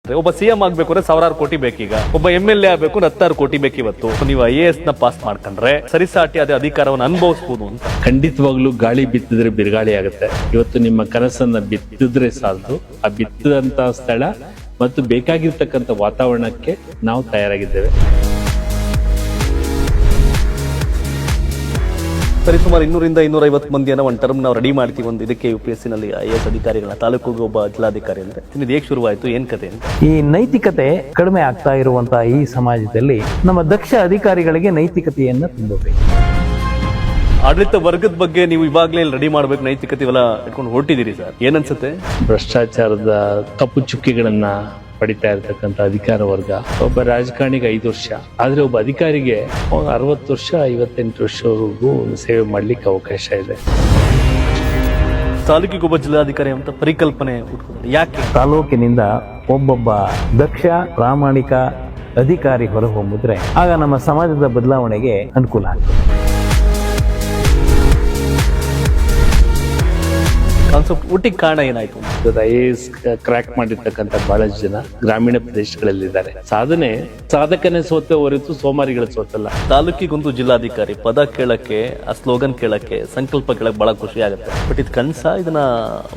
ಒಬ್ಬ ಸಿಎಂ ಆಗ್ಬೇಕು ಅಂದ್ರೆ 1000 ಕೋಟಿ ಬೇಕೀಗ, ಒಬ್ಬ MLA ಆಗ್ಬೇಕು 10,000 ಕೋಟಿ ಬೇಕಿವತ್ತು. ನೀವು IAS ನ ಪಾಸ್ ಮಾಡ್ಕೊಂಡ್ರೆ ಸರಿಸಾಟಿ ಅದೇ ಅಧಿಕಾರವನ್ನು ಅನುಭವಿಸಬಹುದು ಅಂತ. ಖಂಡಿತವಾಗ್ಲೂ ಗಾಳಿ ಬಿತ್ತಿದ್ರೆ ಬಿರುಗಾಳಿ ಆಗುತ್ತೆ. ಇವತ್ತು ನಿಮ್ಮ ಕನಸನ್ನ ಬಿತ್ತಿದ್ರೆ ಸಾಲದು, ಆ ಬಿತ್ತಿದಂತ ಸ್ಥಳ ಮತ್ತು ಬೇಕಾಗಿರ್ತಕ್ಕಂಥ ವಾತಾವರಣಕ್ಕೆ ನಾವು ತಯಾರಾಗಿದ್ದೇವೆ. ಸರಿ, ಸುಮಾರು 200 250 ಮಂದಿಯನ್ನ ಒಂದು ಟರ್ಮ್ ನಾವು ರೆಡಿ ಮಾಡ್ತೀವಿ. ಒಂದು ಇದಕ್ಕೆ UPSC ನಲ್ಲಿ IAS ಅಧಿಕಾರಿಗಳನ್ನ, ತಾಲೂಕಿಗೆ ಒಬ್ಬ ಜಿಲ್ಲಾಧಿಕಾರಿ ಅಂದ್ರೆ ಇದು ಹೇಗೆ ಶುರುವಾಯಿತು, ಏನ್ ಕತೆ ಅಂತ. ಈ ನೈತಿಕತೆ ಕಡಿಮೆ ಆಗ್ತಾ ಇರುವಂತಹ ಈ ಸಮಾಜದಲ್ಲಿ ನಮ್ಮ ದಕ್ಷ ಅಧಿಕಾರಿಗಳಿಗೆ ನೈತಿಕತೆಯನ್ನ ತುಂಬಬೇಕು. ಆಡಳಿತ ವರ್ಗದ ಬಗ್ಗೆ ನೀವು ಇವಾಗಲೇ ರೆಡಿ ಮಾಡ್ಬೇಕು, ನೈತಿಕತೆ ಇವೆಲ್ಲ ಇಟ್ಕೊಂಡು ಹೊರಟಿದ್ದೀರಿ ಸರ್, ಏನನ್ಸುತ್ತೆ? ಭ್ರಷ್ಟಾಚಾರದ ಕಪ್ಪು ಚುಕ್ಕಿಗಳನ್ನ ಪಡಿತಾ ಇರತಕ್ಕಂಥ ಅಧಿಕಾರ ವರ್ಗ. ಒಬ್ಬ ರಾಜಕಾರಣಿಗೆ 5 ವರ್ಷ, ಆದ್ರೆ ಒಬ್ಬ ಅಧಿಕಾರಿಗೆ 60 ವರ್ಷ 58 ವರ್ಷವರೆಗೂ ಸೇವೆ ಮಾಡ್ಲಿಕ್ಕೆ ಅವಕಾಶ ಇದೆ. ತಾಲೂಕಿಗೆ ಒಬ್ಬ ಜಿಲ್ಲಾಧಿಕಾರಿ ಅಂತ ಪರಿಕಲ್ಪನೆ ಹುಟ್ಕೊಂಡು ಯಾಕೆ? ತಾಲೂಕಿನಿಂದ ಒಬ್ಬೊಬ್ಬ ದಕ್ಷ ಪ್ರಾಮಾಣಿಕ ಅಧಿಕಾರಿ ಹೊರಹೊಮ್ಮಿದ್ರೆ ಆಗ ನಮ್ಮ ಸಮಾಜದ ಬದಲಾವಣೆಗೆ ಅನುಕೂಲ ಆಗ್ತದೆ. ಕಾನ್ಸೆಪ್ಟ್ ಹುಟ್ಟಿಗೆ ಕಾರಣ ಏನಾಯ್ತು? IAS ಕ್ರ್ಯಾಕ್ ಮಾಡಿರ್ತಕ್ಕಂಥ ಬಹಳಷ್ಟು ಜನ ಗ್ರಾಮೀಣ ಪ್ರದೇಶಗಳಲ್ಲಿದ್ದಾರೆ. ಸಾಧಕನೇ ಸೋತೆ ಹೊರತು ಸೋಮಾರಿಗಳ ಸೋತಲ್ಲ. ತಾಲೂಕಿಗೊಂದು ಜಿಲ್ಲಾಧಿಕಾರಿ ಪದ ಕೇಳಕ್ಕೆ, ಆ ಸ್ಲೋಗನ್ ಕೇಳಕ್ಕೆ, ಸಂಕಲ್ಪ ಕೇಳಕ್ಕೆ ಬಹಳ ಖುಷಿ ಆಗುತ್ತೆ. ಬಟ್ ಇದು ಕನ್ಸ, ಇದನ್ನ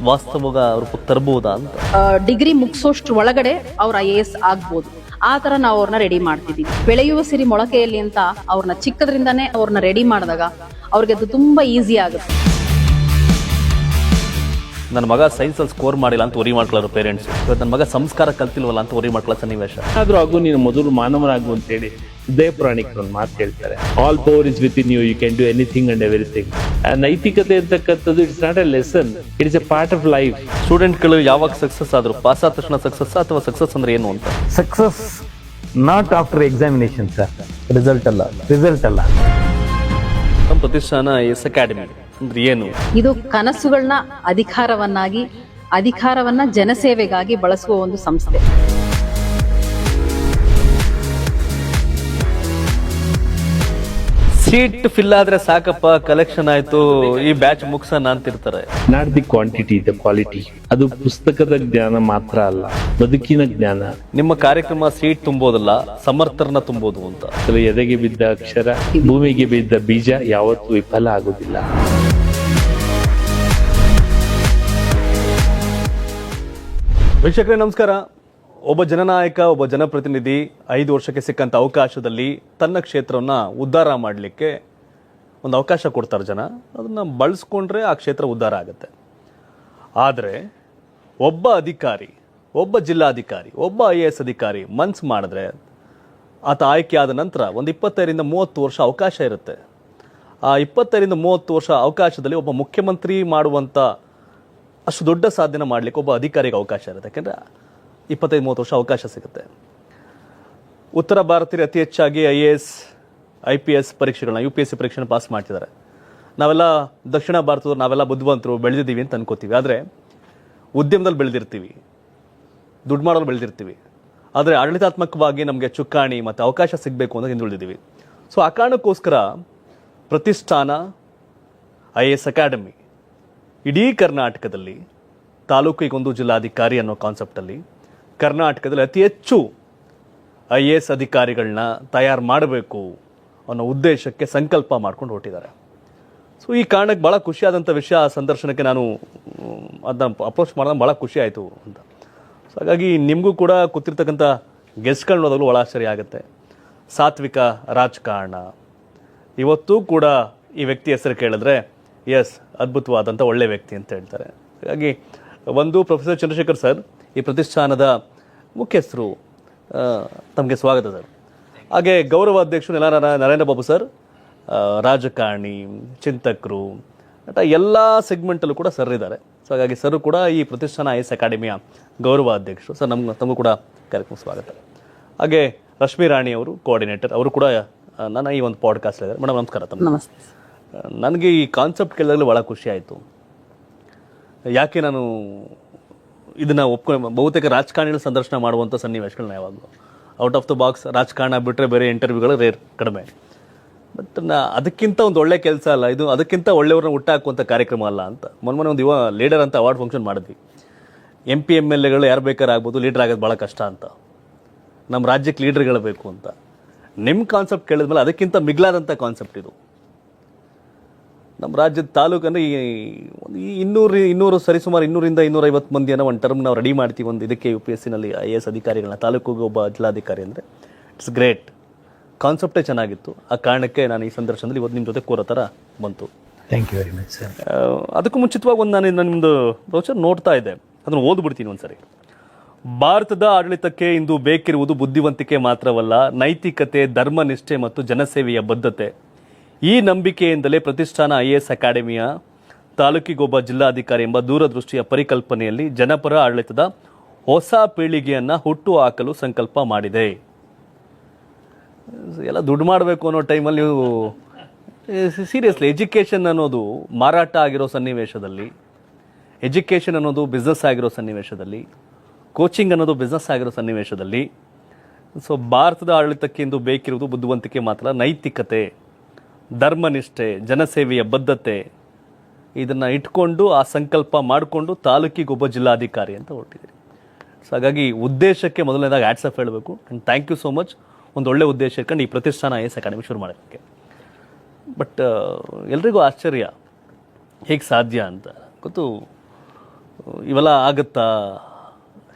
ವಾಸ್ತವಗ ರೂಪಕ್ಕೆ ತರಬಹುದಾ ಅಂತ. ಡಿಗ್ರಿ ಮುಗಿಸೋಷ್ಟ್ರ ಒಳಗಡೆ ಅವ್ರ IAS ಆಗ್ಬೋದು. ಆ ತರ ನಾವು ಅವ್ರನ್ನ ರೆಡಿ ಮಾಡ್ತಿದೀವಿ. ಬೆಳೆಯುವ ಸಿರಿ ಮೊಳಕೆಯಲ್ಲಿ ಅಂತ ಅವ್ರನ್ನ ಚಿಕ್ಕದ್ರಿಂದಾನೇ ಅವ್ರನ್ನ ರೆಡಿ ಮಾಡಿದಾಗ ಅವ್ರಿಗೆ ಅದು ತುಂಬಾ ಈಸಿ ಆಗುತ್ತೆ. ನನ್ನ ಮಗ ಸೈನ್ಸ್ ಅಲ್ಲಿ ಸ್ಕೋರ್ ಮಾಡಿಲ್ಲ ಅಂತ ವರಿ ಮಾಡ್ಕೊಳ್ಳೋರು ಪೇರೆಂಟ್ಸ್. ಇವತ್ತು ನನ್ನ ಮಗ ಸಂಸ್ಕಾರ ಕಲ್ತಿಲ್ವಲ್ಲ ಅಂತ ವರಿ ಮಾಡ್ಕೊಳ್ಳೋ ಸನ್ನಿವೇಶ. ಆದ್ರೂ ಹಾಗೂ ನೀನು ಮೊದಲು ಮಾನವನಾಗು ಅಂತ ಹೇಳಿ ಹೃದಯ ಪುರಾಣಿಕರು ಒಂದು ಮಾತು ಹೇಳ್ತಾರೆ, all power is with in you, you can do anything and everything. ನೈತಿಕತೆ ಅಂತಕ್ಕಂಥದ್ದು it's not a lesson, it's a part of life. ಸ್ಟೂಡೆಂಟ್ಗಳು ಯಾವಾಗ ಸಕ್ಸಸ್ ಆದ್ರು, ಪಾಸ್ ಆದ ತಕ್ಷಣ ಸಕ್ಸಸ್ ಅಥವಾ ಸಕ್ಸಸ್ ಅಂದ್ರೆ ಏನು ಅಂತ? Success not after examination sir, result ಅಲ್ಲ. ನಮ್ಮ ಪ್ರತಿಷ್ಠಾನ IAS ಅಕಾಡೆಮಿ ಅಂದ್ರೆ ಏನು? ಇದು ಕನಸುಗಳನ್ನ ಅಧಿಕಾರವನ್ನಾಗಿ, ಅಧಿಕಾರವನ್ನ ಜನಸೇವೆಗಾಗಿ ಬಳಸುವ ಒಂದು ಸಂಸ್ಥೆ. ಸೀಟ್ ಫಿಲ್ ಆದ್ರೆ ಸಾಕಪ್ಪ, ಕಲೆಕ್ಷನ್ ಆಯ್ತು, ಈ ಬ್ಯಾಚ್ ಮುಗ್ಸೋಣ ಅಂತಿರ್ತಾರೆ. Not the quantity, the quality. ಅದು ಪುಸ್ತಕದ ಜ್ಞಾನ ಮಾತ್ರ ಅಲ್ಲ, ಬದುಕಿನ ಜ್ಞಾನ. ನಿಮ್ಮ ಕಾರ್ಯಕ್ರಮ ಸೀಟ್ ತುಂಬೋದಲ್ಲ, ಸಮರ್ಥರನ್ನ ತುಂಬೋದು ಅಂತ. ಎದೆಗೆ ಬಿದ್ದ ಅಕ್ಷರ, ಭೂಮಿಗೆ ಬಿದ್ದ ಬೀಜ ಯಾವತ್ತೂ ವಿಫಲ ಆಗುದಿಲ್ಲ. ವೀಕ್ಷಕರೇ ನಮಸ್ಕಾರ. ಒಬ್ಬ ಜನನಾಯಕ, ಒಬ್ಬ ಜನಪ್ರತಿನಿಧಿ 5 ವರ್ಷಕ್ಕೆ ಸಿಕ್ಕಂತ ಅವಕಾಶದಲ್ಲಿ ತನ್ನ ಕ್ಷೇತ್ರವನ್ನ ಉದ್ಧಾರ ಮಾಡಲಿಕ್ಕೆ ಒಂದು ಅವಕಾಶ ಕೊಡ್ತಾರೆ ಜನ. ಅದನ್ನ ಬಳಸ್ಕೊಂಡ್ರೆ ಆ ಕ್ಷೇತ್ರ ಉದ್ಧಾರ ಆಗುತ್ತೆ. ಆದರೆ ಒಬ್ಬ ಅಧಿಕಾರಿ, ಒಬ್ಬ ಜಿಲ್ಲಾಧಿಕಾರಿ, ಒಬ್ಬ IAS ಅಧಿಕಾರಿ ಮನ್ಸು ಮಾಡಿದ್ರೆ ಆತ ಆಯ್ಕೆ ಆದ ನಂತರ ಒಂದು 25ರಿಂದ 30 ವರ್ಷ ಅವಕಾಶ ಇರುತ್ತೆ. ಆ 25ರಿಂದ 30 ವರ್ಷ ಅವಕಾಶದಲ್ಲಿ ಒಬ್ಬ ಮುಖ್ಯಮಂತ್ರಿ ಮಾಡುವಂಥ ಅಷ್ಟು ದೊಡ್ಡ ಸಾಧನೆ ಮಾಡಲಿಕ್ಕೆ ಒಬ್ಬ ಅಧಿಕಾರಿಗೆ ಅವಕಾಶ ಇರುತ್ತೆ. ಯಾಕೆಂದರೆ 25-30 ವರ್ಷ ಅವಕಾಶ ಸಿಗುತ್ತೆ. ಉತ್ತರ ಭಾರತೀಯರು ಅತಿ ಹೆಚ್ಚಾಗಿ IAS IPS ಪರೀಕ್ಷೆಗಳನ್ನ, UPSC ಪರೀಕ್ಷೆನ ಪಾಸ್ ಮಾಡ್ತಿದ್ದಾರೆ. ನಾವೆಲ್ಲ ದಕ್ಷಿಣ ಭಾರತದವ್ರು, ನಾವೆಲ್ಲ ಬುದ್ಧಿವಂತರು, ಬೆಳೆದಿದ್ದೀವಿ ಅಂತ ಅನ್ಕೋತೀವಿ. ಆದರೆ ಉದ್ಯಮದಲ್ಲಿ ಬೆಳೆದಿರ್ತೀವಿ, ದುಡ್ಡು ಮಾಡೋರು ಬೆಳೆದಿರ್ತೀವಿ. ಆದರೆ ಆಡಳಿತಾತ್ಮಕವಾಗಿ ನಮಗೆ ಚುಕ್ಕಾಣಿ ಮತ್ತು ಅವಕಾಶ ಸಿಗಬೇಕು ಅಂತ ಹಿಂದುಳಿದಿದ್ದೀವಿ. ಸೊ ಆ ಕಾರಣಕ್ಕೋಸ್ಕರ ಪ್ರತಿಷ್ಠಾನ IAS ಅಕಾಡೆಮಿ ಇಡೀ ಕರ್ನಾಟಕದಲ್ಲಿ ತಾಲೂಕಿಗೊಂದು ಜಿಲ್ಲಾಧಿಕಾರಿ ಅನ್ನೋ ಕಾನ್ಸೆಪ್ಟಲ್ಲಿ ಕರ್ನಾಟಕದಲ್ಲಿ ಅತಿ ಹೆಚ್ಚು IAS ಅಧಿಕಾರಿಗಳನ್ನ ತಯಾರು ಮಾಡಬೇಕು ಅನ್ನೋ ಉದ್ದೇಶಕ್ಕೆ ಸಂಕಲ್ಪ ಮಾಡ್ಕೊಂಡು ಹೊರಟಿದ್ದಾರೆ. ಸೊ ಈ ಕಾರಣಕ್ಕೆ ಭಾಳ ಖುಷಿಯಾದಂಥ ವಿಷಯ. ಸಂದರ್ಶನಕ್ಕೆ ನಾನು ಅದನ್ನ ಅಪ್ರೋಚ್ ಮಾಡಿದಾಗ ಭಾಳ ಖುಷಿ ಆಯಿತು ಅಂತ. ಸೊ ಹಾಗಾಗಿ ನಿಮಗೂ ಕೂಡ ಕೂತಿರ್ತಕ್ಕಂಥ ಗೆಸ್ಟ್ಗಳು ನೋಡೋದು ಭಾಳ ಆಶ್ಚರ್ಯ ಆಗುತ್ತೆ. ಸಾತ್ವಿಕ ರಾಜಕಾರಣ, ಇವತ್ತೂ ಕೂಡ ಈ ವ್ಯಕ್ತಿ ಹೆಸರು ಕೇಳಿದ್ರೆ ಎಸ್, ಅದ್ಭುತವಾದಂಥ ಒಳ್ಳೆ ವ್ಯಕ್ತಿ ಅಂತ ಹೇಳ್ತಾರೆ. ಹಾಗಾಗಿ ಒಂದು ಪ್ರೊಫೆಸರ್ ಚಂದ್ರಶೇಖರ್ ಸರ್, ಈ ಪ್ರತಿಷ್ಠಾನದ ಮುಖ್ಯಸ್ಥರು, ತಮಗೆ ಸ್ವಾಗತ ಸರ್. ಹಾಗೆ ಗೌರವ ಅಧ್ಯಕ್ಷರು ನರೇಂದ್ರ ಬಾಬು ಸರ್, ರಾಜಕಾರಣಿ, ಚಿಂತಕರು, ಎಲ್ಲ ಸೆಗ್ಮೆಂಟಲ್ಲೂ ಕೂಡ ಸರ್ ಇದ್ದಾರೆ. ಸೊ ಹಾಗಾಗಿ ಸರ್ ಕೂಡ ಈ ಪ್ರತಿಷ್ಠಾನ IAS ಅಕಾಡೆಮಿಯ ಗೌರವ ಅಧ್ಯಕ್ಷರು. ಸರ್ ತಮಗೂ ಕೂಡ ಕಾರ್ಯಕ್ರಮ ಸ್ವಾಗತ. ಹಾಗೆ ರಶ್ಮಿ ರಾಣಿ ಅವರು ಕೋಆರ್ಡಿನೇಟರ್, ಅವರು ಕೂಡ ನನ್ನ ಈ ಒಂದು ಪಾಡ್ಕಾಸ್ಟ್ ಇದ್ದಾರೆ. ಮೇಡಮ್ ನಮಸ್ಕಾರ. ನಮಸ್ತೆ. ನನಗೆ ಈ ಕಾನ್ಸೆಪ್ಟ್ ಕೇಳಿದಾಗಲೂ ಭಾಳ ಖುಷಿ ಆಯಿತು. ಯಾಕೆ ನಾನು ಇದನ್ನು ಬಹುತೇಕ ರಾಜಕಾರಣಿಗಳ ಸಂದರ್ಶನ ಮಾಡುವಂಥ ಸನ್ನಿವೇಶಗಳನ್ನ ಯಾವಾಗಲೂ ಔಟ್ ಆಫ್ ದ ಬಾಕ್ಸ್ ರಾಜಕಾರಣ ಬಿಟ್ಟರೆ ಬೇರೆ ಇಂಟರ್ವ್ಯೂಗಳು ಕಡಿಮೆ. ಬಟ್ ಅದಕ್ಕಿಂತ ಒಂದು ಒಳ್ಳೆ ಕೆಲಸ ಅಲ್ಲ ಇದು, ಅದಕ್ಕಿಂತ ಒಳ್ಳೆಯವ್ರನ್ನ ಹುಟ್ಟಾಕುವಂಥ ಕಾರ್ಯಕ್ರಮ ಅಲ್ಲ ಅಂತ ಮೊನ್ನೆ ಒಂದು ಯುವ ಲೀಡರ್ ಅಂತ ಅವಾರ್ಡ್ ಫಂಕ್ಷನ್ ಮಾಡಿದ್ವಿ. MP MLAಗಳು ಯಾರು ಬೇಕಾದ್ರೂ ಆಗ್ಬೋದು, ಲೀಡರ್ ಆಗೋದು ಭಾಳ ಕಷ್ಟ ಅಂತ, ನಮ್ಮ ರಾಜ್ಯಕ್ಕೆ ಲೀಡರ್ಗಳು ಬೇಕು ಅಂತ. ನಿಮ್ಮ ಕಾನ್ಸೆಪ್ಟ್ ಕೇಳಿದ್ಮೇಲೆ ಅದಕ್ಕಿಂತ ಮಿಗಿಲಾದಂಥ ಕಾನ್ಸೆಪ್ಟ್ ಇದು. ನಮ್ಮ ರಾಜ್ಯದ ತಾಲೂಕನ್ನು ಈ 200 ಸರಿಸುಮಾರು 200ರಿಂದ 250 ಮಂದಿಯನ್ನು ಒಂದು ಟರ್ಮ್ ನಾವು ರೆಡಿ ಮಾಡ್ತೀವಿ ಒಂದು ಇದಕ್ಕೆ UPSCನಲ್ಲಿ IAS ಅಧಿಕಾರಿಗಳನ್ನ, ತಾಲೂಕಿಗೆ ಒಬ್ಬ ಜಿಲ್ಲಾಧಿಕಾರಿ ಅಂದರೆ ಇಟ್ಸ್ ಗ್ರೇಟ್. ಕಾನ್ಸೆಪ್ಟೇ ಚೆನ್ನಾಗಿತ್ತು. ಆ ಕಾರಣಕ್ಕೆ ನಾನು ಈ ಸಂದರ್ಶನದಲ್ಲಿ ಇವತ್ತು ನಿಮ್ಮ ಜೊತೆ ಕೂರೋ ಥರ ಬಂತು. Thank you very much sir. ಅದಕ್ಕೂ ಮುಂಚಿತವಾಗಿ ನಾನು ನಿಮ್ಮದು ಬ್ರೌಚರ್ ನೋಡ್ತಾ ಇದ್ದೆ, ಅದನ್ನು ಓದ್ಬಿಡ್ತೀನಿ ಒಂದ್ಸರಿ. ಭಾರತದ ಆಡಳಿತಕ್ಕೆ ಇಂದು ಬೇಕಿರುವುದು ಬುದ್ಧಿವಂತಿಕೆ ಮಾತ್ರವಲ್ಲ, ನೈತಿಕತೆ, ಧರ್ಮನಿಷ್ಠೆ ಮತ್ತು ಜನಸೇವೆಯ ಬದ್ಧತೆ. ಈ ನಂಬಿಕೆಯಿಂದಲೇ ಪ್ರತಿಷ್ಠಾನ IAS ಅಕಾಡೆಮಿಯ ತಾಲೂಕಿಗೊಬ್ಬ ಜಿಲ್ಲಾಧಿಕಾರಿ ಎಂಬ ದೂರದೃಷ್ಟಿಯ ಪರಿಕಲ್ಪನೆಯಲ್ಲಿ ಜನಪರ ಆಡಳಿತದ ಹೊಸ ಪೀಳಿಗೆಯನ್ನು ಹುಟ್ಟು ಹಾಕಲು ಸಂಕಲ್ಪ ಮಾಡಿದೆ. ಎಲ್ಲ ದುಡ್ಡು ಮಾಡಬೇಕು ಅನ್ನೋ ಟೈಮಲ್ಲಿ ನೀವು ಸೀರಿಯಸ್ಲಿ ಎಜುಕೇಷನ್ ಅನ್ನೋದು ಮಾರಾಟ ಆಗಿರೋ ಸನ್ನಿವೇಶದಲ್ಲಿ, ಎಜುಕೇಷನ್ ಅನ್ನೋದು ಬಿಸ್ನೆಸ್ ಆಗಿರೋ ಸನ್ನಿವೇಶದಲ್ಲಿ, ಕೋಚಿಂಗ್ ಅನ್ನೋದು ಬಿಸ್ನೆಸ್ ಆಗಿರೋ ಸನ್ನಿವೇಶದಲ್ಲಿ, ಸೊ ಭಾರತದ ಆಡಳಿತಕ್ಕೆ ಇಂದು ಬೇಕಿರುವುದು ಬುದ್ಧಿವಂತಿಕೆ ಮಾತ್ರ, ನೈತಿಕತೆ, ಧರ್ಮನಿಷ್ಠೆ, ಜನಸೇವೆಯ ಬದ್ಧತೆ, ಇದನ್ನು ಇಟ್ಕೊಂಡು ಆ ಸಂಕಲ್ಪ ಮಾಡಿಕೊಂಡು ತಾಲೂಕಿಗೊಬ್ಬ ಜಿಲ್ಲಾಧಿಕಾರಿ ಅಂತ ಹೊರಟಿದ್ದೀರಿ. ಸೊ ಹಾಗಾಗಿ ಉದ್ದೇಶಕ್ಕೆ ಮೊದಲನೇದಾಗಿ ಆಫ್ ಹೇಳಬೇಕು. And thank you so much. ಒಂದು ಒಳ್ಳೆ ಉದ್ದೇಶ ಇಟ್ಕೊಂಡು ಈ ಪ್ರತಿಷ್ಠಾನ IAS ಅಕಾಡೆಮಿ ಶುರು ಮಾಡೋದಕ್ಕೆ. ಬಟ್ ಎಲ್ರಿಗೂ ಆಶ್ಚರ್ಯ, ಹೇಗೆ ಸಾಧ್ಯ ಅಂತ ಗೊತ್ತು, ಇವೆಲ್ಲ ಆಗುತ್ತಾ,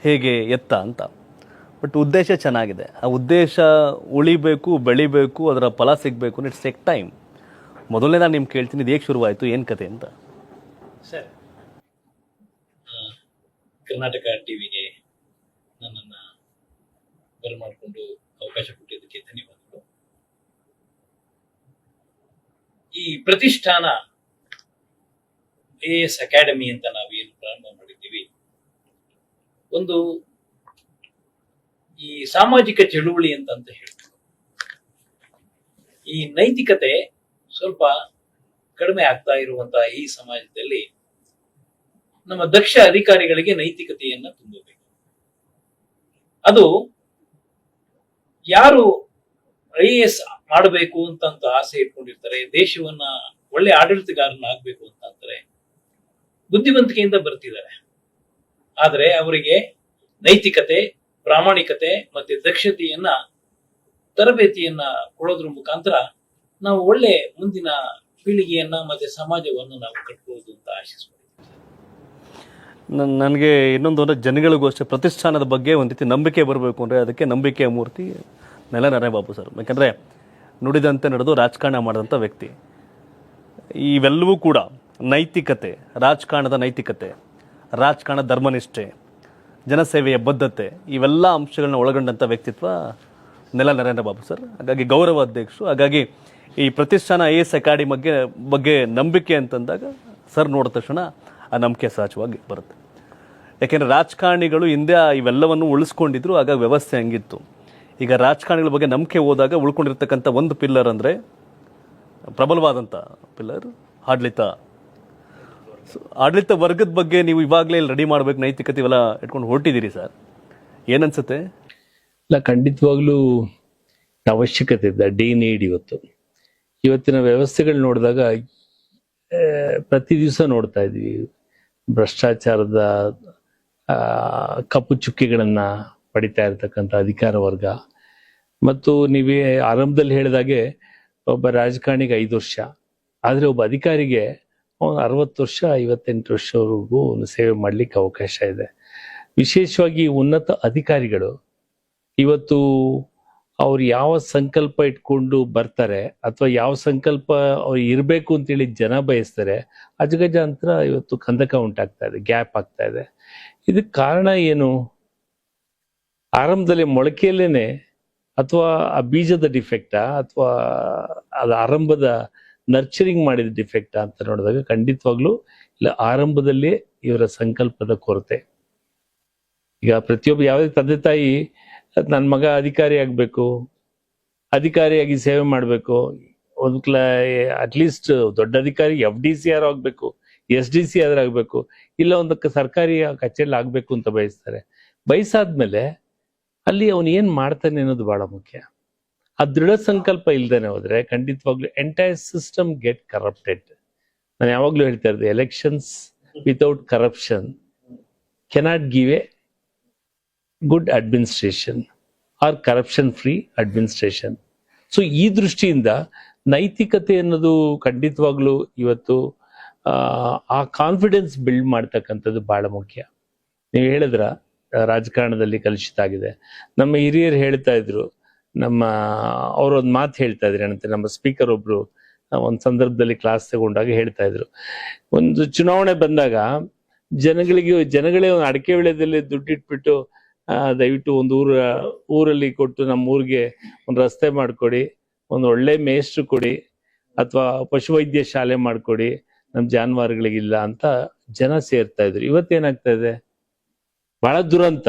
ಹೇಗೆ ಎತ್ತ ಅಂತ. ಬಟ್ ಉದ್ದೇಶ ಚೆನ್ನಾಗಿದೆ. ಆ ಉದ್ದೇಶ ಉಳಿಬೇಕು, ಬೆಳಿಬೇಕು, ಅದರ ಫಲ ಸಿಗಬೇಕು, ಇಟ್ಸ್ ಟೇಕ್ ಟೈಮ್. ಮೊದಲನೇ ನಾನು ನಿಮ್ಗೆ ಕೇಳ್ತೀನಿ, ಇದು ಹೇಗೆ ಶುರುವಾಯಿತು, ಏನು ಕತೆ ಅಂತ. ಸರ್, ಕರ್ನಾಟಕ ಟಿವಿಗೆ ನನ್ನನ್ನು ಬರಮಾಡಿಕೊಂಡು ಅವಕಾಶ ಕೊಟ್ಟಿದ್ದಕ್ಕೆ ಧನ್ಯವಾದಗಳು. ಈ ಪ್ರತಿಷ್ಠಾನ IAS ಅಕಾಡೆಮಿ ಅಂತ ನಾವೇನು ಪ್ರಾರಂಭ ಮಾಡಿದ್ದೀವಿ, ಒಂದು ಈ ಸಾಮಾಜಿಕ ಚಳುವಳಿ ಅಂತ ಹೇಳ್ತೀವಿ. ಈ ನೈತಿಕತೆ ಸ್ವಲ್ಪ ಕಡಿಮೆ ಆಗ್ತಾ ಇರುವಂತಹ ಈ ಸಮಾಜದಲ್ಲಿ ನಮ್ಮ ದಕ್ಷ ಅಧಿಕಾರಿಗಳಿಗೆ ನೈತಿಕತೆಯನ್ನ ತುಂಬಬೇಕು. ಅದು ಯಾರು IAS ಮಾಡಬೇಕು ಅಂತ ಆಸೆ ಇಟ್ಕೊಂಡಿರ್ತಾರೆ, ದೇಶವನ್ನ ಒಳ್ಳೆ ಆಡಳಿತಗಾರನ ಆಗ್ಬೇಕು ಅಂತಾರೆ, ಬುದ್ಧಿವಂತಿಕೆಯಿಂದ ಬರ್ತಿದ್ದಾರೆ. ಆದರೆ ಅವರಿಗೆ ನೈತಿಕತೆ, ಪ್ರಾಮಾಣಿಕತೆ ಮತ್ತೆ ದಕ್ಷತೆಯನ್ನ ತರಬೇತಿಯನ್ನ ಕೊಡೋದ್ರ ಮುಖಾಂತರ ನಾವು ಒಳ್ಳೆ ಮುಂದಿನ ಪೀಳಿಗೆಯನ್ನ ಮತ್ತೆ ಸಮಾಜವನ್ನು ನಾವು ಕಟ್ಬಹುದು ಅಂತ ಆಶಿಸ್ಬೋದು. ನನಗೆ ಇನ್ನೊಂದು ಅಂದರೆ ಜನಗಳಿಗೂ ಅಷ್ಟೇ ಪ್ರತಿಷ್ಠಾನದ ಬಗ್ಗೆ ಒಂದು ರೀತಿ ನಂಬಿಕೆ ಬರಬೇಕು ಅಂದರೆ ಅದಕ್ಕೆ ನಂಬಿಕೆಯ ಮೂರ್ತಿ ನರಸಿಂಹರಾವ್ ಸರ್. ಯಾಕಂದರೆ ನುಡಿದಂತೆ ನಡೆದು ರಾಜಕಾರಣ ಮಾಡಿದಂಥ ವ್ಯಕ್ತಿ. ಇವೆಲ್ಲವೂ ಕೂಡ ನೈತಿಕತೆ, ರಾಜಕಾರಣದ ನೈತಿಕತೆ, ರಾಜಕಾರಣ ಧರ್ಮನಿಷ್ಠೆ, ಜನಸೇವೆಯ ಬದ್ಧತೆ, ಇವೆಲ್ಲ ಅಂಶಗಳನ್ನ ಒಳಗೊಂಡಂಥ ವ್ಯಕ್ತಿತ್ವ ನರಸಿಂಹರಾವ್ ಸರ್. ಹಾಗಾಗಿ ಗೌರವ ಅಧ್ಯಕ್ಷರು. ಹಾಗಾಗಿ ಈ ಪ್ರತಿಷ್ಠಾನ IAS ಅಕಾಡೆಮಿ ಬಗ್ಗೆ ನಂಬಿಕೆ ಅಂತಂದಾಗ ಸರ್ ನೋಡಿದ ತಕ್ಷಣ ಆ ನಂಬಿಕೆ ಸಹಜವಾಗಿ ಬರುತ್ತೆ. ಯಾಕೆಂದರೆ ರಾಜಕಾರಣಿಗಳು ಹಿಂದೆ ಇವೆಲ್ಲವನ್ನು ಉಳಿಸ್ಕೊಂಡಿದ್ರು, ಆಗ ವ್ಯವಸ್ಥೆ ಹಂಗಿತ್ತು. ಈಗ ರಾಜಕಾರಣಿಗಳ ಬಗ್ಗೆ ನಂಬಿಕೆ ಹೋದಾಗ ಉಳ್ಕೊಂಡಿರ್ತಕ್ಕಂಥ ಒಂದು ಪಿಲ್ಲರ್ ಅಂದರೆ ಪ್ರಬಲವಾದಂಥ ಪಿಲ್ಲರ್ ಆಡಳಿತ. ಆಡಳಿತ ವರ್ಗದ ಬಗ್ಗೆ ನೀವು ಇವಾಗಲೇ ರೆಡಿ ಮಾಡಬೇಕು, ನೈತಿಕತೆ ಇವೆಲ್ಲ ಇಟ್ಕೊಂಡು ಹೊರಟಿದ್ದೀರಿ ಸರ್, ಏನನ್ಸುತ್ತೆ? ಇಲ್ಲ, ಖಂಡಿತವಾಗ್ಲೂ ಅವಶ್ಯಕತೆ ಇದೆ, ನೀಡ್. ಇವತ್ತಿನ ವ್ಯವಸ್ಥೆಗಳು ನೋಡಿದಾಗ ಪ್ರತಿ ದಿವಸ ನೋಡ್ತಾ ಇದ್ವಿ ಭ್ರಷ್ಟಾಚಾರದ ಕಪ್ಪು ಚುಕ್ಕಿಗಳನ್ನ ಪಡಿತಾ ಇರತಕ್ಕಂಥ ಅಧಿಕಾರ ವರ್ಗ. ಮತ್ತು ನೀವೇ ಆರಂಭದಲ್ಲಿ ಹೇಳಿದಾಗೆ ಒಬ್ಬ ರಾಜಕಾರಣಿಗೆ 5 ವರ್ಷ, ಆದರೆ ಒಬ್ಬ ಅಧಿಕಾರಿಗೆ 60 ವರ್ಷ 58 ವರ್ಷವರೆಗೂ ಸೇವೆ ಮಾಡ್ಲಿಕ್ಕೆ ಅವಕಾಶ ಇದೆ. ವಿಶೇಷವಾಗಿ ಉನ್ನತ ಅಧಿಕಾರಿಗಳು ಇವತ್ತು ಅವ್ರು ಯಾವ ಸಂಕಲ್ಪ ಇಟ್ಕೊಂಡು ಬರ್ತಾರೆ ಅಥವಾ ಯಾವ ಸಂಕಲ್ಪ ಅವ್ರು ಇರಬೇಕು ಅಂತೇಳಿ ಜನ ಬಯಸ್ತಾರೆ, ಅಜಗಜಾಂತರ ಇವತ್ತು ಕಂದಕ ಉಂಟಾಗ್ತಾ ಇದೆ, ಗ್ಯಾಪ್ ಆಗ್ತಾ ಇದೆ. ಇದಕ್ಕೆ ಕಾರಣ ಏನು? ಆರಂಭದಲ್ಲಿ ಮೊಳಕೆಯಲ್ಲೇನೆ ಅಥವಾ ಆ ಬೀಜದ ಡಿಫೆಕ್ಟಾ ಅಥವಾ ಅದು ಆರಂಭದ ನರ್ಚರಿಂಗ್ ಮಾಡಿದ ಡಿಫೆಕ್ಟಾ ಅಂತ ನೋಡಿದಾಗ ಖಂಡಿತವಾಗ್ಲೂ ಇಲ್ಲ, ಆರಂಭದಲ್ಲೇ ಇವರ ಸಂಕಲ್ಪದ ಕೊರತೆ. ಈಗ ಪ್ರತಿಯೊಬ್ಬ ಯಾವುದೇ ತಂದೆ ತಾಯಿ ನನ್ನ ಮಗ ಅಧಿಕಾರಿ ಆಗ್ಬೇಕು, ಅಧಿಕಾರಿಯಾಗಿ ಸೇವೆ ಮಾಡಬೇಕು, ಒಂದು ಅಟ್ಲೀಸ್ಟ್ ದೊಡ್ಡ ಅಧಿಕಾರಿ FDCR ಆಗ್ಬೇಕು, SDC ಆದ್ರೆ ಆಗ್ಬೇಕು, ಇಲ್ಲ ಒಂದು ಸರ್ಕಾರಿ ಕಚೇರಿ ಆಗ್ಬೇಕು ಅಂತ ಬಯಸ್ತಾರೆ. ಬಯಸಾದ್ಮೇಲೆ ಅಲ್ಲಿ ಅವನು ಏನ್ ಮಾಡ್ತಾನೆ ಅನ್ನೋದು ಬಹಳ ಮುಖ್ಯ. ಆ ದೃಢ ಸಂಕಲ್ಪ ಇಲ್ದೇನೆ ಹೋದ್ರೆ ಖಂಡಿತವಾಗ್ಲೂ ಎಂಟೈರ್ ಸಿಸ್ಟಮ್ ಗೆಟ್ ಕರಪ್ಟೆಡ್. ನಾನು ಯಾವಾಗ್ಲೂ ಹೇಳ್ತಾ ಇದ್ದೆ, elections without corruption cannot give a good administration or corruption free administration. So ಈ ದೃಷ್ಟಿಯಿಂದ ನೈತಿಕತೆ ಅನ್ನೋದು ಖಂಡಿತವಾಗ್ಲೂ ಇವತ್ತು ಆ ಕಾನ್ಫಿಡೆನ್ಸ್ ಬಿಲ್ಡ್ ಮಾಡ್ತಕ್ಕಂಥದ್ದು ಬಹಳ ಮುಖ್ಯ. ನೀವು ಹೇಳಿದ್ರ ರಾಜಕಾರಣದಲ್ಲಿ ಕಲುಷಿತ ಆಗಿದೆ. ನಮ್ಮ ಹಿರಿಯರು ಹೇಳ್ತಾ ಇದ್ರು, ಅವರೊಂದು ಮಾತು ಹೇಳ್ತಾ ಇದ್ರಿ ಏನಂತೆ, ನಮ್ಮ ಸ್ಪೀಕರ್ ಒಬ್ರು ಒಂದು ಸಂದರ್ಭದಲ್ಲಿ ಕ್ಲಾಸ್ ತಗೊಂಡಾಗ ಹೇಳ್ತಾ ಇದ್ರು, ಒಂದು ಚುನಾವಣೆ ಬಂದಾಗ ಜನಗಳೇ ಒಂದು ಅಡಿಕೆ ಬೆಳೆದಲ್ಲಿ ದುಡ್ಡಿಟ್ಬಿಟ್ಟು ದಯವಿಟ್ಟು ಒಂದು ಊರಲ್ಲಿ ಕೊಟ್ಟು ನಮ್ಮ ಊರಿಗೆ ಒಂದು ರಸ್ತೆ ಮಾಡಿಕೊಡಿ, ಒಂದು ಒಳ್ಳೆ ಮೇಷ್ಟ್ರು ಕೊಡಿ, ಅಥವಾ ಪಶುವೈದ್ಯ ಶಾಲೆ ಮಾಡಿಕೊಡಿ, ನಮ್ಮ ಜಾನುವಾರುಗಳಿಗಿಲ್ಲ ಅಂತ ಜನ ಸೇರ್ತಾ ಇದ್ರು. ಇವತ್ತೇನಾಗ್ತಾ ಇದೆ, ಬಹಳ ದುರಂತ.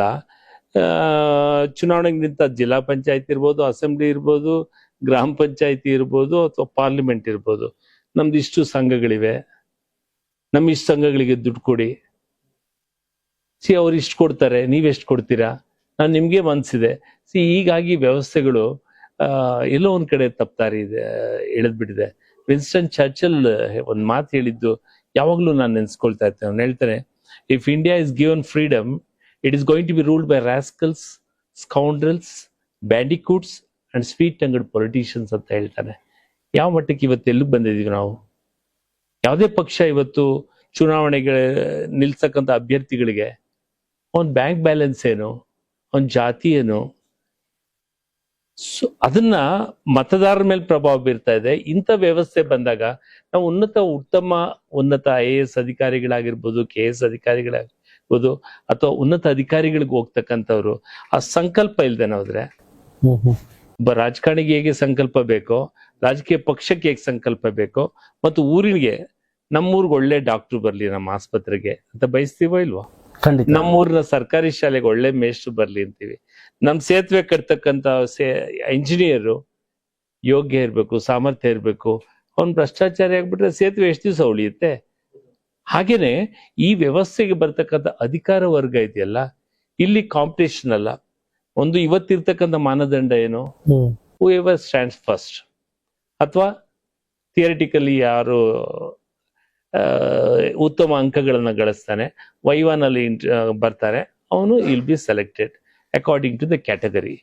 ಚುನಾವಣೆಗೆ ನಿಂತ ಜಿಲ್ಲಾ ಪಂಚಾಯತ್ ಇರ್ಬೋದು, ಅಸೆಂಬ್ಲಿ ಇರ್ಬೋದು, ಗ್ರಾಮ ಪಂಚಾಯತಿ ಇರ್ಬೋದು, ಅಥವಾ ಪಾರ್ಲಿಮೆಂಟ್ ಇರ್ಬೋದು, ನಮ್ದು ಇಷ್ಟು ಸಂಘಗಳಿವೆ, ನಮ್ಮ ಇಷ್ಟು ಸಂಘಗಳಿಗೆ ದುಡ್ಡು ಕೊಡಿ, ಅವ್ರು ಇಷ್ಟು ಕೊಡ್ತಾರೆ, ನೀವೆಷ್ಟು ಕೊಡ್ತೀರಾ, ನಾನು ನಿಮ್ಗೆ ಮನ್ಸಿದೆ. ಹೀಗಾಗಿ ವ್ಯವಸ್ಥೆಗಳು ಎಲ್ಲೋ ಒಂದ್ ಕಡೆ ತಪ್ಪಾರಿ ಇದೆ, ಎಳೆದ್ಬಿಟ್ಟಿದೆ. ವಿನ್ಸ್ಟನ್ ಚರ್ಚಿಲ್ ಒಂದ್ ಮಾತು ಹೇಳಿದ್ದು ಯಾವಾಗ್ಲೂ ನಾನು ನೆನ್ಸ್ಕೊಳ್ತಾ ಇರ್ತೇನೆ. ಅವ್ನು ಹೇಳ್ತಾನೆ, if India is given freedom, it is going to be ruled by rascals, scoundrels, bandicoots and sweet tongued politicians ಅಂತ ಹೇಳ್ತಾನೆ. ಯಾವ ಮಟ್ಟಕ್ಕೆ ಇವತ್ತು ಎಲ್ಲಿ ಬಂದಿದೀವಿ ನಾವು? ಯಾವುದೇ ಪಕ್ಷ ಇವತ್ತು ಚುನಾವಣೆಗೆ ನಿಲ್ಸಕ್ಕಂಥ ಅಭ್ಯರ್ಥಿಗಳಿಗೆ ಅವನ್ ಬ್ಯಾಂಕ್ ಬ್ಯಾಲೆನ್ಸ್ ಏನು, ಅವನ್ ಜಾತಿ ಏನು, ಅದನ್ನ ಮತದಾರರ ಮೇಲೆ ಪ್ರಭಾವ ಬೀರ್ತಾ ಇದೆ. ಇಂಥ ವ್ಯವಸ್ಥೆ ಬಂದಾಗ ನಾವು ಉನ್ನತ IAS ಅಧಿಕಾರಿಗಳಾಗಿರ್ಬೋದು, KS ಅಧಿಕಾರಿಗಳಾಗಿರ್ಬೋದು, ಅಥವಾ ಉನ್ನತ ಅಧಿಕಾರಿಗಳಿಗೆ ಹೋಗ್ತಕ್ಕಂಥವ್ರು ಆ ಸಂಕಲ್ಪ ಇಲ್ದೇನೆ ಹೋದ್ರೆ, ಒಬ್ಬ ರಾಜಕಾರಣಿಗೆ ಹೇಗೆ ಸಂಕಲ್ಪ ಬೇಕೋ, ರಾಜಕೀಯ ಪಕ್ಷಕ್ಕೆ ಹೇಗೆ ಸಂಕಲ್ಪ ಬೇಕೋ, ಮತ್ತು ಊರಿಗೆ ನಮ್ಮೂರ್ಗೆ ಒಳ್ಳೆ ಡಾಕ್ಟರ್ ಬರ್ಲಿ ನಮ್ಮ ಆಸ್ಪತ್ರೆಗೆ ಅಂತ ಬಯಸ್ತೀವೋ ಇಲ್ವೋ? ನಮ್ಮೂರಿನ ಸರ್ಕಾರಿ ಶಾಲೆಗೆ ಒಳ್ಳೆ ಮೇಷ್ಟ್ರು ಬರ್ಲಿ ಅಂತೀವಿ. ನಮ್ ಸೇತುವೆ ಕಟ್ತಕ್ಕಂತ ಇಂಜಿನಿಯರು ಯೋಗ್ಯ ಇರ್ಬೇಕು, ಸಾಮರ್ಥ್ಯ ಇರ್ಬೇಕು. ಅವ್ನ್ ಭ್ರಷ್ಟಾಚಾರಿ ಆಗ್ಬಿಟ್ರೆ ಸೇತುವೆ ಎಷ್ಟು ದಿವಸ ಉಳಿಯುತ್ತೆ? ಹಾಗೇನೆ ಈ ವ್ಯವಸ್ಥೆಗೆ ಬರ್ತಕ್ಕಂಥ ಅಧಿಕಾರ ವರ್ಗ ಇದೆಯಲ್ಲ, ಇಲ್ಲಿ ಕಾಂಪಿಟೇಷನ್ ಅಲ್ಲ. ಒಂದು ಇವತ್ತಿರ್ತಕ್ಕಂಥ ಮಾನದಂಡ ಏನು, ಹೂ ಎವರ್ ಸ್ಟ್ಯಾಂಡ್ಸ್ ಫಸ್ಟ್, ಅಥವಾ ಥಿಯರಿಟಿಕಲಿ ಯಾರು ಉತ್ತಮ ಅಂಕಗಳನ್ನ ಗಳಿಸ್ತಾನೆ, ವೈವಾನಲ್ಲಿ ಬರ್ತಾರೆ, ಅವನು will be selected according to the category.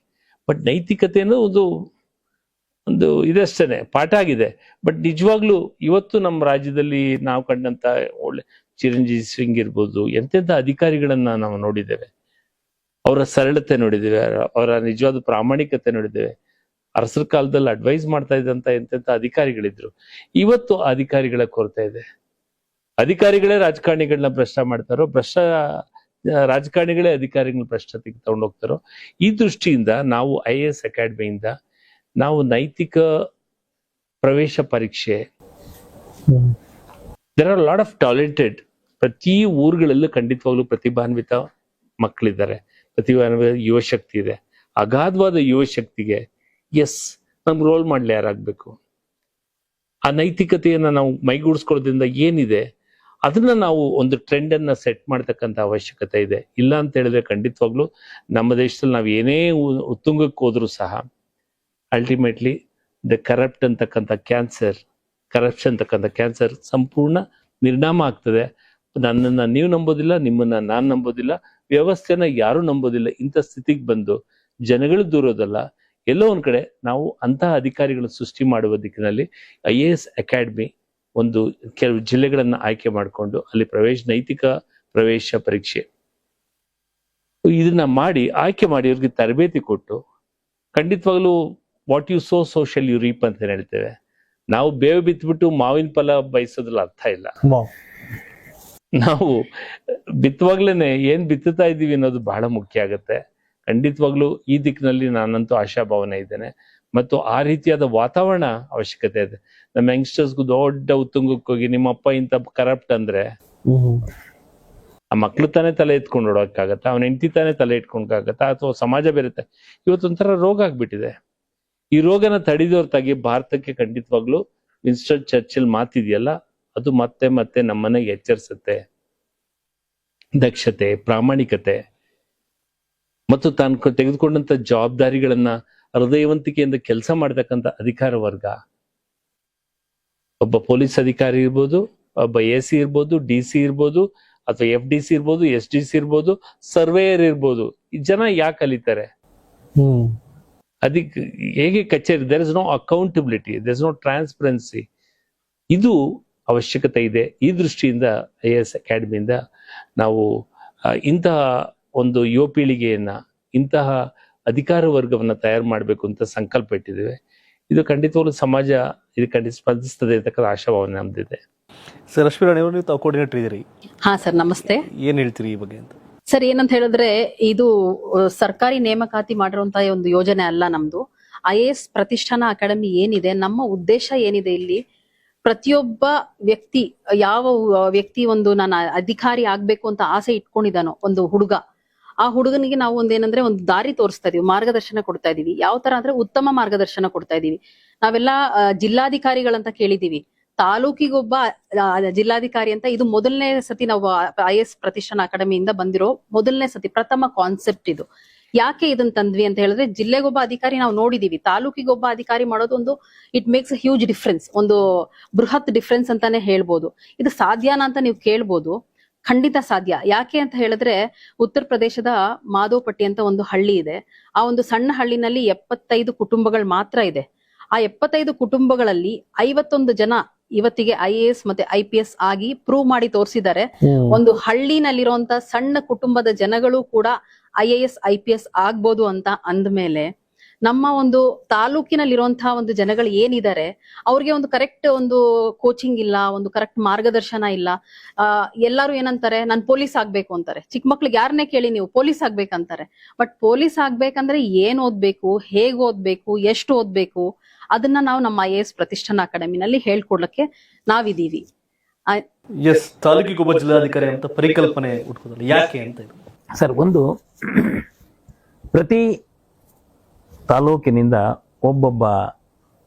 But ನೈತಿಕತೆ ಅನ್ನೋದು ಒಂದು ಇದಷ್ಟೇನೆ ಪಾಠ ಆಗಿದೆ. ಬಟ್ ನಿಜವಾಗ್ಲೂ ಇವತ್ತು ನಮ್ಮ ರಾಜ್ಯದಲ್ಲಿ ನಾವು ಕಂಡಂತ ಒಳ್ಳೆ ಚಿರಂಜೀವಿ ಸಿಂಗ್ ಇರ್ಬೋದು, ಎಂತೆಂಥ ಅಧಿಕಾರಿಗಳನ್ನ ನಾವು ನೋಡಿದ್ದೇವೆ. ಅವರ ಸರಳತೆ ನೋಡಿದ್ದೇವೆ, ಅವರ ನಿಜವಾದ ಪ್ರಾಮಾಣಿಕತೆ ನೋಡಿದ್ದೇವೆ. ಅರಸರ ಕಾಲದಲ್ಲಿ ಅಡ್ವೈಸ್ ಮಾಡ್ತಾ ಇದ್ದಂತ ಎಂತೆಂಥ ಅಧಿಕಾರಿಗಳಿದ್ರು. ಇವತ್ತು ಅಧಿಕಾರಿಗಳ ಕೊರತೆ ಇದೆ. ಅಧಿಕಾರಿಗಳೇ ರಾಜಕಾರಣಿಗಳನ್ನ ಭ್ರಷ್ಟ ಮಾಡ್ತಾರೋ, ರಾಜಕಾರಣಿಗಳೇ ಅಧಿಕಾರಿಗಳನ್ನ ಭ್ರಷ್ಟತೆಗೆ ತಗೊಂಡೋಗ್ತಾರೋ. ಈ ದೃಷ್ಟಿಯಿಂದ ನಾವು IAS ಅಕಾಡೆಮಿಯಿಂದ ನಾವು ನೈತಿಕ ಪ್ರವೇಶ ಪರೀಕ್ಷೆ, there are lot of talented, ಪ್ರತಿ ಊರುಗಳಲ್ಲೂ ಖಂಡಿತವಾಗ್ಲೂ ಪ್ರತಿಭಾನ್ವಿತ ಮಕ್ಕಳಿದ್ದಾರೆ, ಪ್ರತಿಭಾನ್ವಿತ ಯುವಶಕ್ತಿ ಇದೆ. ಅಗಾಧವಾದ ಯುವಶಕ್ತಿಗೆ ನಮ್ಗೆ ರೋಲ್ ಮಾಡ್ಲಿ ಯಾರಾಗ್ಬೇಕು? ಆ ನೈತಿಕತೆಯನ್ನ ನಾವು ಮೈಗೂಡಿಸ್ಕೊಳ್ಳೋದ್ರಿಂದ ಏನಿದೆ, ಅದನ್ನ ನಾವು ಒಂದು ಟ್ರೆಂಡ್ ಅನ್ನ ಸೆಟ್ ಮಾಡ್ತಕ್ಕಂಥ ಅವಶ್ಯಕತೆ ಇದೆ. ಇಲ್ಲ ಅಂತ ಹೇಳಿದ್ರೆ ಖಂಡಿತವಾಗ್ಲೂ ನಮ್ಮ ದೇಶದಲ್ಲಿ ನಾವು ಏನೇ ಉತ್ತುಂಗಕ್ಕೆ ಹೋದ್ರೂ ಸಹ ಅಲ್ಟಿಮೇಟ್ಲಿ ದ ಕರಪ್ಷನ್ ಅಂತಕ್ಕಂಥ ಕ್ಯಾನ್ಸರ್ ಸಂಪೂರ್ಣ ನಿರ್ನಾಮ ಆಗ್ತದೆ. ನನ್ನನ್ನ ನೀವು ನಂಬೋದಿಲ್ಲ, ನಿಮ್ಮನ್ನ ನಾನು ನಂಬೋದಿಲ್ಲ, ವ್ಯವಸ್ಥೆನ ಯಾರು ನಂಬೋದಿಲ್ಲ. ಇಂಥ ಸ್ಥಿತಿಗೆ ಬಂದು ಜನಗಳು ದೂರೋದಲ್ಲ, ಎಲ್ಲೋ ಒಂದ್ ಕಡೆ ನಾವು ಅಂತಹ ಅಧಿಕಾರಿಗಳನ್ನು ಸೃಷ್ಟಿ ಮಾಡುವ ದಿಕ್ಕಿನಲ್ಲಿ IAS ಅಕಾಡೆಮಿ ಒಂದು ಕೆಲವು ಜಿಲ್ಲೆಗಳನ್ನ ಆಯ್ಕೆ ಮಾಡಿಕೊಂಡು ಅಲ್ಲಿ ನೈತಿಕ ಪ್ರವೇಶ ಪರೀಕ್ಷೆ ಇದನ್ನ ಆಯ್ಕೆ ಮಾಡಿ ಅವ್ರಿಗೆ ತರಬೇತಿ ಕೊಟ್ಟು, ಖಂಡಿತವಾಗ್ಲೂ what you sow shall you reap ಅಂತ ಹೇಳ್ತೇವೆ. ನಾವು ಬೇವು ಬಿತ್ಬಿಟ್ಟು ಮಾವಿನ ಫಲ ಬಯಸೋದ್ರಲ್ಲಿ ಅರ್ಥ ಇಲ್ಲ. ನಾವು ಬಿತ್ತುವಾಗ್ಲೇನೆ ಏನ್ ಬಿತ್ತುತ್ತಾ ಇದ್ದೀವಿ ಅನ್ನೋದು ಬಹಳ ಮುಖ್ಯ ಆಗತ್ತೆ. ಖಂಡಿತವಾಗ್ಲೂ ಈ ದಿಕ್ಕಿನಲ್ಲಿ ನಾನಂತೂ ಆಶಾಭಾವನೆ ಇದ್ದೇನೆ, ಮತ್ತು ಆ ರೀತಿಯಾದ ವಾತಾವರಣ ಅವಶ್ಯಕತೆ ಇದೆ. ನಮ್ಮ ಯಂಗ್ಸ್ಟರ್ಸ್ಗೂ ದೊಡ್ಡ ಉತ್ತುಂಗಕ್ಕೆ ಹೋಗಿ ನಿಮ್ಮಪ್ಪ ಇಂಥ ಕರಪ್ಟ್ ಅಂದ್ರೆ ಆ ಮಕ್ಳು ತಾನೇ ತಲೆ ಎತ್ಕೊಂಡು ಓಡೋಕ್ಕಾಗತ್ತ, ಅವನ ಹೆಂಡತಿ ತಾನೇ ತಲೆ ಇಟ್ಕೊಂಡಾಗತ್ತ, ಅಥವಾ ಸಮಾಜ ಬೇರುತ್ತೆ. ಇವತ್ತೊಂಥರ ರೋಗ ಆಗ್ಬಿಟ್ಟಿದೆ. ಈ ರೋಗನ ತಡೆದೋರ್ತಾಗಿ ಭಾರತಕ್ಕೆ ಖಂಡಿತವಾಗ್ಲೂ ವಿನ್ಸ್ಟನ್ ಚರ್ಚಿಲ್ ಮಾತಿದೆಯಲ್ಲ, ಅದು ಮತ್ತೆ ಮತ್ತೆ ನಮ್ಮನ್ನ ಎಚ್ಚರಿಸುತ್ತೆ. ದಕ್ಷತೆ, ಪ್ರಾಮಾಣಿಕತೆ ಮತ್ತು ತಾನು ತೆಗೆದುಕೊಂಡಂತ ಜವಾಬ್ದಾರಿಗಳನ್ನ ಹೃದಯವಂತಿಕೆಯಿಂದ ಕೆಲಸ ಮಾಡ್ತಕ್ಕಂಥ ಅಧಿಕಾರ ವರ್ಗ, ಒಬ್ಬ ಪೊಲೀಸ್ ಅಧಿಕಾರಿ ಇರ್ಬೋದು, ಒಬ್ಬ AC ಇರ್ಬೋದು, DC ಇರ್ಬೋದು, ಅಥವಾ FDC ಇರ್ಬೋದು, SDC ಇರ್ಬೋದು, ಸರ್ವೇಯರ್ ಇರ್ಬೋದು. ಈ ಜನ ಯಾಕೆ ಕಲಿತಾರೆ? ಅದಕ್ಕೆ ಹೇಗೆ ಕಚೇರಿ, there is no accountability, there is no transparency. ಇದು ಅವಶ್ಯಕತೆ ಇದೆ. ಈ ದೃಷ್ಟಿಯಿಂದ IAS ಅಕಾಡೆಮಿಯಿಂದ ನಾವು ಇಂತಹ ಒಂದು ಯುವ ಪೀಳಿಗೆಯನ್ನ, ಇಂತಹ ಅಧಿಕಾರ ವರ್ಗವನ್ನ ತಯಾರು ಮಾಡಬೇಕು ಅಂತ ಸಂಕಲ್ಪ ಇಟ್ಟಿದ್ದೇವೆ. ಇದು ಖಂಡಿತವಾಗ್ಲೂ ಸಮಾಜ ಇದು ಖಂಡಿತ ಸ್ಪಂದಿಸ್ತದೆ ಅಂತಕ್ಕಂಥ ಆಶಾಭಾವನೆ ನಮ್ದಿದೆ. ಸರ್, ರಶ್ಮಿರಾಣಿ ಅವರು, ನೀವು ತಾವು ಕೋಆರ್ಡಿನೇಟರ್ ಇದ್ದೀರಿ, ಹಾ ಸರ್, ನಮಸ್ತೆ. ಏನ್ ಹೇಳ್ತೀರಿ ಈ ಬಗ್ಗೆ ಅಂತ? ಸರ್, ಏನಂತ ಹೇಳಿದ್ರೆ ಇದು ಸರ್ಕಾರಿ ನೇಮಕಾತಿ ಮಾಡಿರುವಂತಹ ಒಂದು ಯೋಜನೆ ಅಲ್ಲ ನಮ್ದು. IAS ಪ್ರತಿಷ್ಠಾನ ಅಕಾಡೆಮಿ ಏನಿದೆ, ನಮ್ಮ ಉದ್ದೇಶ ಏನಿದೆ ಇಲ್ಲಿ, ಪ್ರತಿಯೊಬ್ಬ ವ್ಯಕ್ತಿ, ಯಾವ ವ್ಯಕ್ತಿ ಒಂದು ನಾನು ಅಧಿಕಾರಿ ಆಗ್ಬೇಕು ಅಂತ ಆಸೆ ಇಟ್ಕೊಂಡಿದ್ದಾನೋ ಒಂದು ಹುಡುಗ, ಆ ಹುಡುಗನಿಗೆ ನಾವು ಒಂದೇನಂದ್ರೆ ಒಂದು ದಾರಿ ತೋರಿಸ್ತಾ ಇದೀವಿ, ಮಾರ್ಗದರ್ಶನ ಕೊಡ್ತಾ ಇದೀವಿ. ಯಾವ ತರ ಅಂದ್ರೆ ಉತ್ತಮ ಮಾರ್ಗದರ್ಶನ ಕೊಡ್ತಾ ಇದೀವಿ. ನಾವೆಲ್ಲ ಜಿಲ್ಲಾಧಿಕಾರಿಗಳಂತ ಕೇಳಿದೀವಿ, ತಾಲೂಕಿಗೊಬ್ಬ ಜಿಲ್ಲಾಧಿಕಾರಿ ಅಂತ. ಇದು ಮೊದಲನೇ ಸತಿ ನಾವು IAS ಪ್ರತಿಷ್ಠಾನ ಅಕಾಡೆಮಿಯಿಂದ ಬಂದಿರೋ ಮೊದಲನೇ ಸತಿ, ಪ್ರಥಮ ಕಾನ್ಸೆಪ್ಟ್ ಇದು. ಯಾಕೆ ಇದನ್ನ ತಂದ್ವಿ ಅಂತ ಹೇಳಿದ್ರೆ, ಜಿಲ್ಲೆಗೊಬ್ಬ ಅಧಿಕಾರಿ ನಾವು ನೋಡಿದೀವಿ, ತಾಲೂಕಿಗೊಬ್ಬ ಅಧಿಕಾರಿ ಮಾಡೋದು ಒಂದು it makes a huge difference, ಒಂದು ಬೃಹತ್ ಡಿಫ್ರೆನ್ಸ್ ಅಂತಾನೆ ಹೇಳ್ಬೋದು. ಇದು ಸಾಧ್ಯನಾ ಅಂತ ನೀವು ಕೇಳ್ಬೋದು. ಖಂಡಿತ ಸಾಧ್ಯ. ಯಾಕೆ ಅಂತ ಹೇಳಿದ್ರೆ, ಉತ್ತರ ಪ್ರದೇಶದ ಮಾಧೋಪಟ್ಟಿ ಅಂತ ಒಂದು ಹಳ್ಳಿ ಇದೆ. ಆ ಒಂದು ಸಣ್ಣ ಹಳ್ಳಿನಲ್ಲಿ 75 ಕುಟುಂಬಗಳು ಮಾತ್ರ ಇದೆ. ಆ 75 ಕುಟುಂಬಗಳಲ್ಲಿ 51 ಜನ ಇವತ್ತಿಗೆ IAS ಮತ್ತೆ IPS ಆಗಿ ಪ್ರೂವ್ ಮಾಡಿ ತೋರಿಸಿದ್ದಾರೆ. ಒಂದು ಹಳ್ಳಿನಲ್ಲಿರುವಂತ ಸಣ್ಣ ಕುಟುಂಬದ ಜನಗಳು ಕೂಡ IAS IPS ಆಗ್ಬೋದು ಅಂತ ಅಂದ್ಮೇಲೆ, ನಮ್ಮ ಒಂದು ತಾಲೂಕಿನಲ್ಲಿರುವಂತಹ ಒಂದು ಜನಗಳು ಏನಿದ್ದಾರೆ ಅವ್ರಿಗೆ ಒಂದು ಕರೆಕ್ಟ್ ಒಂದು ಕೋಚಿಂಗ್ ಇಲ್ಲ, ಒಂದು ಕರೆಕ್ಟ್ ಮಾರ್ಗದರ್ಶನ ಇಲ್ಲ. ಎಲ್ಲಾರು ಏನಂತಾರೆ, ನಾನು ಪೊಲೀಸ್ ಆಗ್ಬೇಕು ಅಂತಾರೆ. ಚಿಕ್ಕ ಮಕ್ಳಿಗೆ ಯಾರನ್ನೇ ಕೇಳಿ ನೀವು ಪೊಲೀಸ್ ಆಗ್ಬೇಕಂತಾರೆ. ಬಟ್ ಪೊಲೀಸ್ ಆಗ್ಬೇಕಂದ್ರೆ ಏನ್ ಓದ್ಬೇಕು, ಹೇಗ್ ಓದ್ಬೇಕು, ಎಷ್ಟು ಓದ್ಬೇಕು, ಅದನ್ನ ನಾವು ನಮ್ಮ IAS ಪ್ರತಿಷ್ಠಾನ ಅಕಾಡೆಮಿನಲ್ಲಿ ಹೇಳ್ಕೊಡ್ಲಿಕ್ಕೆ ನಾವಿದೀವಿ. ಎಸ್, ತಾಲೂಕಿಗೊಬ್ಬ ಜಿಲ್ಲಾಧಿಕಾರಿ ಅಂತ ಪರಿಕಲ್ಪನೆ ಹುಟ್ಕೋದಲ್ಲ, ಯಾಕೆ ಅಂತ ಇದು? ಸರ್, ಒಂದು ಪ್ರತಿ ತಾಲೂಕಿನಿಂದ ಒಬ್ಬೊಬ್ಬ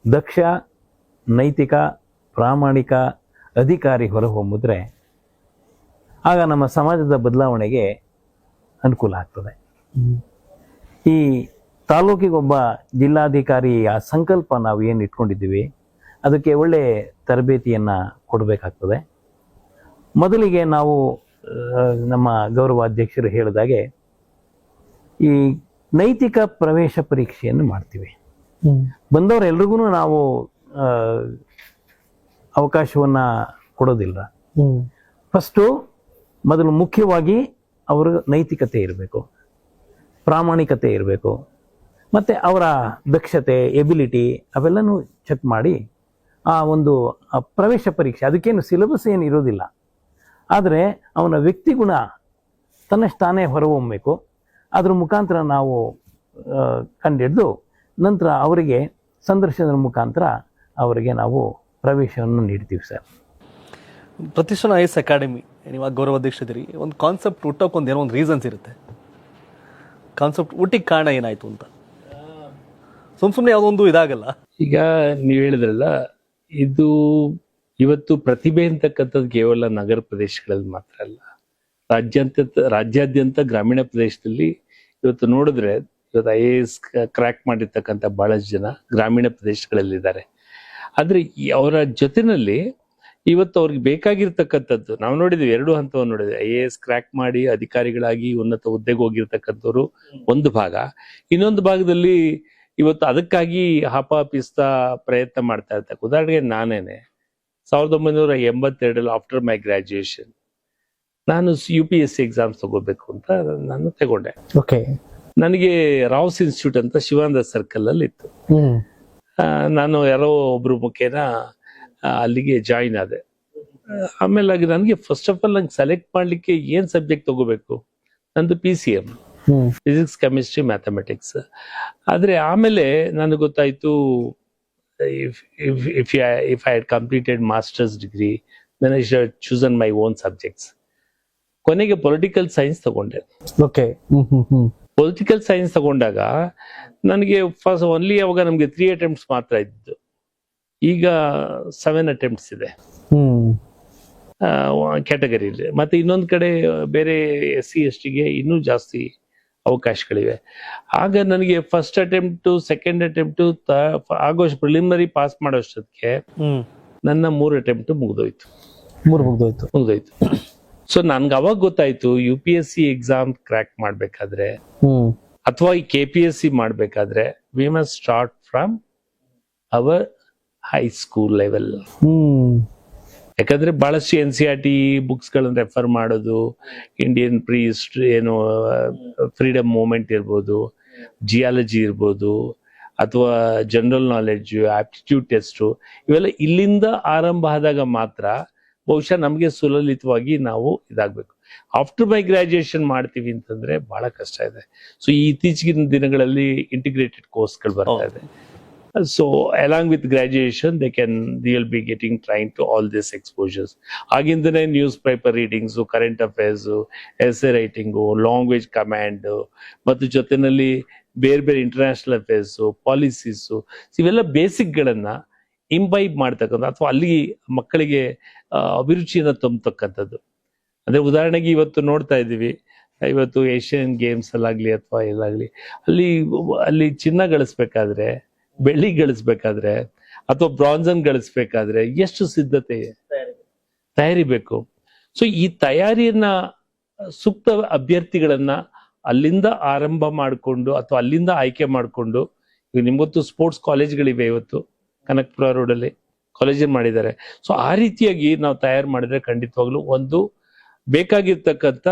ದಕ್ಷ, ನೈತಿಕ, ಪ್ರಾಮಾಣಿಕ ಅಧಿಕಾರಿ ಹೊರಹೊಮ್ಮಿದ್ರೆ ಆಗ ನಮ್ಮ ಸಮಾಜದ ಬದಲಾವಣೆಗೆ ಅನುಕೂಲ ಆಗ್ತದೆ. ಈ ತಾಲೂಕಿಗೊಬ್ಬ ಜಿಲ್ಲಾಧಿಕಾರಿಯ ಸಂಕಲ್ಪ ನಾವು ಏನು ಇಟ್ಕೊಂಡಿದ್ದೀವಿ, ಅದಕ್ಕೆ ಒಳ್ಳೆ ತರಬೇತಿಯನ್ನು ಕೊಡಬೇಕಾಗ್ತದೆ. ಮೊದಲಿಗೆ ನಾವು ನಮ್ಮ ಗೌರವಾಧ್ಯಕ್ಷರು ಹೇಳಿದಾಗೆ ಈ ನೈತಿಕ ಪ್ರವೇಶ ಪರೀಕ್ಷೆಯನ್ನು ಮಾಡ್ತೀವಿ. ಬಂದವರೆಲ್ರಿಗೂ ನಾವು ಅವಕಾಶವನ್ನು ಕೊಡೋದಿಲ್ಲ. ಮೊದಲು ಮುಖ್ಯವಾಗಿ ಅವರ ನೈತಿಕತೆ ಇರಬೇಕು, ಪ್ರಾಮಾಣಿಕತೆ ಇರಬೇಕು, ಮತ್ತು ಅವರ ದಕ್ಷತೆ, ಎಬಿಲಿಟಿ ಅವೆಲ್ಲನೂ ಚೆಕ್ ಮಾಡಿ ಆ ಒಂದು ಪ್ರವೇಶ ಪರೀಕ್ಷೆ, ಅದಕ್ಕೇನು ಸಿಲೆಬಸ್ ಏನು ಇರೋದಿಲ್ಲ, ಆದರೆ ಅವನ ವ್ಯಕ್ತಿಗುಣ ತನ್ನಷ್ಟಾನೇ ಹೊರಹೊಮ್ಮಬೇಕು. ಅದ್ರ ಮುಖಾಂತರ ನಾವು ಕಂಡಿಡಿದು ನಂತರ ಅವರಿಗೆ ಸಂದರ್ಶನದ ಮುಖಾಂತರ ಅವರಿಗೆ ನಾವು ಪ್ರವೇಶವನ್ನು ನೀಡ್ತೀವಿ. ಸರ್, ಪ್ರತಿಷ್ಠಾನ IAS ಅಕಾಡೆಮಿ, ನೀವು ಗೌರವಾಧ್ಯಕ್ಷ ಇದ್ದೀರಿ, ಒಂದು ಕಾನ್ಸೆಪ್ಟ್ ಹುಟ್ಟೋಕೆ ಒಂದು ಏನೋ ಒಂದು ರೀಸನ್ಸ್ ಇರುತ್ತೆ. ಕಾನ್ಸೆಪ್ಟ್ ಹುಟ್ಟಿಗೆ ಕಾರಣ ಏನಾಯ್ತು ಅಂತ ಸುಮ್ಮನೆ ಯಾವುದೊಂದು ಇದಾಗಲ್ಲ. ಈಗ ನೀವು ಹೇಳಿದ್ರಲ್ಲ, ಇದು ಇವತ್ತು ಪ್ರತಿಭೆ ಅಂತಕ್ಕಂಥದ್ದು ಕೇವಲ ನಗರ ಪ್ರದೇಶಗಳಲ್ಲಿ ಮಾತ್ರ ಅಲ್ಲ, ರಾಜ್ಯಾದ್ಯಂತ ಗ್ರಾಮೀಣ ಪ್ರದೇಶದಲ್ಲಿ ಇವತ್ತು ನೋಡಿದ್ರೆ ಇವತ್ತು IAS ಕ್ರ್ಯಾಕ್ ಮಾಡಿರ್ತಕ್ಕಂಥ ಬಹಳಷ್ಟು ಜನ ಗ್ರಾಮೀಣ ಪ್ರದೇಶಗಳಲ್ಲಿದ್ದಾರೆ. ಆದ್ರೆ ಅವರ ಜೊತೆನಲ್ಲಿ ಇವತ್ತು ಅವ್ರಿಗೆ ಬೇಕಾಗಿರ್ತಕ್ಕಂಥದ್ದು ನಾವು ನೋಡಿದ್ವಿ, 2 ಹಂತವನ್ನು ನೋಡಿದ್ವಿ. IAS ಕ್ರ್ಯಾಕ್ ಮಾಡಿ ಅಧಿಕಾರಿಗಳಾಗಿ ಉನ್ನತ ಹುದ್ದೆಗೆ ಹೋಗಿರ್ತಕ್ಕಂಥವ್ರು ಒಂದು ಭಾಗ, ಇನ್ನೊಂದು ಭಾಗದಲ್ಲಿ ಇವತ್ತು ಅದಕ್ಕಾಗಿ ಹಾಪಾಪಿಸ್ತಾ ಪ್ರಯತ್ನ ಮಾಡ್ತಾ ಇರ್ತಕ್ಕ. ಉದಾಹರಣೆಗೆ ನಾನೇನೆ 1982 ಆಫ್ಟರ್ ಮೈ ಗ್ರಾಜುಯೇಷನ್ ನಾನು UPSC ಎಕ್ಸಾಮ್ಸ್ ತಗೋಬೇಕು ಅಂತ ನಾನು ತಗೊಂಡೆ. ನನಗೆ ರಾವ್ಸ್ ಇನ್ಸ್ಟಿಟ್ಯೂಟ್ ಅಂತ ಶಿವಾನಂದ ಸರ್ಕಲ್ ಅಲ್ಲಿ ಇತ್ತು. ನಾನು ಯಾರೋ ಒಬ್ರು ಮುಖೇನ ಅಲ್ಲಿಗೆ ಜಾಯಿನ್ ಆದೆ. ಆಮೇಲೆ ನನಗೆ ಫಸ್ಟ್ ಆಫ್ ಆಲ್ ನಂಗೆ ಸೆಲೆಕ್ಟ್ ಮಾಡ್ಲಿಕ್ಕೆ ಏನ್ ಸಬ್ಜೆಕ್ಟ್ ತಗೋಬೇಕು, ನಂದು PCM, ಫಿಸಿಕ್ಸ್, ಕೆಮಿಸ್ಟ್ರಿ, ಮ್ಯಾಥಮೆಟಿಕ್ಸ್. ಆದ್ರೆ ಆಮೇಲೆ ನನಗೆ ಗೊತ್ತಾಯ್ತು, if I had completed master's degree, then I should have chosen my own subjects. ಕೊನೆಗೆ ಪೊಲಿಟಿಕಲ್ ಸೈನ್ಸ್ ತಗೊಂಡೆ. ಪೊಲಿಟಿಕಲ್ ಸೈನ್ಸ್ ತಗೊಂಡಾಗ ನನಗೆ ಫಸ್ಟ್ ಓನ್ಲಿ ಅವಾಗ ನಮ್ಗೆ 3 ಅಟೆಂಪ್ಟ್ಸ್ ಮಾತ್ರ ಇದ್ದು, ಈಗ 7 ಅಟೆಂಪ್ಟ್ಸ್ ಇದೆ ಕ್ಯಾಟಗರಿಲಿ. ಮತ್ತೆ ಇನ್ನೊಂದು ಕಡೆ ಬೇರೆ SC ST ಗೆ ಇನ್ನೂ ಜಾಸ್ತಿ ಅವಕಾಶಗಳಿವೆ. ಆಗ ನನಗೆ ಫಸ್ಟ್ ಅಟೆಂಪ್ಟ್, ಸೆಕೆಂಡ್ ಅಟೆಂಪ್ಟ್ ಆಗೋಷ್ಟು ಪ್ರಿಲಿಮಿನರಿ ಪಾಸ್ ಮಾಡೋಷ್ಟೊತ್ತಿಗೆ ನನ್ನ 3 ಅಟೆಂಪ್ಟ್ ಮುಗಿದೋಯ್ತು. ಸೊ ನನ್ಗೆ ಅವಾಗ ಗೊತ್ತಾಯ್ತು UPSC ಎಕ್ಸಾಮ್ ಕ್ರ್ಯಾಕ್ ಮಾಡ್ಬೇಕಾದ್ರೆ ಅಥವಾ ಈ KPSC ಮಾಡ್ಬೇಕಾದ್ರೆ we must start from our high school level. ಯಾಕಂದ್ರೆ ಬಹಳಷ್ಟು NCERT ಬುಕ್ಸ್ ಗಳನ್ನ ರೆಫರ್ ಮಾಡೋದು, ಇಂಡಿಯನ್ ಏನು ಫ್ರೀಡಮ್ ಮೂವ್ಮೆಂಟ್ ಇರ್ಬೋದು, ಜಿಯಾಲಜಿ ಇರ್ಬೋದು, ಅಥವಾ ಜನರಲ್ ನಾಲೆಡ್ಜ್, ಆಪ್ಟಿಟ್ಯೂಡ್ ಟೆಸ್ಟ್, ಇವೆಲ್ಲ ಇಲ್ಲಿಂದ ಆರಂಭ ಆದಾಗ ಮಾತ್ರ ಬಹುಶಃ ನಮ್ಗೆ ಸುಲಲಿತವಾಗಿ ನಾವು ಇದಾಗಬೇಕು. ಆಫ್ಟರ್ ಮೈ ಗ್ರಾಜುಯೇಷನ್ ಮಾಡ್ತೀವಿ ಅಂತಂದ್ರೆ ಬಹಳ ಕಷ್ಟ ಇದೆ. ಸೊ ಈ ಇತ್ತೀಚಿನ ದಿನಗಳಲ್ಲಿ ಇಂಟಿಗ್ರೇಟೆಡ್ ಕೋರ್ಸ್ಗಳು ಬರ್ತಾ ಇದೆ. So along with graduation, they'll be getting trained to all these exposures. Agindane newspaper readings, current affairs, essay writing, language command, ಮತ್ತು ಜೊತೆನಲ್ಲಿ ಬೇರೆ ಬೇರೆ ಇಂಟರ್ನ್ಯಾಷನಲ್ ಅಫೇರ್ಸ್, ಪಾಲಿಸೀಸ್, ಇವೆಲ್ಲ ಬೇಸಿಕ್ ಗಳನ್ನ ಇಂಬೈಬ್ ಮಾಡ್ತಕ್ಕಂಥ ಅಥವಾ ಅಲ್ಲಿ ಮಕ್ಕಳಿಗೆ ಅಭಿರುಚಿಯನ್ನ ತುಂಬತಕ್ಕಂಥದ್ದು. ಅದೇ ಉದಾಹರಣೆಗೆ ಇವತ್ತು ನೋಡ್ತಾ ಇದ್ದೀವಿ, ಇವತ್ತು ಏಷ್ಯನ್ ಗೇಮ್ಸ್ ಅಲ್ಲಾಗ್ಲಿ ಅಥವಾ ಎಲ್ಲಾಗ್ಲಿ ಅಲ್ಲಿ ಚಿನ್ನ ಗಳಿಸ್ಬೇಕಾದ್ರೆ, ಬೆಳ್ಳಿ ಗಳಿಸ್ಬೇಕಾದ್ರೆ ಅಥವಾ ಬ್ರಾನ್ಸನ್ ಗಳಿಸ್ಬೇಕಾದ್ರೆ ಎಷ್ಟು ಸಿದ್ಧತೆ ತಯಾರಿ ಬೇಕು. ಸೊ ಈ ತಯಾರಿಯನ್ನ ಸೂಕ್ತ ಅಭ್ಯರ್ಥಿಗಳನ್ನ ಅಲ್ಲಿಂದ ಆರಂಭ ಮಾಡಿಕೊಂಡು ಅಥವಾ ಅಲ್ಲಿಂದ ಆಯ್ಕೆ ಮಾಡಿಕೊಂಡು, ಈಗ ನಿಮ್ಗೊತ್ತು ಸ್ಪೋರ್ಟ್ಸ್ ಕಾಲೇಜ್ಗಳಿವೆ, ಇವತ್ತು ಕನಕಪುರ ರೋಡಲ್ಲಿ ಕಾಲೇಜ್ ಮಾಡಿದ್ದಾರೆ. ಸೊ ಆ ರೀತಿಯಾಗಿ ನಾವು ತಯಾರು ಮಾಡಿದ್ರೆ ಖಂಡಿತವಾಗ್ಲೂ ಒಂದು ಬೇಕಾಗಿರ್ತಕ್ಕಂಥ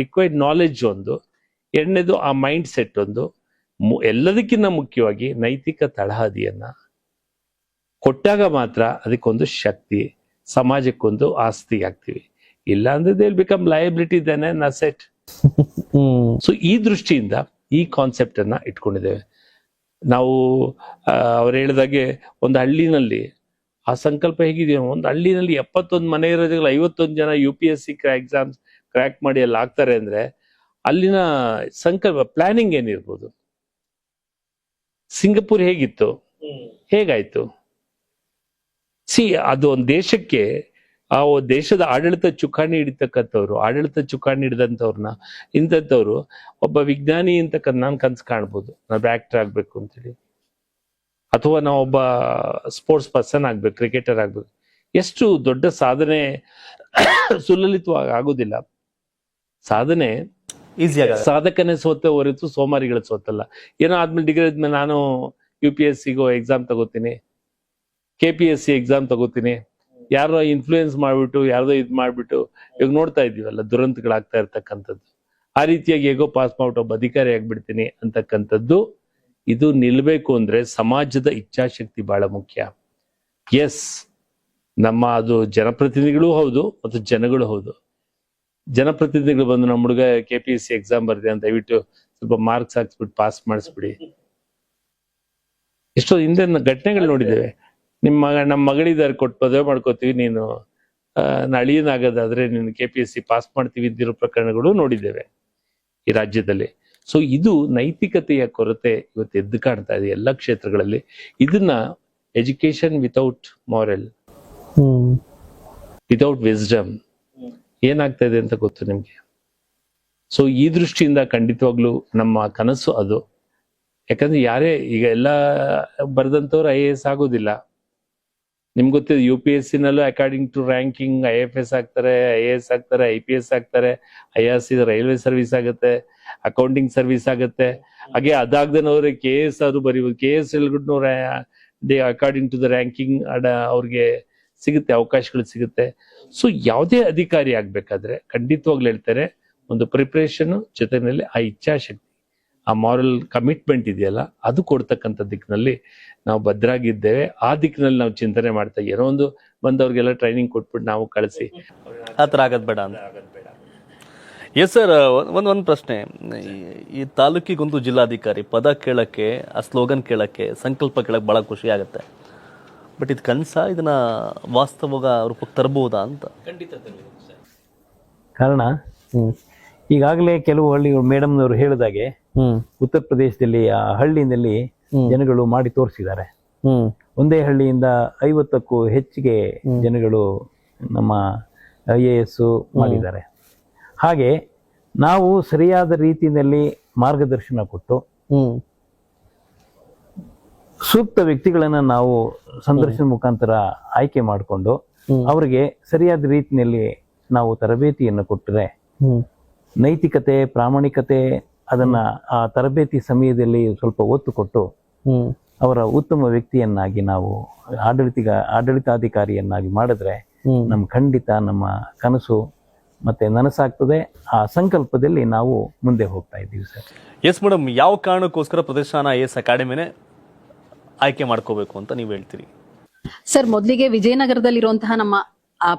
ರಿಕ್ವೈರ್ಡ್ ನಾಲೆಡ್ಜ್ ಒಂದು, ಎರಡನೇದು ಆ ಮೈಂಡ್ ಸೆಟ್ ಒಂದು, ಎಲ್ಲದಕ್ಕಿಂತ ಮುಖ್ಯವಾಗಿ ನೈತಿಕ ತಳಹದಿಯನ್ನ ಕೊಟ್ಟಾಗ ಮಾತ್ರ ಅದಕ್ಕೊಂದು ಶಕ್ತಿ, ಸಮಾಜಕ್ಕೊಂದು ಆಸ್ತಿ ಆಗ್ತೀವಿ. ಇಲ್ಲ ಅಂದ್ರೆ they will become liability then an asset. So ಈ ದೃಷ್ಟಿಯಿಂದ ಈ ಕಾನ್ಸೆಪ್ಟ್ ಅನ್ನ ಇಟ್ಕೊಂಡಿದ್ದೇವೆ ನಾವು. ಅವ್ರು ಹೇಳಿದಾಗೆ ಒಂದು ಹಳ್ಳಿನಲ್ಲಿ ಆ ಸಂಕಲ್ಪ ಹೇಗಿದೆಯೋ, ಒಂದು ಹಳ್ಳಿನಲ್ಲಿ 71 ಮನೆ ಇರೋದ್ರಲ್ಲಿ 51 ಜನ UPSC ಎಕ್ಸಾಮ್ಸ್ ಕ್ರ್ಯಾಕ್ ಮಾಡಿ ಅಲ್ಲಿ ಆಗ್ತಾರೆ ಅಂದ್ರೆ ಅಲ್ಲಿನ ಸಂಕಲ್ಪ ಪ್ಲಾನಿಂಗ್ ಏನಿರ್ಬೋದು. ಸಿಂಗಪುರ್ ಹೇಗಿತ್ತು, ಹೇಗಾಯ್ತು? ಅದು ಒಂದು ದೇಶಕ್ಕೆ, ಆ ದೇಶದ ಆಡಳಿತ ಚುಕ್ಕಾಣಿ ಹಿಡಿತಕ್ಕಂಥವ್ರು, ಆಡಳಿತ ಚುಕ್ಕಾಣಿ ಹಿಡಿದಂಥವ್ರನ್ನ ಇಂಥವ್ರು ಒಬ್ಬ ವಿಜ್ಞಾನಿ ಅಂತ ನಾನು ಕನ್ಸು ಕಾಣ್ಬೋದು, ನಾವು ಆಕ್ಟರ್ ಆಗ್ಬೇಕು ಅಂತೇಳಿ, ಅಥವಾ ನಾವು ಒಬ್ಬ ಸ್ಪೋರ್ಟ್ಸ್ ಪರ್ಸನ್ ಆಗ್ಬೇಕು, ಕ್ರಿಕೆಟರ್ ಆಗ್ಬೇಕು. ಎಷ್ಟು ದೊಡ್ಡ ಸಾಧನೆ ಸುಲಲಿತವಾಗಿ ಆಗೋದಿಲ್ಲ. ಸಾಧನೆ ಸಾಧಕನೇ ಸೋತೆ ಹೊರತು ಸೋಮಾರಿಗಳ ಸೋತಲ್ಲ. ಏನೋ ಆದ್ಮೇಲೆ ಡಿಗ್ರಿ ಆದ್ಮೇಲೆ ನಾನು UPSCಗೋ ಎಕ್ಸಾಮ್ ತಗೋತೀನಿ, KPSC ಎಕ್ಸಾಮ್ ತಗೋತೀನಿ, ಯಾರೋ ಇನ್ಫ್ಲೂಯೆನ್ಸ್ ಮಾಡ್ಬಿಟ್ಟು ಯಾರ್ದೋ ಇದ್ ಮಾಡ್ಬಿಟ್ಟು ಇವಾಗ ನೋಡ್ತಾ ಇದೀವಲ್ಲ ದುರಂತಗಳಾಗ್ತಾ ಇರ್ತಕ್ಕಂಥದ್ದು. ಆ ರೀತಿಯಾಗಿ ಹೇಗೋ ಪಾಸ್ ಮಾಡ್ಬಿಟ್ಟು ಒಬ್ಬ ಅಧಿಕಾರಿ ಆಗ್ಬಿಡ್ತೀನಿ ಅಂತಕ್ಕಂಥದ್ದು. ಇದು ನಿಲ್ಬೇಕು ಅಂದ್ರೆ ಸಮಾಜದ ಇಚ್ಛಾಶಕ್ತಿ ಬಹಳ ಮುಖ್ಯ. ಎಸ್, ನಮ್ಮ ಅದು ಜನಪ್ರತಿನಿಧಿಗಳು ಹೌದು ಮತ್ತು ಜನಗಳು ಹೌದು. ಜನಪ್ರತಿನಿಧಿಗಳು ಬಂದು ನಮ್ಮ ಹುಡುಗ KPSC ಎಕ್ಸಾಮ್ ಬರ್ದೆ ಅಂತ ದಯವಿಟ್ಟು ಸ್ವಲ್ಪ ಮಾರ್ಕ್ಸ್ ಹಾಕ್ಸ್ಬಿಟ್ಟು ಪಾಸ್ ಮಾಡಿಸ್ಬಿಡಿ. ಎಷ್ಟೋ ಹಿಂದೆ ಘಟನೆಗಳು ನೋಡಿದ್ದೇವೆ. ನಮ್ಮ ಮಗಳಿದಾರೆ, ಕೊಟ್ಟು ಮದುವೆ ಮಾಡ್ಕೋತೀವಿ, ನೀನು ಅಳಿಯನಾಗೋದಾದ್ರೆ ನೀನು KPSC ಪಾಸ್ ಮಾಡ್ತೀವಿ ಅಂತಿರೋ ಪ್ರಕರಣಗಳು ನೋಡಿದ್ದೇವೆ ಈ ರಾಜ್ಯದಲ್ಲಿ. ಸೊ ಇದು ನೈತಿಕತೆಯ ಕೊರತೆ ಇವತ್ತು ಎದ್ದು ಕಾಣ್ತಾ ಇದೆ ಎಲ್ಲ ಕ್ಷೇತ್ರಗಳಲ್ಲಿ. ಇದನ್ನ education without moral, without wisdom ಏನಾಗ್ತಾ ಇದೆ ಅಂತ ಗೊತ್ತು ನಿಮ್ಗೆ. ಸೊ ಈ ದೃಷ್ಟಿಯಿಂದ ಖಂಡಿತವಾಗ್ಲೂ ನಮ್ಮ ಕನಸು ಅದು. ಯಾಕಂದ್ರೆ ಯಾರೇ ಈಗ ಎಲ್ಲ ಬರ್ದಂತವ್ರು IAS ಆಗೋದಿಲ್ಲ. ನಿಮ್ಗೆ ಗೊತ್ತಿದೆ UPSC ನಲ್ಲೂ ಅಕಾರ್ಡಿಂಗ್ ಟು ರ್ಯಾಂಕಿಂಗ್ IFS ಆಗ್ತಾರೆ, IAS ಆಗ್ತಾರೆ, IPS ಆಗ್ತಾರೆ, IRC ರೈಲ್ವೆ ಸರ್ವಿಸ್ ಆಗುತ್ತೆ, ಅಕೌಂಟಿಂಗ್ ಸರ್ವಿಸ್ ಆಗುತ್ತೆ. ಹಾಗೆ ಅದಾಗ್ದನವ್ರೆ KS ಅದು ಬರೀಬೋದು. KS ಹೇಳ್ಬಿಟ್ಟು ಅಕಾರ್ಡಿಂಗ್ ಟು ದ ರ್ಯಾಂಕಿಂಗ್ ಅವ್ರಿಗೆ ಸಿಗುತ್ತೆ, ಅವಕಾಶಗಳು ಸಿಗುತ್ತೆ. ಸೊ ಯಾವುದೇ ಅಧಿಕಾರಿ ಆಗ್ಬೇಕಾದ್ರೆ ಖಂಡಿತವಾಗ್ಲು ಹೇಳ್ತಾರೆ, ಒಂದು ಪ್ರಿಪರೇಷನ್ ಜೊತೆನಲ್ಲಿ ಆ ಇಚ್ಛಾಶಕ್ತಿ, ಆ ಮಾರಲ್ ಕಮಿಟ್ಮೆಂಟ್ ಇದೆಯಲ್ಲ, ಅದು ಕೊಡ್ತಕ್ಕಂಥ ದಿಕ್ಕಿನಲ್ಲಿ ನಾವು ಭದ್ರಾಗಿದ್ದೇವೆ. ಆ ದಿಕ್ಕಿನಲ್ಲಿ ನಾವು ಚಿಂತನೆ ಮಾಡ್ತಾ ಏನೋ ಒಂದು ಬಂದವ್ರಿಗೆಲ್ಲ ಟ್ರೈನಿಂಗ್ ಕೊಟ್ಬಿಟ್ಟು ನಾವು ಕಳಿಸಿ ಆ ಥರ ಆಗೋದು ಬೇಡ ಅಂತ. ಎಸ್ ಸರ್, ಒಂದು ಪ್ರಶ್ನೆ. ಈ ತಾಲೂಕಿಗೊಂದು ಜಿಲ್ಲಾಧಿಕಾರಿ ಪದ ಕೇಳಕ್ಕೆ, ಆ ಸ್ಲೋಗನ್ ಕೇಳಕ್ಕೆ, ಸಂಕಲ್ಪ ಕೇಳಕ್ಕೆ ಭಾಳ ಖುಷಿ ಆಗುತ್ತೆ. ಬಟ್ ಇದು ಕನಸ, ಇದನ್ನ ವಾಸ್ತವಾಗ ರೂಪಕ್ಕೆ ತರಬಹುದಾ ಅಂತ? ಕಾರಣ ಈಗಾಗಲೇ ಕೆಲವು ಹಳ್ಳಿಗಳು ಮೇಡಮ್ನವರು ಹೇಳಿದಾಗೆ ಉತ್ತರ ಪ್ರದೇಶದಲ್ಲಿ ಆ ಹಳ್ಳಿನಲ್ಲಿ ಜನಗಳು ಮಾಡಿ ತೋರಿಸಿದ್ದಾರೆ. ಒಂದೇ ಹಳ್ಳಿಯಿಂದ 50ಕ್ಕೂ ಹೆಚ್ಚಿಗೆ ಜನಗಳು ನಮ್ಮ IAS ಮಾಡಿದ್ದಾರೆ. ಹಾಗೆ ನಾವು ಸರಿಯಾದ ರೀತಿಯಲ್ಲಿ ಮಾರ್ಗದರ್ಶನ ಕೊಟ್ಟು ಸೂಕ್ತ ವ್ಯಕ್ತಿಗಳನ್ನ ನಾವು ಸಂದರ್ಶನ ಮುಖಾಂತರ ಆಯ್ಕೆ ಮಾಡಿಕೊಂಡು ಅವರಿಗೆ ಸರಿಯಾದ ರೀತಿಯಲ್ಲಿ ನಾವು ತರಬೇತಿಯನ್ನು ಕೊಟ್ಟರೆ ನೈತಿಕತೆ, ಪ್ರಾಮಾಣಿಕತೆ ಅದನ್ನ ಆ ತರಬೇತಿ ಸಮಯದಲ್ಲಿ ಸ್ವಲ್ಪ ಒತ್ತು ಕೊಟ್ಟು ಅವರ ಉತ್ತಮ ವ್ಯಕ್ತಿಯನ್ನಾಗಿ ನಾವು ಆಡಳಿತಾಧಿಕಾರಿಯನ್ನಾಗಿ ಮಾಡಿದ್ರೆ ಖಂಡಿತ ನಮ್ಮ ಕನಸು ಮತ್ತೆ ನನಸಾಗ್ತದೆ. ಆ ಸಂಕಲ್ಪದಲ್ಲಿ ನಾವು ಮುಂದೆ ಹೋಗ್ತಾ ಇದ್ದೀವಿ ಸರ್. ಎಸ್ ಮೇಡಮ್, ಯಾವ ಕಾರಣಕ್ಕೋಸ್ಕರ ಪ್ರತಿಷ್ಠಾನ IAS ಅಕಾಡೆಮಿನೇ ಆಯ್ಕೆ ಮಾಡ್ಕೋಬೇಕು ಅಂತ ನೀವು ಹೇಳ್ತೀರಿ? ಸರ್, ಮೊದಲಿಗೆ ವಿಜಯನಗರದಲ್ಲಿರುವಂತಹ ನಮ್ಮ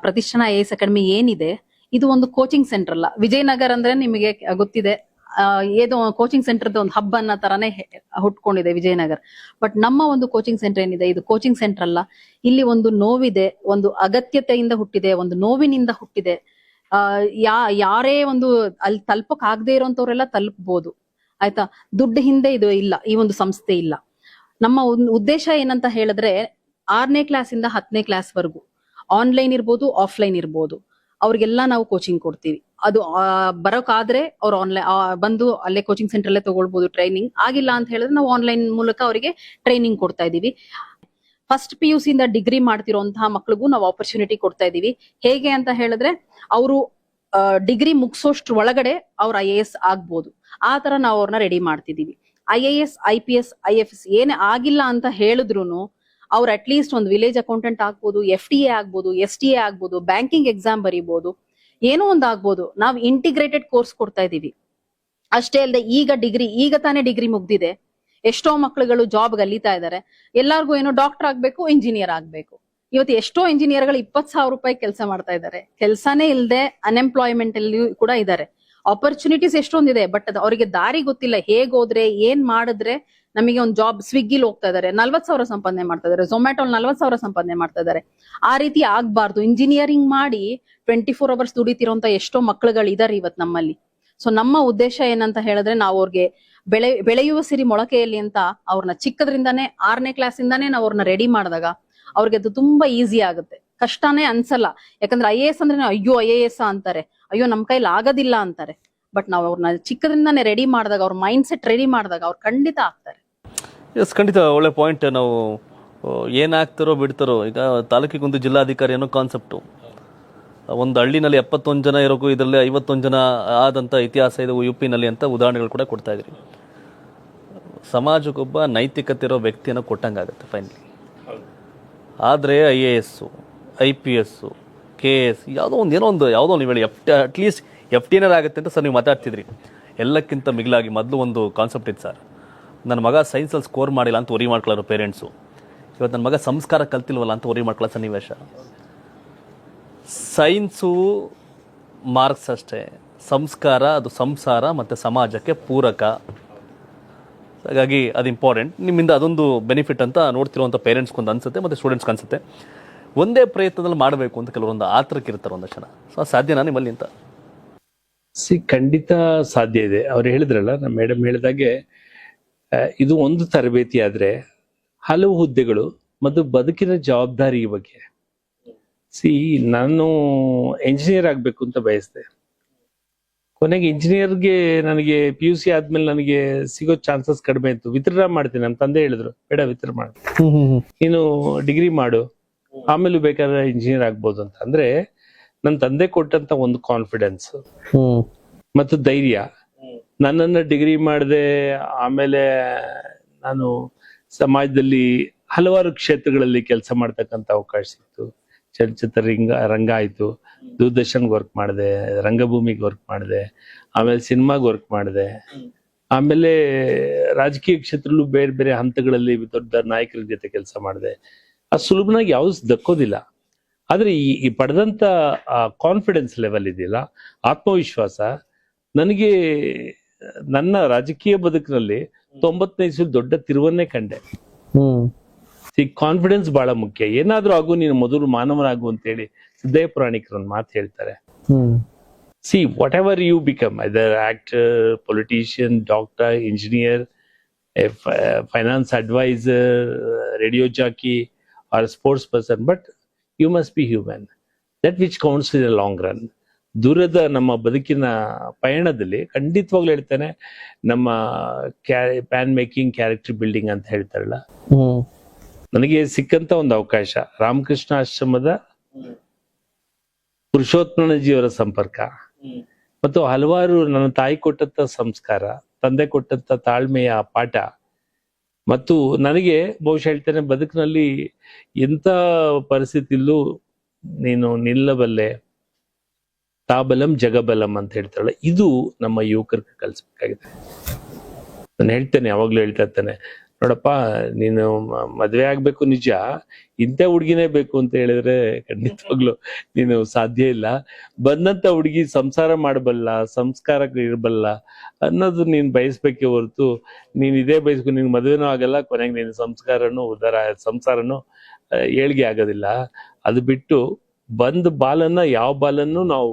ಪ್ರತಿಷ್ಠಾನ IAS ಅಕಾಡೆಮಿ ಏನಿದೆ, ಇದು ಒಂದು ಕೋಚಿಂಗ್ ಸೆಂಟರ್ ಅಲ್ಲ. ವಿಜಯನಗರ ಅಂದ್ರೆ ನಿಮಗೆ ಗೊತ್ತಿದೆ, ಏದೋ ಕೋಚಿಂಗ್ ಸೆಂಟರ್ ಒಂದು ಹಬ್ ಅನ್ನೋ ತರಾನೇ ಹುಟ್ಕೊಂಡಿದೆ ವಿಜಯನಗರ. ಬಟ್ ನಮ್ಮ ಒಂದು ಕೋಚಿಂಗ್ ಸೆಂಟರ್ ಏನಿದೆ, ಇದು ಕೋಚಿಂಗ್ ಸೆಂಟರ್ ಅಲ್ಲ. ಇಲ್ಲಿ ಒಂದು ನೋವಿದೆ, ಒಂದು ಅಗತ್ಯತೆಯಿಂದ ಹುಟ್ಟಿದೆ, ಒಂದು ನೋವಿನಿಂದ ಹುಟ್ಟಿದೆ. ಯಾರೇ ಒಂದು ಅಲ್ಲಿ ತಲುಪಕ್ ಆಗದೆ ಇರೋಂಥವ್ರೆಲ್ಲ ತಲುಪಬಹುದು, ಆಯ್ತಾ. ದುಡ್ಡು ಹಿಂದೆ ಇದು ಇಲ್ಲ, ಈ ಒಂದು ಸಂಸ್ಥೆ ಇಲ್ಲ. ನಮ್ಮ ಉದ್ದೇಶ ಏನಂತ ಹೇಳಿದ್ರೆ, 6ನೇ ಕ್ಲಾಸಿಂದ 10ನೇ ಕ್ಲಾಸ್ ವರೆಗೂ ಆನ್ಲೈನ್ ಇರ್ಬೋದು, ಆಫ್ಲೈನ್ ಇರ್ಬೋದು, ಅವ್ರಿಗೆಲ್ಲ ನಾವು ಕೋಚಿಂಗ್ ಕೊಡ್ತೀವಿ. ಅದು ಬರೋಕಾದ್ರೆ ಅವ್ರು ಆನ್ಲೈನ್ ಬಂದು ಅಲ್ಲೇ ಕೋಚಿಂಗ್ ಸೆಂಟರ್ ಅಲ್ಲೇ ತಗೊಳ್ಬಹುದು ಟ್ರೈನಿಂಗ್. ಆಗಿಲ್ಲ ಅಂತ ಹೇಳಿದ್ರೆ ನಾವು ಆನ್ಲೈನ್ ಮೂಲಕ ಅವರಿಗೆ ಟ್ರೈನಿಂಗ್ ಕೊಡ್ತಾ ಇದೀವಿ. ಫಸ್ಟ್ PUC ಇಂದ ಡಿಗ್ರಿ ಮಾಡ್ತಿರೋಂತಹ ಮಕ್ಳಿಗೂ ನಾವು ಆಪರ್ಚುನಿಟಿ ಕೊಡ್ತಾ ಇದೀವಿ. ಹೇಗೆ ಅಂತ ಹೇಳಿದ್ರೆ, ಅವರು ಡಿಗ್ರಿ ಮುಗಿಸೋಷ್ಟ್ರ ಒಳಗಡೆ ಅವ್ರ IAS ಆಗ್ಬೋದು. ಆ ತರ ನಾವು ಅವ್ರನ್ನ ರೆಡಿ ಮಾಡ್ತಿದೀವಿ. IAS, IPS, IFS ಏನೇ ಆಗಿಲ್ಲ ಅಂತ ಹೇಳಿದ್ರು ಅವ್ರು ಅಟ್ಲೀಸ್ಟ್ ಒಂದು ವಿಲೇಜ್ ಅಕೌಂಟೆಂಟ್ ಆಗ್ಬೋದು, FTA ಆಗ್ಬೋದು, STA ಆಗ್ಬೋದು, ಬ್ಯಾಂಕಿಂಗ್ ಎಕ್ಸಾಮ್ ಬರೀಬಹುದು, ಏನೋ ಒಂದು ಆಗ್ಬೋದು. ನಾವು ಇಂಟಿಗ್ರೇಟೆಡ್ ಕೋರ್ಸ್ ಕೊಡ್ತಾ ಇದೀವಿ. ಅಷ್ಟೇ ಅಲ್ಲದೆ ಈಗ ತಾನೇ ಡಿಗ್ರಿ ಮುಗ್ದಿದೆ, ಎಷ್ಟೋ ಮಕ್ಳುಗಳು ಜಾಬ್ ಗಲಿತಾ ಇದಾರೆ. ಎಲ್ಲಾರ್ಗು ಏನೋ ಡಾಕ್ಟರ್ ಆಗ್ಬೇಕು, ಇಂಜಿನಿಯರ್ ಆಗ್ಬೇಕು. ಇವತ್ತು ಎಷ್ಟೋ ಇಂಜಿನಿಯರ್ಗಳು 20,000 ರೂಪಾಯಿ ಕೆಲಸ ಮಾಡ್ತಾ ಇದ್ದಾರೆ. ಕೆಲಸನೇ ಇಲ್ಲದೆ ಅನ್ಎಂಪ್ಲಾಯ್ಮೆಂಟ್ ಅಲ್ಲಿ ಕೂಡ ಇದ್ದಾರೆ. ಆಪರ್ಚುನಿಟೀಸ್ ಎಷ್ಟೊಂದಿದೆ, ಬಟ್ ಅದು ಅವರಿಗೆ ದಾರಿ ಗೊತ್ತಿಲ್ಲ. ಹೇಗ್ ಹೋದ್ರೆ, ಏನ್ ಮಾಡಿದ್ರೆ ನಮಗೆ ಒಂದು ಜಾಬ್. ಸ್ವಿಗ್ಗಿಲಿ ಹೋಗ್ತಾ ಇದಾರೆ, 40,000 ಸಂಪಾದನೆ ಮಾಡ್ತಾ ಇದಾರೆ. ಝೊಮ್ಯಾಟೋಲ್ 40,000 ಸಂಪಾದನೆ ಮಾಡ್ತಾ ಇದಾರೆ. ಆ ರೀತಿ ಆಗ್ಬಾರ್ದು. ಇಂಜಿನಿಯರಿಂಗ್ ಮಾಡಿ 24 ಅವರ್ಸ್ ದುಡಿತಿರೋಂತ ಎಷ್ಟೋ ಮಕ್ಳುಗಳು ಇದಾರೆ ಇವತ್ತು ನಮ್ಮಲ್ಲಿ. ಸೊ ನಮ್ಮ ಉದ್ದೇಶ ಏನಂತ ಹೇಳಿದ್ರೆ, ನಾವು ಅವ್ರಿಗೆ ಬೆಳೆಯುವ ಸಿರಿ ಮೊಳಕೆಯಲ್ಲಿ ಅಂತ ಅವ್ರನ್ನ ಚಿಕ್ಕದ್ರಿಂದಾನೇ 6ನೇ ಕ್ಲಾಸಿಂದಾನೇ ನಾವು ಅವ್ರನ್ನ ರೆಡಿ ಮಾಡಿದಾಗ ಅವ್ರಿಗೆ ಅದು ತುಂಬಾ ಈಸಿ ಆಗುತ್ತೆ, ಕಷ್ಟನೇ ಅನ್ಸಲ್ಲ. ಯಾಕಂದ್ರೆ IAS ಅಂದ್ರೆ ಅಯ್ಯೋ IAS ಅಂತಾರೆ, ಅಯ್ಯೋ ನಮ್ ಕೈಲಿ ಆಗೋದಿಲ್ಲ ಅಂತಾರೆ. ಬಟ್ ನಾವು ಅವ್ರನ್ನ ಚಿಕ್ಕದ್ರಿಂದಾನೇ ರೆಡಿ ಮಾಡಿದಾಗ, ಅವ್ರ ಮೈಂಡ್ ಸೆಟ್ ರೆಡಿ ಮಾಡಿದಾಗ ಅವ್ರು ಖಂಡಿತ ಆಗ್ತಾರೆ. ಎಸ್, ಖಂಡಿತ ಒಳ್ಳೆ ಪಾಯಿಂಟ್. ನಾವು ಏನಾಗ್ತಾರೋ ಬಿಡ್ತಾರೋ, ಈಗ ತಾಲೂಕಿಗೊಂದು ಜಿಲ್ಲಾಧಿಕಾರಿ ಅನ್ನೋ ಕಾನ್ಸೆಪ್ಟು, ಒಂದು ಹಳ್ಳಿನಲ್ಲಿ 71 ಜನ ಇರೋಕ್ಕೂ ಇದರಲ್ಲಿ 51 ಜನ ಆದಂಥ ಇತಿಹಾಸ ಇದೆ UPನಲ್ಲಿ ಅಂತ ಉದಾಹರಣೆಗಳು ಕೂಡ ಕೊಡ್ತಾ ಇದ್ರಿ. ಸಮಾಜಕ್ಕೊಬ್ಬ ನೈತಿಕತೆ ಇರೋ ವ್ಯಕ್ತಿಯನ್ನು ಕೊಟ್ಟಂಗಾಗುತ್ತೆ ಫೈನಲಿ. ಆದರೆ IAS, IPS, KS ಯಾವುದೋ ನೀವು ಹೇಳಿ ಅಟ್ಲೀಸ್ಟ್ FTNR ಆಗುತ್ತೆ ಅಂತ ಸರ್ ನೀವು ಮಾತಾಡ್ತಿದ್ರಿ. ಎಲ್ಲಕ್ಕಿಂತ ಮಿಗಿಲಾಗಿ ಮೊದಲು ಒಂದು ಕಾನ್ಸೆಪ್ಟ್ ಇತ್ತು ಸರ್, ನನ್ನ ಮಗ ಸೈನ್ಸಲ್ಲಿ ಸ್ಕೋರ್ ಮಾಡಿಲ್ಲ ಅಂತ ವರಿ ಮಾಡ್ಕೊಳ್ಳೋರು ಪೇರೆಂಟ್ಸು. ಇವತ್ತು ನನ್ನ ಮಗ ಸಂಸ್ಕಾರ ಕಲ್ತಿಲ್ವಲ್ಲ ಅಂತ ವರಿ ಮಾಡ್ಕೊಳ್ಳೋ ಸನ್ನಿವೇಶ. ಸೈನ್ಸು ಮಾರ್ಕ್ಸ್ ಅಷ್ಟೇ, ಸಂಸ್ಕಾರ ಅದು ಸಂಸಾರ ಮತ್ತು ಸಮಾಜಕ್ಕೆ ಪೂರಕ. ಹಾಗಾಗಿ ಅದು ಇಂಪಾರ್ಟೆಂಟ್. ನಿಮ್ಮಿಂದ ಅದೊಂದು ಬೆನಿಫಿಟ್ ಅಂತ ನೋಡ್ತಿರುವಂಥ ಪೇರೆಂಟ್ಸ್ಗೊಂದು ಅನ್ಸುತ್ತೆ ಮತ್ತು ಸ್ಟೂಡೆಂಟ್ಸ್ಗೆ ಅನ್ಸುತ್ತೆ. ಒಂದೇ ಪ್ರಯತ್ನದಲ್ಲಿ ಮಾಡಬೇಕು ಅಂತ ಕೆಲವೊಂದು ಆತರಕ್ಕೆ ಇರ್ತಾರೆ ಒಂದಷ್ಟು ಜನ. ಸೊ ಸಾಧ್ಯನಾ ನಿಮ್ಮಲ್ಲಿ ಅಂತ? ಖಂಡಿತ ಸಾಧ್ಯ ಇದೆ. ಅವ್ರು ಹೇಳಿದ್ರಲ್ಲ, ನಮ್ಮ ಮೇಡಮ್ ಹೇಳಿದಾಗೆ, ಇದು ಒಂದು ತರಬೇತಿ ಆದ್ರೆ ಹಲವು ಹುದ್ದೆಗಳು ಮತ್ತು ಬದುಕಿನ ಜವಾಬ್ದಾರಿ ಬಗ್ಗೆ. ನಾನು ಎಂಜಿನಿಯರ್ ಆಗ್ಬೇಕು ಅಂತ ಬಯಸ್ದೆ. ಕೊನೆಗೆ ಇಂಜಿನಿಯರ್ಗೆ ನನಗೆ PUC ಆದ್ಮೇಲೆ ನನಗೆ ಸಿಗೋ ಚಾನ್ಸಸ್ ಕಡಿಮೆ ಇತ್ತು. ವಿತ್ಡ್ರಾ ಮಾಡ್ತೀನಿ, ನಮ್ಮ ತಂದೆ ಹೇಳಿದ್ರು, ಬೇಡ ವಿತ್ಡ್ರಾ ಮಾಡು, ನೀನು ಡಿಗ್ರಿ ಮಾಡು, ಆಮೇಲೆ ಬೇಕಾದ್ರೆ ಇಂಜಿನಿಯರ್ ಆಗ್ಬೋದು ಅಂತ. ಅಂದ್ರೆ ನನ್ನ ತಂದೆ ಕೊಟ್ಟಂತ ಒಂದು ಕಾನ್ಫಿಡೆನ್ಸ್ ಮತ್ತು ಧೈರ್ಯ, ನನ್ನನ್ನು ಡಿಗ್ರಿ ಮಾಡಿದೆ. ಆಮೇಲೆ ನಾನು ಸಮಾಜದಲ್ಲಿ ಹಲವಾರು ಕ್ಷೇತ್ರಗಳಲ್ಲಿ ಕೆಲಸ ಮಾಡ್ತಕ್ಕಂಥ ಅವಕಾಶ ಸಿಕ್ತು. ಚಲನಚಿತ್ರ ರಂಗ ಆಯ್ತು, ದೂರದರ್ಶನ್ಗೆ ವರ್ಕ್ ಮಾಡಿದೆ, ರಂಗಭೂಮಿಗೆ ವರ್ಕ್ ಮಾಡಿದೆ, ಆಮೇಲೆ ಸಿನಿಮಾಗೆ ವರ್ಕ್ ಮಾಡಿದೆ, ಆಮೇಲೆ ರಾಜಕೀಯ ಕ್ಷೇತ್ರದಲ್ಲೂ ಬೇರೆ ಬೇರೆ ಹಂತಗಳಲ್ಲಿ ದೊಡ್ಡ ನಾಯಕರ ಜೊತೆ ಕೆಲಸ ಮಾಡಿದೆ. ಅದು ಸುಲಭನಾಗಿ ಯಾವ್ದು ದಕ್ಕೋದಿಲ್ಲ. ಆದ್ರೆ ಈ ಪಡೆದಂತ ಕಾನ್ಫಿಡೆನ್ಸ್ ಲೆವೆಲ್ ಇದೆಯಲ್ಲ, ಆತ್ಮವಿಶ್ವಾಸ, ನನಗೆ ನನ್ನ ರಾಜಕೀಯ ಬದುಕಿನಲ್ಲಿ 95 ದೊಡ್ಡ ತಿರುವನ್ನೇ ಕಂಡೆ. ಕಾನ್ಫಿಡೆನ್ಸ್ ಬಹಳ ಮುಖ್ಯ. ಏನಾದ್ರೂ ಆಗು, ನೀನು ಮೊದಲು ಮಾನವನಾಗು ಅಂತ ಹೇಳಿ ಸಿದ್ದಯ್ಯ ಪುರಾಣಿಕರು ಒಂದು ಮಾತು ಹೇಳ್ತಾರೆ. Whatever you become, either actor, politician, doctor, engineer, finance advisor, radio jockey or a sports person, but you must be human. That which counts in the long run. ದೂರದ ನಮ್ಮ ಬದುಕಿನ ಪಯಣದಲ್ಲಿ ಖಂಡಿತವಾಗ್ಲೂ ಹೇಳ್ತಾನೆ, ನಮ್ಮ ಪ್ಯಾನ್ ಮೇಕಿಂಗ್, ಕ್ಯಾರೆಕ್ಟರ್ ಬಿಲ್ಡಿಂಗ್ ಅಂತ ಹೇಳ್ತಾರಲ್ಲ, ನನಗೆ ಸಿಕ್ಕಂತ ಒಂದು ಅವಕಾಶ ರಾಮಕೃಷ್ಣ ಆಶ್ರಮದ ಪುರುಷೋತ್ತಮನಜಿಯವರ ಸಂಪರ್ಕ ಮತ್ತು ಹಲವಾರು ನನ್ನ ತಾಯಿ ಕೊಟ್ಟಂತ ಸಂಸ್ಕಾರ, ತಂದೆ ಕೊಟ್ಟಂತ ತಾಳ್ಮೆಯ ಪಾಠ, ಮತ್ತು ನನಗೆ ಬಹುಶಃ ಹೇಳ್ತೇನೆ, ಬದುಕಿನಲ್ಲಿ ಎಂಥ ಪರಿಸ್ಥಿತಿಯಲ್ಲೂ ನೀನು ನಿಲ್ಲಬಲ್ಲೆ, ತಾಬಲಂ ಜಗಬಲಂ ಅಂತ ಹೇಳ್ತಾರಲ್ಲ, ಇದು ನಮ್ಮ ಯುವಕರಿಗೆ ಕಲಿಸ್ಬೇಕಾಗಿದೆ. ನಾನು ಹೇಳ್ತೇನೆ, ಯಾವಾಗ್ಲೂ ಹೇಳ್ತಾ ಇರ್ತೇನೆ, ನೋಡಪ್ಪ ನೀನು ಮದ್ವೆ ಆಗ್ಬೇಕು ನಿಜ, ಇಂಥ ಹುಡುಗಿನೇ ಬೇಕು ಅಂತ ಹೇಳಿದ್ರೆ ಖಂಡಿತವಾಗ್ಲು ನೀನು ಸಾಧ್ಯ ಇಲ್ಲ. ಬಂದಂತ ಹುಡುಗಿ ಸಂಸಾರ ಮಾಡಬಲ್ಲ, ಸಂಸ್ಕಾರ ಇರಬಲ್ಲ ಅನ್ನೋದು ನೀನ್ ಬಯಸ್ಬೇಕೇ ಹೊರತು ನೀನ್ ಇದೇ ಬಯಸ್ಕೊ ನಿನ್ ಮದುವೆನೂ ಆಗಲ್ಲ, ಕೊನೆಗೆ ನಿನ್ ಸಂಸಾರನು ಏಳ್ಗೆ ಆಗೋದಿಲ್ಲ. ಅದು ಬಿಟ್ಟು ಬಂದ್ ಬಾಲನ್ನ, ಯಾವ ಬಾಲನ್ನು ನಾವು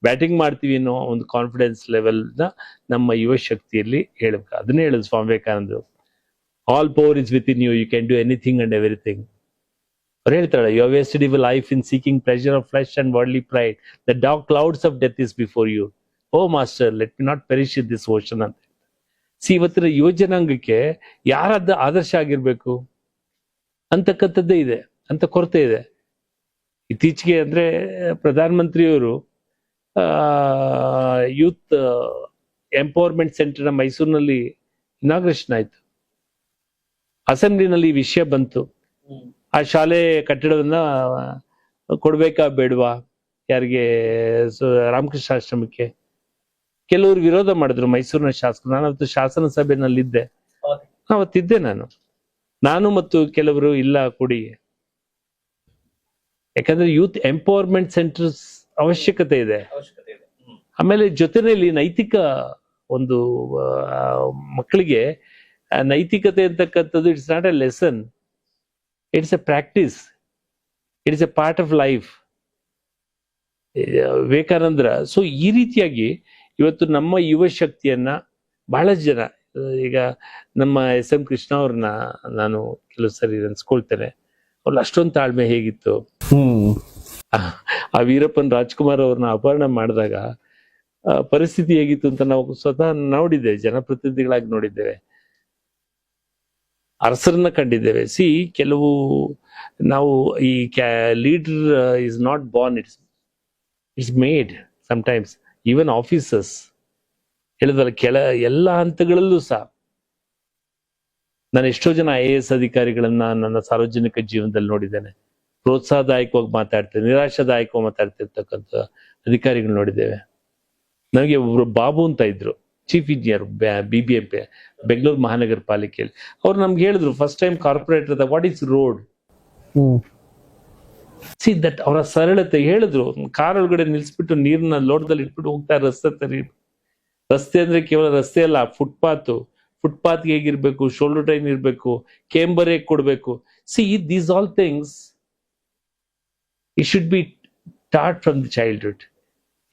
ಬ್ಯಾಟಿಂಗ್ ಮಾಡ್ತೀವಿ ಅನ್ನೋ ಒಂದು ಕಾನ್ಫಿಡೆನ್ಸ್ ಲೆವೆಲ್ನ ನಮ್ಮ ಯುವ ಶಕ್ತಿಯಲ್ಲಿ ಹೇಳ್ಬೇಕು. ಅದನ್ನೇ ಹೇಳುದು ಸ್ವಾಮಿ ವಿವೇಕಾನಂದರು, all power is with in you, you can do anything and everything. ಅವ್ರು ಹೇಳ್ತಾಳೆ, you have wasted your life in seeking pleasure of flesh and worldly pride, the dark clouds of death is before you, O master let me not perish in this ocean ಅಂತ. ಇವತ್ತಿನ ಯುವ ಜನಾಂಗಕ್ಕೆ ಯಾರಾದ ಆದರ್ಶ ಆಗಿರ್ಬೇಕು ಅಂತಕ್ಕಂಥದ್ದೇ ಇದೆ, ಅಂತ ಕೊರತೆ ಇದೆ. ಇತ್ತೀಚೆಗೆ ಅಂದ್ರೆ ಪ್ರಧಾನಮಂತ್ರಿಯವರು ಯೂತ್ ಎಂಪವರ್ಮೆಂಟ್ ಸೆಂಟರ್ನ ಮೈಸೂರಿನಲ್ಲಿ ಇನಾಗ್ರೇಷನ್ ಆಯ್ತು. ಅಸೆಂಬ್ಲಿನಲ್ಲಿ ಈ ವಿಷಯ ಬಂತು, ಆ ಶಾಲೆ ಕಟ್ಟಡವನ್ನ ಕೊಡ್ಬೇಕಾ ಬೇಡವಾ ಯಾರಿಗೆ, ರಾಮಕೃಷ್ಣ ಆಶ್ರಮಕ್ಕೆ. ಕೆಲವರು ವಿರೋಧ ಮಾಡಿದ್ರು, ಮೈಸೂರಿನ ಶಾಸಕರು. ನಾನು ಅವತ್ತು ಶಾಸನ ಸಭೆನಲ್ಲಿದ್ದೆ, ಅವತ್ತಿದ್ದೆ ನಾನು ಮತ್ತು ಕೆಲವರು ಇಲ್ಲ ಕೊಡಿ. ಯಾಕಂದ್ರೆ ಯೂತ್ ಎಂಪವರ್ಮೆಂಟ್ ಸೆಂಟರ್ಸ್ ಅವಶ್ಯಕತೆ ಇದೆ. ಆಮೇಲೆ ಜೊತೆಯಲ್ಲಿ ನೈತಿಕ ಒಂದು ಮಕ್ಕಳಿಗೆ ನೈತಿಕತೆ ಅಂತಕ್ಕಂಥದ್ದು it's not a lesson, it's A practice, it's a part of life. ವಿವೇಕಾನಂದರ ಸೊ ಈ ರೀತಿಯಾಗಿ ಇವತ್ತು ನಮ್ಮ ಯುವ ಶಕ್ತಿಯನ್ನ ಬಹಳಷ್ಟು ಜನ, ಈಗ ನಮ್ಮ SM ಕೃಷ್ಣ ಅವ್ರನ್ನ ನಾನು ಕೆಲವು ಸರಿ ನೆನ್ಸ್ಕೊಳ್ತೇನೆ. ಅವ್ರಲ್ಲಿ ಅಷ್ಟೊಂದು ತಾಳ್ಮೆ ಹೇಗಿತ್ತು. ಆ ವೀರಪ್ಪನ್ ರಾಜ್ಕುಮಾರ್ ಅವ್ರನ್ನ ಅಪಹರಣ ಮಾಡಿದಾಗ ಪರಿಸ್ಥಿತಿ ಹೇಗಿತ್ತು ಅಂತ ನಾವು ಸ್ವತಃ ನೋಡಿದ್ದೇವೆ, ಜನಪ್ರತಿನಿಧಿಗಳಾಗಿ ನೋಡಿದ್ದೇವೆ, ಅರಸರನ್ನ ಕಂಡಿದ್ದೇವೆ. ಕೆಲವು ನಾವು ಈ leader is not Born, it's made sometimes. Even officers ಹೇಳಿದಲ್ಲ, ಎಲ್ಲ ಹಂತಗಳಲ್ಲೂ ಸಹ ನಾನು ಎಷ್ಟೋ ಜನ IAS ಅಧಿಕಾರಿಗಳನ್ನ ನನ್ನ ಸಾರ್ವಜನಿಕ ಜೀವನದಲ್ಲಿ ನೋಡಿದ್ದೇನೆ. ಪ್ರೋತ್ಸಾಹದಾಯಕವಾಗಿ ಮಾತಾಡ್ತೇನೆ, ನಿರಾಶಾದಾಯಕವಾಗಿ ಮಾತಾಡ್ತಿರ್ತಕ್ಕಂಥ ಅಧಿಕಾರಿಗಳು ನೋಡಿದ್ದೇವೆ. ನನಗೆ ಒಬ್ರು ಬಾಬು ಅಂತ ಇದ್ರು, ಚೀಫ್ ಇಂಜಿನಿಯರ್ BBMP ಬೆಂಗಳೂರು ಮಹಾನಗರ ಪಾಲಿಕೆಯಲ್ಲಿ. ಅವ್ರು ನಮ್ಗೆ ಹೇಳಿದ್ರು, first time corporator, what is road. That ಅವರ ಸರಳತೆ ಹೇಳಿದ್ರು. ಕಾರ್ ಒಳಗಡೆ ನಿಲ್ಸ್ಬಿಟ್ಟು ನೀರ್ನ ಲೋಟದಲ್ಲಿ ಇಟ್ಬಿಟ್ಟು ಹೋಗ್ತಾ ರಸ್ತೆ ಅಂದ್ರೆ ಕೇವಲ ರಸ್ತೆ ಅಲ್ಲ, ಫುಟ್ಪಾತ್ ಹೇಗಿರ್ಬೇಕು, ಶೋಲ್ಡರ್ ಟೈನ್ ಇರ್ಬೇಕು, ಕೇಂಬರ್ ಹೇಗೆ ಕೊಡ್ಬೇಕು. These all things it should be taught from the childhood.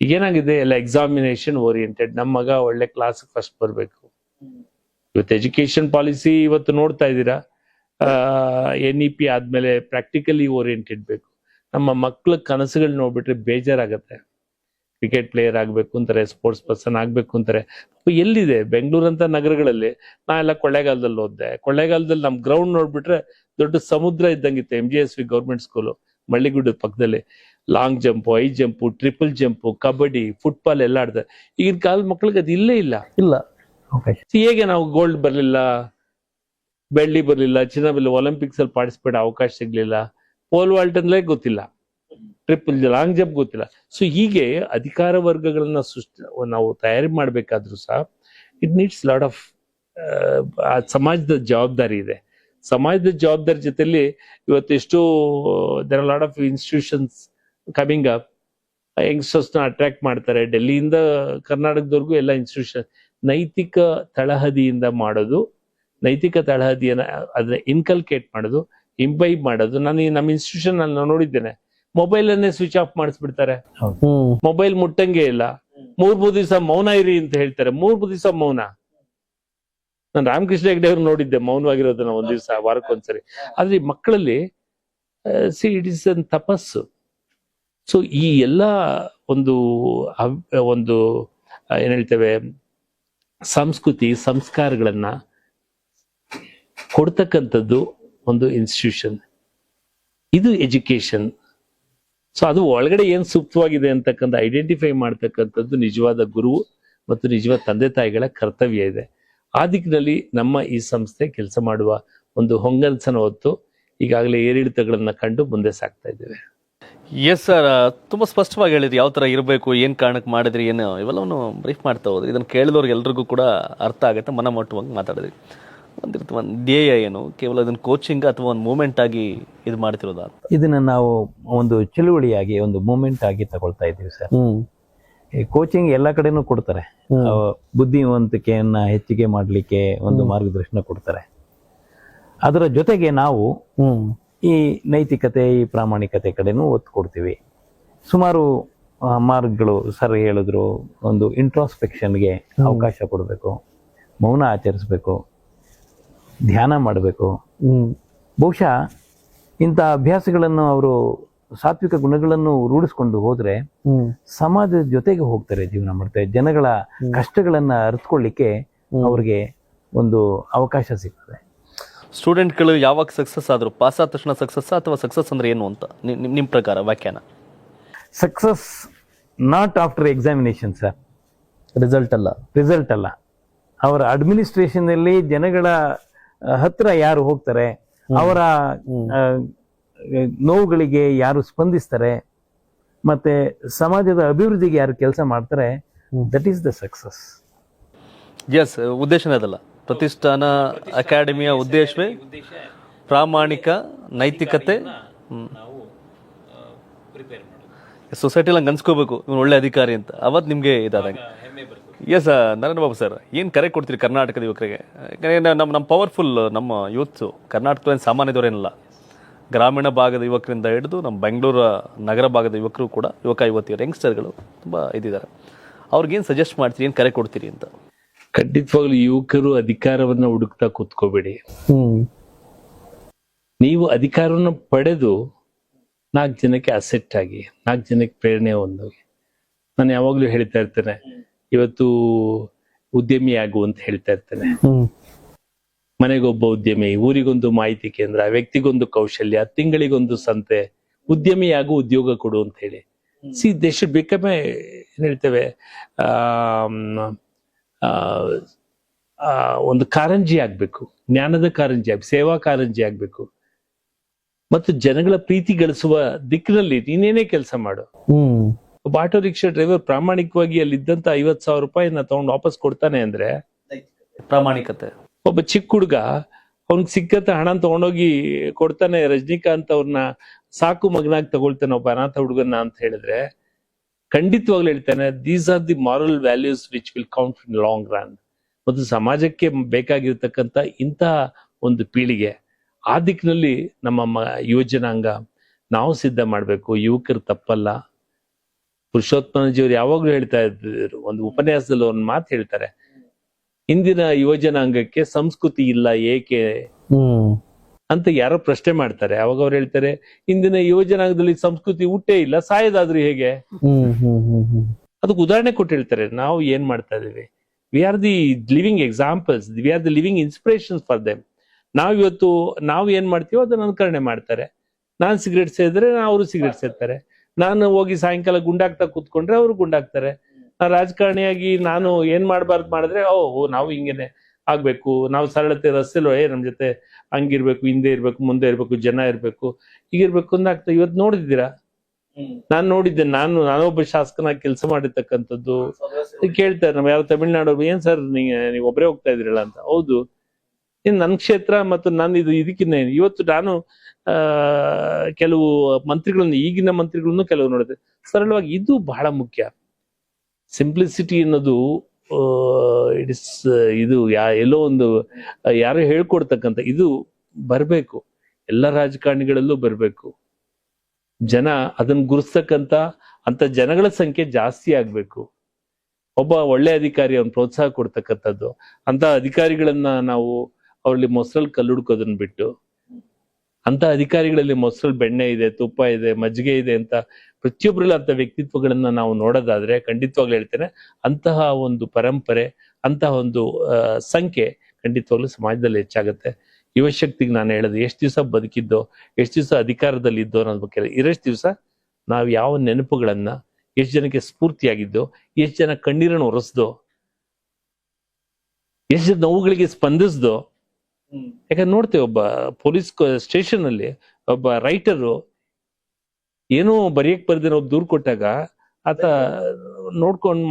ಈಗೇನಾಗಿದೆ, ಎಲ್ಲ ಎಕ್ಸಾಮಿನೇಷನ್ ಓರಿಯೆಂಟೆಡ್. ನಮ್ಮ ಮಗ ಒಳ್ಳೆ ಕ್ಲಾಸ್ ಫಸ್ಟ್ ಬರ್ಬೇಕು. ಇವತ್ತು ಎಜುಕೇಶನ್ ಪಾಲಿಸಿ ಇವತ್ತು ನೋಡ್ತಾ ಇದ್ದೀರಾ, NEP ಆದ್ಮೇಲೆ ಪ್ರಾಕ್ಟಿಕಲಿ ಓರಿಯೆಂಟೆಡ್ ಬೇಕು. ನಮ್ಮ ಮಕ್ಳ ಕನಸುಗಳು ನೋಡ್ಬಿಟ್ರೆ ಬೇಜಾರಾಗತ್ತೆ. ಕ್ರಿಕೆಟ್ ಪ್ಲೇಯರ್ ಆಗ್ಬೇಕು ಅಂತಾರೆ, ಸ್ಪೋರ್ಟ್ಸ್ ಪರ್ಸನ್ ಆಗ್ಬೇಕು ಅಂತಾರೆ. ಎಲ್ಲಿದೆ ಬೆಂಗಳೂರಂತ ನಗರಗಳಲ್ಲಿ? ನಾ ಎಲ್ಲ ಕೊಳ್ಳೇಗಾಲದಲ್ಲಿ ಓದ್ದೆ. ಕೊಳ್ಳೇಗಾಲದಲ್ಲಿ ನಮ್ ಗ್ರೌಂಡ್ ನೋಡ್ಬಿಟ್ರೆ ದೊಡ್ಡ ಸಮುದ್ರ ಇದ್ದಂಗಿತ್ತು. MGSV ಗೌರ್ಮೆಂಟ್ ಸ್ಕೂಲು ಮಳ್ಳಿಗುಡ್ಡದ ಪಕ್ಕದಲ್ಲಿ. Long jump, high jump, triple jump, kabaddi, football ಎಲ್ಲ ಆಡ್ತಾರೆ. ಈಗಿನ ಕಾಲದ ಮಕ್ಳಿಗೆ ಅದು ಇಲ್ಲೇ ಇಲ್ಲ. ಹೇಗೆ ನಾವು ಗೋಲ್ಡ್ ಬರ್ಲಿಲ್ಲ, ಬೆಳ್ಳಿ ಬರ್ಲಿಲ್ಲ, ಚಿನ್ನ ಬರ್ಲಿಲ್ಲ, ಒಲಿಂಪಿಕ್ಸ್ ಅಲ್ಲಿ ಪಾರ್ಟಿಸಿಪೇಟ್ ಅವಕಾಶ ಸಿಗ್ಲಿಲ್ಲ, ಪೋಲ್ ವಾಲ್ಟ್ ಅಂದ್ಲೇ ಗೊತ್ತಿಲ್ಲ, ಟ್ರಿಪಲ್ ಲಾಂಗ್ ಜಂಪ್ ಗೊತ್ತಿಲ್ಲ. ಹೀಗೆ ಅಧಿಕಾರ ವರ್ಗಗಳನ್ನ ನಾವು ತಯಾರಿ ಮಾಡ್ಬೇಕಾದ್ರೂ ಸಹ ಇಟ್ ನೀಡ್ಸ್ ಲಾಟ್ ಆಫ್ ಸಮಾಜದ ಜವಾಬ್ದಾರಿ ಇದೆ. ಸಮಾಜದ ಜವಾಬ್ದಾರಿ ಜೊತೆಲಿ ಇವತ್ತು ಎಷ್ಟೋ there are lot of institutions coming up. Youngsters ನ ಅಟ್ರಾಕ್ಟ್ ಮಾಡ್ತಾರೆ. ಡೆಲ್ಲಿಯಿಂದ ಕರ್ನಾಟಕದವರೆಗೂ ಎಲ್ಲ ಇನ್ಸ್ಟಿಟ್ಯೂಷನ್ ನೈತಿಕ ತಳಹದಿಯಿಂದ ಮಾಡೋದು, ನೈತಿಕ ತಳಹದಿಯನ್ನ ಅದನ್ನ ಇನ್ಕಲ್ಕೇಟ್ ಮಾಡೋದು, ಇಂಬೈಬ್ ಮಾಡೋದು. ನಾನು ನಮ್ಮ ಇನ್ಸ್ಟಿಟ್ಯೂಷನ್ ಅಲ್ಲಿ ನೋಡಿದ್ದೇನೆ, ಮೊಬೈಲ್ ಅನ್ನೇ ಸ್ವಿಚ್ ಆಫ್ ಮಾಡಿಸ್ಬಿಡ್ತಾರೆ. ಮೊಬೈಲ್ ಮುಟ್ಟಂಗೆ ಇಲ್ಲ. 3 ದಿವಸ ಮೌನ ಇರಿ ಅಂತ ಹೇಳ್ತಾರೆ. 3 ದಿವಸ ಮೌನ. ನಾನು ರಾಮಕೃಷ್ಣ ಹೆಗ್ಡೆ ಅವ್ರು ನೋಡಿದ್ದೆ ಮೌನವಾಗಿರೋದನ್ನ ಒಂದ್ ದಿವಸ, ವಾರಕ್ಕೊಂದ್ಸರಿ. ಆದ್ರೆ ಈ ಮಕ್ಕಳಲ್ಲಿ ಇಟ್ ಇಸ್ ಅನ್ ತಪಸ್ಸು. ಈ ಎಲ್ಲ ಒಂದು ಏನ್ ಹೇಳ್ತೇವೆ, ಸಂಸ್ಕೃತಿ ಸಂಸ್ಕಾರಗಳನ್ನ ಕೊಡ್ತಕ್ಕಂಥದ್ದು ಒಂದು ಇನ್ಸ್ಟಿಟ್ಯೂಷನ್. ಇದು ಎಜುಕೇಶನ್. ಸೊ ಅದು ಒಳಗಡೆ ಏನ್ ಸೂಕ್ತವಾಗಿದೆ ಅಂತಕ್ಕಂಥ ಐಡೆಂಟಿಫೈ ಮಾಡ್ತಕ್ಕಂಥದ್ದು ನಿಜವಾದ ಗುರು ಮತ್ತು ನಿಜವಾದ ತಂದೆ ತಾಯಿಗಳ ಕರ್ತವ್ಯ ಇದೆ. ಆ ದಿಕ್ಕಿನಲ್ಲಿ ನಮ್ಮ ಈ ಸಂಸ್ಥೆ ಕೆಲಸ ಮಾಡುವ ಒಂದು ಹೊಂಗನಸನ ಹೊತ್ತು ಈಗಾಗಲೇ ಏರಿಳಿತಗಳನ್ನ ಕಂಡು ಮುಂದೆ ಸಾಗ್ತಾ ಇದ್ದೇವೆ. ಎಸ್ ಸರ್, ತುಂಬ ಸ್ಪಷ್ಟವಾಗಿ ಹೇಳಿದ್ರಿ ಯಾವ ಥರ ಇರಬೇಕು, ಏನು ಕಾರಣಕ್ಕೆ ಮಾಡಿದ್ರಿ, ಏನು ಇವೆಲ್ಲವನ್ನು ಬ್ರೀಫ್ ಮಾಡ್ತಾ ಹೋದ್ರಿ. ಇದನ್ನು ಕೇಳಿದವ್ರಿಗೆ ಎಲ್ರಿಗೂ ಕೂಡ ಅರ್ಥ ಆಗುತ್ತೆ, ಮನಮುಟ್ಟುವಂಗೆ ಮಾತಾಡಿದ್ರಿ. ಒಂದು ಧ್ಯೇಯ ಏನು, ಕೇವಲ ಇದನ್ನು ಕೋಚಿಂಗ್ ಅಥವಾ ಒಂದು ಮೂಮೆಂಟ್ ಆಗಿ ಇದು ಮಾಡ್ತಿರೋದಾ ಅಂತ? ಇದನ್ನ ನಾವು ಒಂದು ಚಳುವಳಿಯಾಗಿ, ಒಂದು ಮೂಮೆಂಟ್ ಆಗಿ ತಗೊಳ್ತಾ ಇದ್ದೀವಿ ಸರ್. ಈ ಕೋಚಿಂಗ್ ಎಲ್ಲ ಕಡೆನೂ ಕೊಡ್ತಾರೆ, ಬುದ್ಧಿವಂತಿಕೆಯನ್ನ ಹೆಚ್ಚಿಗೆ ಮಾಡಲಿಕ್ಕೆ ಒಂದು ಮಾರ್ಗದರ್ಶನ ಕೊಡ್ತಾರೆ. ಅದರ ಜೊತೆಗೆ ನಾವು ಈ ನೈತಿಕತೆ, ಈ ಪ್ರಾಮಾಣಿಕತೆ ಕಡೆನೂ ಒತ್ತು ಕೊಡ್ತೀವಿ. ಸುಮಾರು ಮಾರ್ಗಗಳು ಸರ್ ಹೇಳಿದ್ರು. ಒಂದು ಇಂಟ್ರಾಸ್ಪೆಕ್ಷನ್ಗೆ ಅವಕಾಶ ಕೊಡಬೇಕು, ಮೌನ ಆಚರಿಸ್ಬೇಕು, ಧ್ಯಾನ ಮಾಡಬೇಕು. ಬಹುಶಃ ಇಂಥ ಅಭ್ಯಾಸಗಳನ್ನು ಅವರು ಸಾತ್ವಿಕ ಗುಣಗಳನ್ನು ರೂಢಿಸ್ಕೊಂಡು ಹೋದ್ರೆ ಸಮಾಜದ ಜೊತೆಗೆ ಹೋಗ್ತಾರೆ, ಜೀವನ ಮಾಡ್ತಾರೆ. ಜನಗಳ ಕಷ್ಟಗಳನ್ನ ಅರಿತುಕೊಳ್ಳಿಕ್ಕೆ ಅವ್ರಿಗೆ ಒಂದು ಅವಕಾಶ ಸಿಗ್ತದೆ. ಸ್ಟೂಡೆಂಟ್ಗಳು ಯಾವಾಗ ಸಕ್ಸಸ್ ಆದ್ರು, ಪಾಸ್ ಆದ ತಕ್ಷಣ ಸಕ್ಸಸ್ ಅಥವಾ ಸಕ್ಸಸ್ ಅಂದ್ರೆ ಏನು ಅಂತ ನಿಮ್ಮ ಪ್ರಕಾರ ವ್ಯಾಖ್ಯಾನ? Success not after examination sir, result ಅಲ್ಲ. ಅವರ ಅಡ್ಮಿನಿಸ್ಟ್ರೇಷನ್ ಅಲ್ಲಿ ಜನಗಳ ಹತ್ರ ಯಾರು ಹೋಗ್ತಾರೆ, ಅವರ ನೋವುಗಳಿಗೆ ಯಾರು ಸ್ಪಂದಿಸ್ತಾರೆ, ಮತ್ತೆ ಸಮಾಜದ ಅಭಿವೃದ್ಧಿಗೆ ಯಾರು ಕೆಲಸ ಮಾಡ್ತಾರೆ, that is the success. Yes, ಉದ್ದೇಶನೇ ಅದಲ್ಲ. ಪ್ರತಿಷ್ಠಾನ ಅಕಾಡೆಮಿಯ ಉದ್ದೇಶವೇ ಪ್ರಾಮಾಣಿಕ ನೈತಿಕತೆ. ಸೊಸೈಟಿಲಿ ಹಂಗೆ ಅನ್ಸ್ಕೋಬೇಕು ಇವನು ಒಳ್ಳೆ ಅಧಿಕಾರಿ ಅಂತ, ಅವತ್ತು ನಿಮಗೆ ಇದಾದಾಗ. ಎಸ್ ನಾರಾಯಣ ಬಾಬು ಸರ್, ಏನು ಕರೆ ಕೊಡ್ತೀರಿ ಕರ್ನಾಟಕದ ಯುವಕರಿಗೆ? ಯಾಕಂದರೆ ನಮ್ಮ ಪವರ್ಫುಲ್ ನಮ್ಮ ಯೂತ್ಸು ಕರ್ನಾಟಕದಲ್ಲಿ ಸಾಮಾನ್ಯದವರೇನಲ್ಲ. ಗ್ರಾಮೀಣ ಭಾಗದ ಯುವಕರಿಂದ ಹಿಡಿದು ನಮ್ಮ ಬೆಂಗಳೂರು ನಗರ ಭಾಗದ ಯುವಕರು ಕೂಡ, ಯುವಕ ಯುವತಿಯರು, ಯಂಗ್ಸ್ಟರ್ಗಳು ತುಂಬ ಇದಿದ್ದಾರೆ. ಅವ್ರಿಗೇನು ಸಜೆಸ್ಟ್ ಮಾಡ್ತೀರಿ, ಏನು ಕರೆ ಕೊಡ್ತೀರಿ ಅಂತ? ಖಂಡಿತವಾಗ್ಲೂ ಯುವಕರು ಅಧಿಕಾರವನ್ನ ಹುಡುಕ್ತಾ ಕೂತ್ಕೋಬೇಡಿ. ನೀವು ಅಧಿಕಾರವನ್ನು ಪಡೆದು 4 ಜನಕ್ಕೆ ಅಸೆಟ್ ಆಗಿ, 4 ಜನಕ್ಕೆ ಪ್ರೇರಣೆ ಹೊಂದೋಗಿ. ನಾನು ಯಾವಾಗ್ಲೂ ಹೇಳ್ತಾ ಇರ್ತೇನೆ, ಇವತ್ತು ಉದ್ಯಮಿ ಆಗು ಅಂತ ಹೇಳ್ತಾ ಇರ್ತೇನೆ. ಮನೆಗೊಬ್ಬ ಉದ್ಯಮಿ, ಊರಿಗೊಂದು ಮಾಹಿತಿ ಕೇಂದ್ರ, ವ್ಯಕ್ತಿಗೊಂದು ಕೌಶಲ್ಯ, ತಿಂಗಳಿಗೊಂದು ಸಂತೆ, ಉದ್ಯಮಿಯಾಗು, ಉದ್ಯೋಗ ಕೊಡು ಅಂತ ಹೇಳಿ. ಸಿ ದೇ ಶುಡ್ ಬಿಕಮ್ ಏನ್ ಹೇಳ್ತೇವೆ, ಒಂದು ಕಾರಂಜಿ ಆಗ್ಬೇಕು, ಜ್ಞಾನದ ಕಾರಂಜಿ ಆಗ್ಬೇಕು, ಸೇವಾ ಕಾರಂಜಿ ಆಗ್ಬೇಕು. ಮತ್ತು ಜನಗಳ ಪ್ರೀತಿ ಗಳಿಸುವ ದಿಕ್ಕಿನಲ್ಲಿ ನೀನೇನೇ ಕೆಲಸ ಮಾಡು. ಒಬ್ಬ ಆಟೋ ರಿಕ್ಷಾ ಡ್ರೈವರ್ ಪ್ರಾಮಾಣಿಕವಾಗಿ ಅಲ್ಲಿದ್ದಂತ 50,000 ರೂಪಾಯಿನ ತಗೊಂಡು ವಾಪಸ್ ಕೊಡ್ತಾನೆ ಅಂದ್ರೆ ಪ್ರಾಮಾಣಿಕತೆ. ಒಬ್ಬ ಚಿಕ್ಕ ಹುಡುಗ ಅವ್ನಿಗೆ ಸಿಕ್ಕತ್ತ ಹಣ ತಗೊಂಡೋಗಿ ಕೊಡ್ತಾನೆ, ರಜನಿಕಾಂತ್ ಅವ್ರನ್ನ ಸಾಕು ಮಗನಾಗಿ ತಗೊಳ್ತಾನೆ ಒಬ್ಬ ಅನಾಥ ಹುಡುಗನ್ನ ಅಂತ ಹೇಳಿದ್ರೆ, ಖಂಡಿತವಾಗ್ಲೂ ಹೇಳ್ತಾನೆ, these are the moral values which will count in long run. ಮತ್ತು ಸಮಾಜಕ್ಕೆ ಬೇಕಾಗಿರ್ತಕ್ಕಂಥ ಇಂತಹ ಒಂದು ಪೀಳಿಗೆ, ಆ ದಿಕ್ಕಿನಲ್ಲಿ ನಮ್ಮ ಯುವಜನಾಂಗ ನಾವು ಸಿದ್ಧ ಮಾಡ್ಬೇಕು. ಯುವಕರು ತಪ್ಪಲ್ಲ. ಪುರುಷೋತ್ತಮಜಿಯವರು ಯಾವಾಗ್ಲೂ ಹೇಳ್ತಾ ಇದ್ರು, ಒಂದು ಉಪನ್ಯಾಸದಲ್ಲಿ ಒಂದು ಮಾತು ಹೇಳ್ತಾರೆ, ಇಂದಿನ ಯುವಜನಾಂಗಕ್ಕೆ ಸಂಸ್ಕೃತಿ ಇಲ್ಲ ಏಕೆ ಅಂತ ಯಾರೋ ಪ್ರಶ್ನೆ ಮಾಡ್ತಾರೆ. ಅವಾಗ ಅವ್ರು ಹೇಳ್ತಾರೆ, ಇಂದಿನ ಯುವಜನಾಂಗದಲ್ಲಿ ಸಂಸ್ಕೃತಿ ಹುಟ್ಟೇ ಇಲ್ಲ, ಸಾಯೋದಾದ್ರೂ ಹೇಗೆ? ಅದಕ್ಕೆ ಉದಾಹರಣೆ ಕೊಟ್ಟು ಹೇಳ್ತಾರೆ, ನಾವು ಏನ್ ಮಾಡ್ತಾ ಇದೀವಿ, we are the living examples, we are the living inspirations for them. ನಾವು ಏನ್ ಮಾಡ್ತೀವೋ ಅದನ್ನ ಅನುಕರಣೆ ಮಾಡ್ತಾರೆ. ನಾನ್ ಸಿಗರೇಟ್ ಸೇದಿದ್ರೆ ಅವರು ಸಿಗರೇಟ್ ಸೇರ್ತಾರೆ. ನಾನು ಹೋಗಿ ಸಾಯಂಕಾಲ ಗುಂಡಾಗ್ತಾ ಕೂತ್ಕೊಂಡ್ರೆ ಅವರು ಗುಂಡಾಗ್ತಾರೆ. ನಾನು ರಾಜಕಾರಣಿಯಾಗಿ ನಾನು ಏನ್ ಮಾಡ್ಬಾರ್ದು ಮಾಡಿದ್ರೆ ನಾವು ಹಿಂಗೇನೆ ಆಗ್ಬೇಕು, ನಾವು ಸರಳತೆ ರಸ್ತೆಲೋ ನಮ್ ಜೊತೆ ಹಂಗಿರ್ಬೇಕು, ಹಿಂದೆ ಇರ್ಬೇಕು, ಮುಂದೆ ಇರ್ಬೇಕು, ಜನ ಇರ್ಬೇಕು, ಹೀಗಿರ್ಬೇಕು ಅಂದಾಗ್ತಾ ಇವತ್ತು ನೋಡಿದ್ದೀರಾ? ನಾನ್ ನೋಡಿದ್ದೆ, ನಾನೊಬ್ಬ ಶಾಸಕನಾಗಿ ಕೆಲಸ ಮಾಡಿರ್ತಕ್ಕಂಥದ್ದು. ಕೇಳ್ತಾರೆ ನಮ್ಮ ಯಾರು ತಮಿಳ್ನಾಡು, ಏನ್ ಸರ್ ನೀವು ಒಬ್ಬರೇ ಹೋಗ್ತಾ ಇದ್ರಲ್ಲ ಅಂತ. ಹೌದು, ನನ್ನ ಕ್ಷೇತ್ರ ಮತ್ತು ನಾನು ಇದಕ್ಕಿನ್ನ ಇವತ್ತು ನಾನು ಕೆಲವು ಮಂತ್ರಿಗಳನ್ನು, ಈಗಿನ ಮಂತ್ರಿಗಳನ್ನು ಕೆಲವು ನೋಡಿದೆ ಸರಳವಾಗಿ. ಇದು ಬಹಳ ಮುಖ್ಯ. ಸಿಂಪ್ಲಿಸಿಟಿ ಅನ್ನೋದು ಇದು ಎಲ್ಲೋ ಒಂದು ಯಾರೋ ಹೇಳ್ಕೊಡ್ತಕ್ಕಂಥ ಇದು ಬರ್ಬೇಕು, ಎಲ್ಲ ರಾಜಕಾರಣಿಗಳಲ್ಲೂ ಬರ್ಬೇಕು. ಜನ ಅದನ್ನ ಗುರುಸ್ತಕ್ಕಂಥ ಅಂತ ಜನಗಳ ಸಂಖ್ಯೆ ಜಾಸ್ತಿ ಆಗ್ಬೇಕು. ಒಬ್ಬ ಒಳ್ಳೆ ಅಧಿಕಾರಿ ಅವ್ನು ಪ್ರೋತ್ಸಾಹ ಕೊಡ್ತಕ್ಕಂಥದ್ದು. ಅಂತ ಅಧಿಕಾರಿಗಳನ್ನ ನಾವು ಅವರಲ್ಲಿ ಮೊಸರಲ್ಲಿ ಕಲ್ಲುಡ್ಕೋದನ್ನ ಬಿಟ್ಟು, ಅಂತ ಅಧಿಕಾರಿಗಳಲ್ಲಿ ಮೊಸರಲ್ಲಿ ಬೆಣ್ಣೆ ಇದೆ, ತುಪ್ಪ ಇದೆ, ಮಜ್ಜಿಗೆ ಇದೆ ಅಂತ ಪ್ರತಿಯೊಬ್ಬರಲ್ಲಿ ಅಂತ ವ್ಯಕ್ತಿತ್ವಗಳನ್ನ ನಾವು ನೋಡೋದಾದ್ರೆ, ಖಂಡಿತವಾಗ್ಲೂ ಹೇಳ್ತೇನೆ, ಅಂತಹ ಒಂದು ಪರಂಪರೆ, ಅಂತಹ ಒಂದು ಸಂಖ್ಯೆ ಖಂಡಿತವಾಗ್ಲೂ ಸಮಾಜದಲ್ಲಿ ಹೆಚ್ಚಾಗುತ್ತೆ. ಯುವಶಕ್ತಿಗೆ ನಾನು ಹೇಳೋದು, ಎಷ್ಟು ದಿವಸ ಬದುಕಿದ್ದೋ, ಎಷ್ಟು ದಿವಸ ಅಧಿಕಾರದಲ್ಲಿ ಇದ್ದೋ ಅನ್ನೋದ್ ಬಗ್ಗೆ, ಇರಷ್ಟು ದಿವಸ ನಾವು ಯಾವ ನೆನಪುಗಳನ್ನ, ಎಷ್ಟು ಜನಕ್ಕೆ ಸ್ಫೂರ್ತಿಯಾಗಿದ್ದು, ಎಷ್ಟು ಜನ ಕಣ್ಣೀರನ್ನು ಒರೆಸ್ದೋ, ಎಷ್ಟು ಜನ ನೋವುಗಳಿಗೆ ಸ್ಪಂದಿಸ್ದೋ. ಯಾಕಂದ್ರೆ ನೋಡ್ತೇವೆ, ಒಬ್ಬ ಪೊಲೀಸ್ ಸ್ಟೇಷನ್ ಅಲ್ಲಿ ಒಬ್ಬ ರೈಟರು ಏನೋ ಬರೆಯಕ್ ಬರ್ದಿರೋ ಒಬ್ಬ ದೂರು ಕೊಟ್ಟಾಗ ಆತ ನೋಡ್ಕೊಂಡ್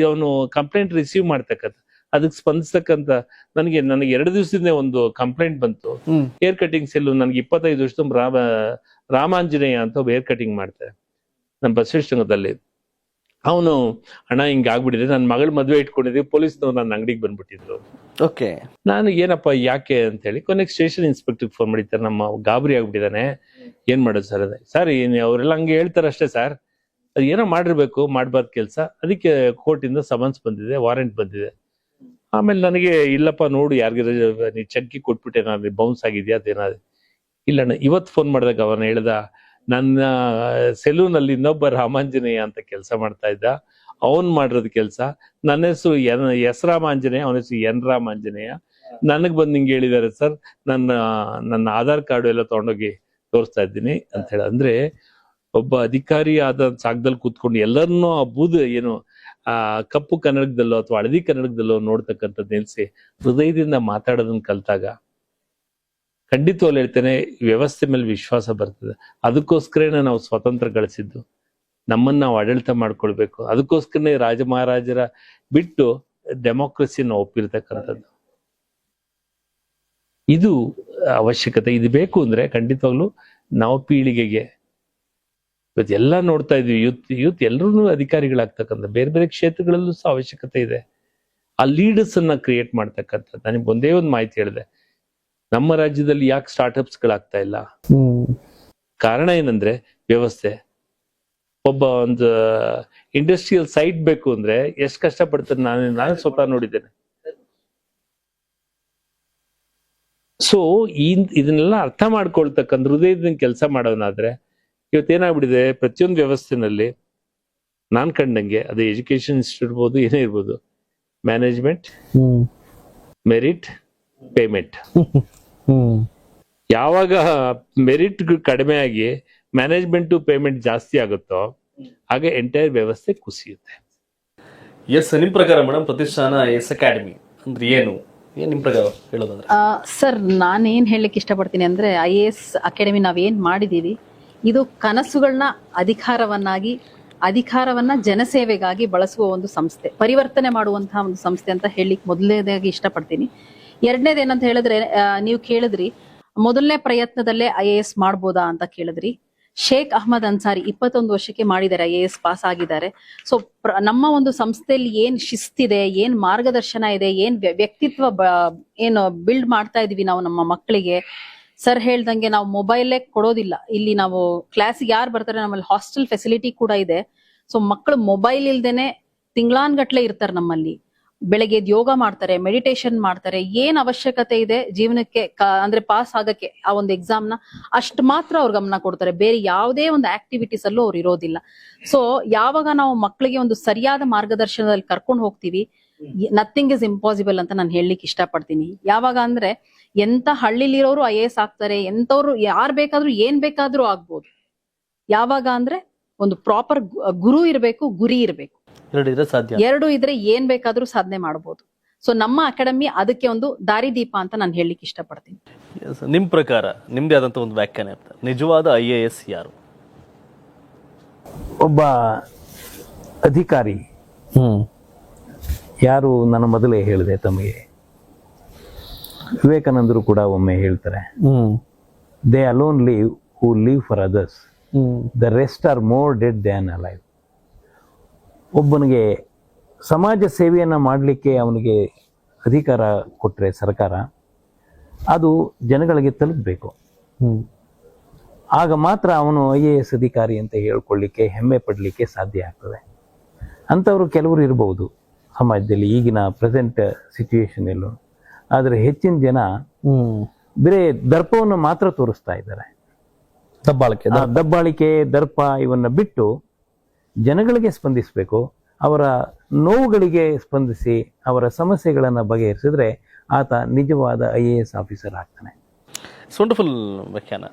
ಅವನು ಕಂಪ್ಲೇಂಟ್ ರಿಸೀವ್ ಮಾಡ್ತಕ್ಕಂಥ, ಅದಕ್ಕೆ ಸ್ಪಂದಿಸ್ತಕ್ಕಂಥ, ನನಗೆ 2 ದಿವಸದಿಂದ ಒಂದು ಕಂಪ್ಲೇಂಟ್ ಬಂತು. ಹೇರ್ ಕಟಿಂಗ್ ಸೆಲ್ಲು ನನಗೆ 25 ವರ್ಷದ ರಾಮಾಂಜನೇಯ ಅಂತ ಒಬ್ಬ ಹೇರ್ ಕಟಿಂಗ್ ಮಾಡ್ತಾರೆ ನಮ್ಮ ಬಸವೇಶ್ವರದಲ್ಲಿ. ಅವನು, ಅಣ್ಣ ಹಿಂಗ ಆಗ್ಬಿಟ್ಟಿದೆ, ನನ್ನ ಮಗಳ ಮದುವೆ ಇಟ್ಕೊಂಡಿದ್ವಿ, ಪೊಲೀಸ್ನವ್ರು ನನ್ನ ಅಂಗಡಿಗೆ ಬಂದ್ಬಿಟ್ಟಿದ್ರು. ಓಕೆ, ನಾನು ಏನಪ್ಪ ಯಾಕೆ ಅಂತ ಹೇಳಿ ಕೊನೆಗೆ ಸ್ಟೇಷನ್ ಇನ್ಸ್ಪೆಕ್ಟರ್ ಫೋನ್ ಮಾಡಿರ್ತಾರೆ, ನಮ್ಮ ಗಾಬರಿ ಆಗ್ಬಿಟ್ಟಿದ್ದಾನೆ, ಏನ್ ಮಾಡೋದು ಸರ್? ಸರ್ ಅವರೆಲ್ಲ ಹಂಗೆ ಹೇಳ್ತಾರೆ ಅಷ್ಟೇ ಸರ್, ಅದು ಏನೋ ಮಾಡಿರ್ಬೇಕು, ಮಾಡ್ಬಾರ್ದು ಕೆಲಸ, ಅದಕ್ಕೆ ಕೋರ್ಟಿಂದ ಸಮನ್ಸ್ ಬಂದಿದೆ, ವಾರೆಂಟ್ ಬಂದಿದೆ. ಆಮೇಲೆ ನನಗೆ ಇಲ್ಲಪ್ಪ ನೋಡು, ಯಾರಿಗಾರ ನೀ ಚಕ್ಕಿ ಕೊಟ್ಬಿಟ್ಟೆ, ನಾನು ಬೌನ್ಸ್ ಆಗಿದ್ಯಾ ಅದೇನಾದ್ರು? ಇಲ್ಲ, ಇವತ್ತು ಫೋನ್ ಮಾಡಿದಾಗ ಅವನ ಹೇಳ್ದ, ನನ್ನ ಸೆಲೂನ್ ಅಲ್ಲಿ ಇನ್ನೊಬ್ಬ ರಾಮಾಂಜನೇಯ ಅಂತ ಕೆಲಸ ಮಾಡ್ತಾ ಇದ್ದ, ಅವನ್ ಮಾಡಿರೋದು ಕೆಲಸ. ನನ್ನ ಹೆಸರು ಎಸ್ ರಾಮಾಂಜನೇಯ, ಅವನ ಹೆಸರು ಎನ್ ರಾಮಾಂಜನೇಯ. ನನಗ್ ಬಂದು ಹಿಂಗೆ ಹೇಳಿದ್ದಾರೆ ಸರ್, ನನ್ನ ಆಧಾರ್ ಕಾರ್ಡು ಎಲ್ಲ ತಗೊಂಡೋಗಿ ತೋರಿಸ್ತಾ ಇದ್ದೀನಿ ಅಂತ ಹೇಳ. ಅಂದ್ರೆ ಒಬ್ಬ ಅಧಿಕಾರಿ ಆದ ಜಾಗದಲ್ಲಿ ಕೂತ್ಕೊಂಡು ಎಲ್ಲರನ್ನೂ ಏನು ಕಪ್ಪು ಕನ್ನಡದಲ್ಲೋ ಅಥವಾ ಹಳದಿ ಕನ್ನಡದಲ್ಲೋ ನೋಡ್ತಕ್ಕಂಥದ್ದು ನಿಲ್ಸಿ ಹೃದಯದಿಂದ ಮಾತಾಡೋದನ್ನ ಕಲ್ತಾಗ ಖಂಡಿತವಾಗ್ಲು ಹೇಳ್ತೇನೆ, ವ್ಯವಸ್ಥೆ ಮೇಲೆ ವಿಶ್ವಾಸ ಬರ್ತದೆ. ಅದಕ್ಕೋಸ್ಕರನೇ ನಾವು ಸ್ವತಂತ್ರ ಗಳಿಸಿದ್ದು, ನಮ್ಮನ್ನ ನಾವು ಆಡಳಿತ ಮಾಡ್ಕೊಳ್ಬೇಕು. ಅದಕ್ಕೋಸ್ಕರನೇ ರಾಜ ಮಹಾರಾಜರ ಬಿಟ್ಟು ಡೆಮೋಕ್ರಸಿನ ಒಪ್ಪಿರ್ತಕ್ಕಂಥದ್ದು. ಇದು ಅವಶ್ಯಕತೆ, ಇದು ಬೇಕು ಅಂದ್ರೆ ಖಂಡಿತವಾಗ್ಲು ನಾವು ಪೀಳಿಗೆಗೆ ಇವತ್ತು ಎಲ್ಲ ನೋಡ್ತಾ ಇದ್ವಿ, ಯೂತ್ ಎಲ್ಲರೂ ಅಧಿಕಾರಿಗಳಾಗ್ತಕ್ಕಂಥ, ಬೇರೆ ಬೇರೆ ಕ್ಷೇತ್ರಗಳಲ್ಲೂ ಸಹ ಅವಶ್ಯಕತೆ ಇದೆ. ಆ ಲೀಡರ್ಸ್ ಅನ್ನ ಕ್ರಿಯೇಟ್ ಮಾಡ್ತಕ್ಕಂಥದ್ದು. ನನಗೆ ಒಂದೇ ಒಂದು ಮಾಹಿತಿ ಹೇಳಿದೆ, ನಮ್ಮ ರಾಜ್ಯದಲ್ಲಿ ಯಾಕೆ ಸ್ಟಾರ್ಟ್ಅಪ್ಸ್ ಗಳಾಗ್ತಾ ಇಲ್ಲ? ಕಾರಣ ಏನಂದ್ರೆ ವ್ಯವಸ್ಥೆ. ಒಬ್ಬ ಒಂದು ಇಂಡಸ್ಟ್ರಿಯಲ್ ಸೈಟ್ ಬೇಕು ಅಂದ್ರೆ ಎಷ್ಟು ಕಷ್ಟಪಡ್ತಾರೆ, ನಾನು ಸ್ವತಃ ನೋಡಿದ್ದೇನೆ. ಸೊ ಇದನ್ನೆಲ್ಲ ಅರ್ಥ ಮಾಡ್ಕೊಳ್ತಕ್ಕಂಥ ಹೃದಯದಿಂದ ಕೆಲಸ ಮಾಡೋನಾದ್ರೆ, ಇವತ್ತೇನಾಗ್ಬಿಟ್ಟಿದೆ ಪ್ರತಿಯೊಂದು ವ್ಯವಸ್ಥೆನಲ್ಲಿ ನಾನ್ ಕಂಡಂಗೆ, ಅದು ಎಜುಕೇಶನ್ ಇನ್ಸ್ಟಿಟ್ಯೂಟ್ ಇರ್ಬೋದು, ಏನೇ ಇರ್ಬೋದು, ಮ್ಯಾನೇಜ್ಮೆಂಟ್, ಮೆರಿಟ್, ಪೇಮೆಂಟ್. ಯಾವಾಗ ಮೆರಿಟ್ ಕಡಿಮೆ ಆಗಿ ಮ್ಯಾನೇಜ್ಮೆಂಟ್ ಪೇಮೆಂಟ್ ಜಾಸ್ತಿ ಆಗುತ್ತೋ ಹಾಗೆ ಎಂಟೈರ್ ವ್ಯವಸ್ಥೆ ಕುಸಿಯುತ್ತೆ. ಎಸ್, ನಿಮ್ ಪ್ರಕಾರ ಮೇಡಮ್ ಪ್ರತಿಷ್ಠಾನ ಎಸ್ ಅಕಾಡೆಮಿ ಅಂದ್ರೆ ಏನು ನಿಮ್ ಪ್ರಕಾರ ಹೇಳೋದಂದ್ರೆ? ಸರ್, ನಾನೇನ್ ಹೇಳಲಿಕ್ಕೆ ಇಷ್ಟಪಡ್ತೀನಿ ಅಂದ್ರೆ, IAS ಅಕಾಡೆಮಿ ನಾವೇನ್ ಮಾಡಿದೀವಿ, ಇದು ಕನಸುಗಳನ್ನ ಅಧಿಕಾರವನ್ನ ಜನಸೇವೆಗಾಗಿ ಬಳಸುವ ಒಂದು ಸಂಸ್ಥೆ, ಪರಿವರ್ತನೆ ಮಾಡುವಂತಹ ಒಂದು ಸಂಸ್ಥೆ ಅಂತ ಹೇಳಲಿಕ್ಕೆ ಮೊದಲನೇದಾಗಿ ಇಷ್ಟಪಡ್ತೀನಿ. ಎರಡನೇದು ಏನಂತ ಹೇಳಿದ್ರೆ, ನೀವು ಕೇಳಿದ್ರಿ ಮೊದಲನೇ ಪ್ರಯತ್ನದಲ್ಲೇ IAS ಮಾಡ್ಬೋದಾ ಅಂತ ಕೇಳಿದ್ರಿ. ಶೇಖ್ ಅಹ್ಮದ್ ಅನ್ಸಾರಿ 21 ವರ್ಷಕ್ಕೆ ಮಾಡಿದ್ದಾರೆ, IAS ಪಾಸ್ ಆಗಿದ್ದಾರೆ. ಸೊ ನಮ್ಮ ಒಂದು ಸಂಸ್ಥೆಯಲ್ಲಿ ಏನ್ ಶಿಸ್ತಿದೆ, ಏನ್ ಮಾರ್ಗದರ್ಶನ ಇದೆ, ಏನ್ ವ್ಯಕ್ತಿತ್ವ ಏನು ಬಿಲ್ಡ್ ಮಾಡ್ತಾ ಇದೀವಿ ನಾವು ನಮ್ಮ ಮಕ್ಕಳಿಗೆ. ಸರ್ ಹೇಳ್ದಂಗೆ ನಾವು ಮೊಬೈಲೇ ಕೊಡೋದಿಲ್ಲ ಇಲ್ಲಿ. ನಾವು ಕ್ಲಾಸಿಗೆ ಯಾರು ಬರ್ತಾರೆ, ನಮ್ಮಲ್ಲಿ ಹಾಸ್ಟೆಲ್ ಫೆಸಿಲಿಟಿ ಕೂಡ ಇದೆ. ಸೊ ಮಕ್ಕಳು ಮೊಬೈಲ್ ಇಲ್ದೇನೆ ತಿಂಗಳಾನ್ಗಟ್ಲೆ ಇರ್ತಾರೆ ನಮ್ಮಲ್ಲಿ. ಬೆಳಗ್ಗೆ ಯೋಗ ಮಾಡ್ತಾರೆ, ಮೆಡಿಟೇಷನ್ ಮಾಡ್ತಾರೆ, ಏನ್ ಅವಶ್ಯಕತೆ ಇದೆ ಜೀವನಕ್ಕೆ ಅಂದ್ರೆ ಪಾಸ್ ಆಗಕ್ಕೆ ಆ ಒಂದು ಎಕ್ಸಾಮ್ ನ ಅಷ್ಟು ಮಾತ್ರ ಅವ್ರು ಗಮನ ಕೊಡ್ತಾರೆ. ಬೇರೆ ಯಾವುದೇ ಒಂದು ಆಕ್ಟಿವಿಟೀಸ್ ಅಲ್ಲೂ ಅವ್ರು ಇರೋದಿಲ್ಲ. ಸೊ ಯಾವಾಗ ನಾವು ಮಕ್ಕಳಿಗೆ ಒಂದು ಸರಿಯಾದ ಮಾರ್ಗದರ್ಶನದಲ್ಲಿ ಕರ್ಕೊಂಡು ಹೋಗ್ತೀವಿ, ನಥಿಂಗ್ ಇಸ್ ಇಂಪಾಸಿಬಲ್ ಅಂತ ನಾನು ಹೇಳಲಿಕ್ಕೆ ಇಷ್ಟಪಡ್ತೀನಿ. ಯಾವಾಗ ಅಂದ್ರೆ ಎಂತ ಹಳ್ಳಿಲಿರೋರು IAS ಆಗ್ತಾರೆ, ಎಂತವ್ರು ಯಾರು ಬೇಕಾದ್ರೂ ಏನ್ ಬೇಕಾದ್ರೂ ಆಗ್ಬೋದು. ಯಾವಾಗ ಅಂದ್ರೆ ಒಂದು ಪ್ರಾಪರ್ ಗುರು ಇರಬೇಕು, ಗುರಿ ಇರಬೇಕು. ಎರಡು ಇದ್ರೆ ಏನ್ ಬೇಕಾದ್ರೂ ಸಾಧನೆ ಮಾಡಬಹುದು. ಸೊ ನಮ್ಮ ಅಕಾಡೆಮಿ ಅದಕ್ಕೆ ಒಂದು ದಾರಿದೀಪ ಅಂತ ನಾನು ಹೇಳಲಿಕ್ಕೆ ಇಷ್ಟಪಡ್ತೀನಿ. ನಿಮ್ ಪ್ರಕಾರ ನಿಮ್ದೇ ಆದಂತ ಒಂದು ವ್ಯಾಖ್ಯಾನ ಇರ್ತದೆ, ನಿಜವಾದ IAS ಯಾರು? ಒಬ್ಬ ಅಧಿಕಾರಿ ಯಾರು, ನಾನು ಮೊದಲೇ ಹೇಳಿದೆ ತಮಗೆ, ವಿವೇಕಾನಂದರು ಕೂಡ ಒಮ್ಮೆ ಹೇಳ್ತಾರೆ, they alone live who live for others, the rest are more dead than alive. ಒಬ್ಬನಿಗೆ ಸಮಾಜ ಸೇವೆಯನ್ನು ಮಾಡಲಿಕ್ಕೆ ಅವನಿಗೆ ಅಧಿಕಾರ ಕೊಟ್ಟರೆ ಸರ್ಕಾರ, ಅದು ಜನಗಳಿಗೆ ತಲುಪಬೇಕು. ಆಗ ಮಾತ್ರ ಅವನು IAS ಅಧಿಕಾರಿ ಅಂತ ಹೇಳ್ಕೊಳ್ಳಿಕ್ಕೆ, ಹೆಮ್ಮೆ ಪಡಲಿಕ್ಕೆ ಸಾಧ್ಯ ಆಗ್ತದೆ. ಅಂಥವ್ರು ಕೆಲವರು ಇರಬಹುದು ಸಮಾಜದಲ್ಲಿ ಈಗಿನ ಪ್ರೆಸೆಂಟ್ ಸಿಚುವೇಶನ್ ಎಲ್ಲೂ. ಆದರೆ ಹೆಚ್ಚಿನ ಜನ ಬೇರೆ ದರ್ಪವನ್ನು ಮಾತ್ರ ತೋರಿಸ್ತಾ ಇದ್ದಾರೆ. ದಬ್ಬಾಳಿಕೆ, ದರ್ಪ ಇವನ್ನ ಬಿಟ್ಟು ಜನಗಳಿಗೆ ಸ್ಪಂದಿಸಬೇಕು. ಅವರ ನೋವುಗಳಿಗೆ ಸ್ಪಂದಿಸಿ ಅವರ ಸಮಸ್ಯೆಗಳನ್ನು ಬಗೆಹರಿಸಿದ್ರೆ ಆತ ನಿಜವಾದ IAS ಆಫೀಸರ್ ಆಗ್ತಾನೆ. ವಂಡರ್ಫುಲ್ ವ್ಯಾಖ್ಯಾನ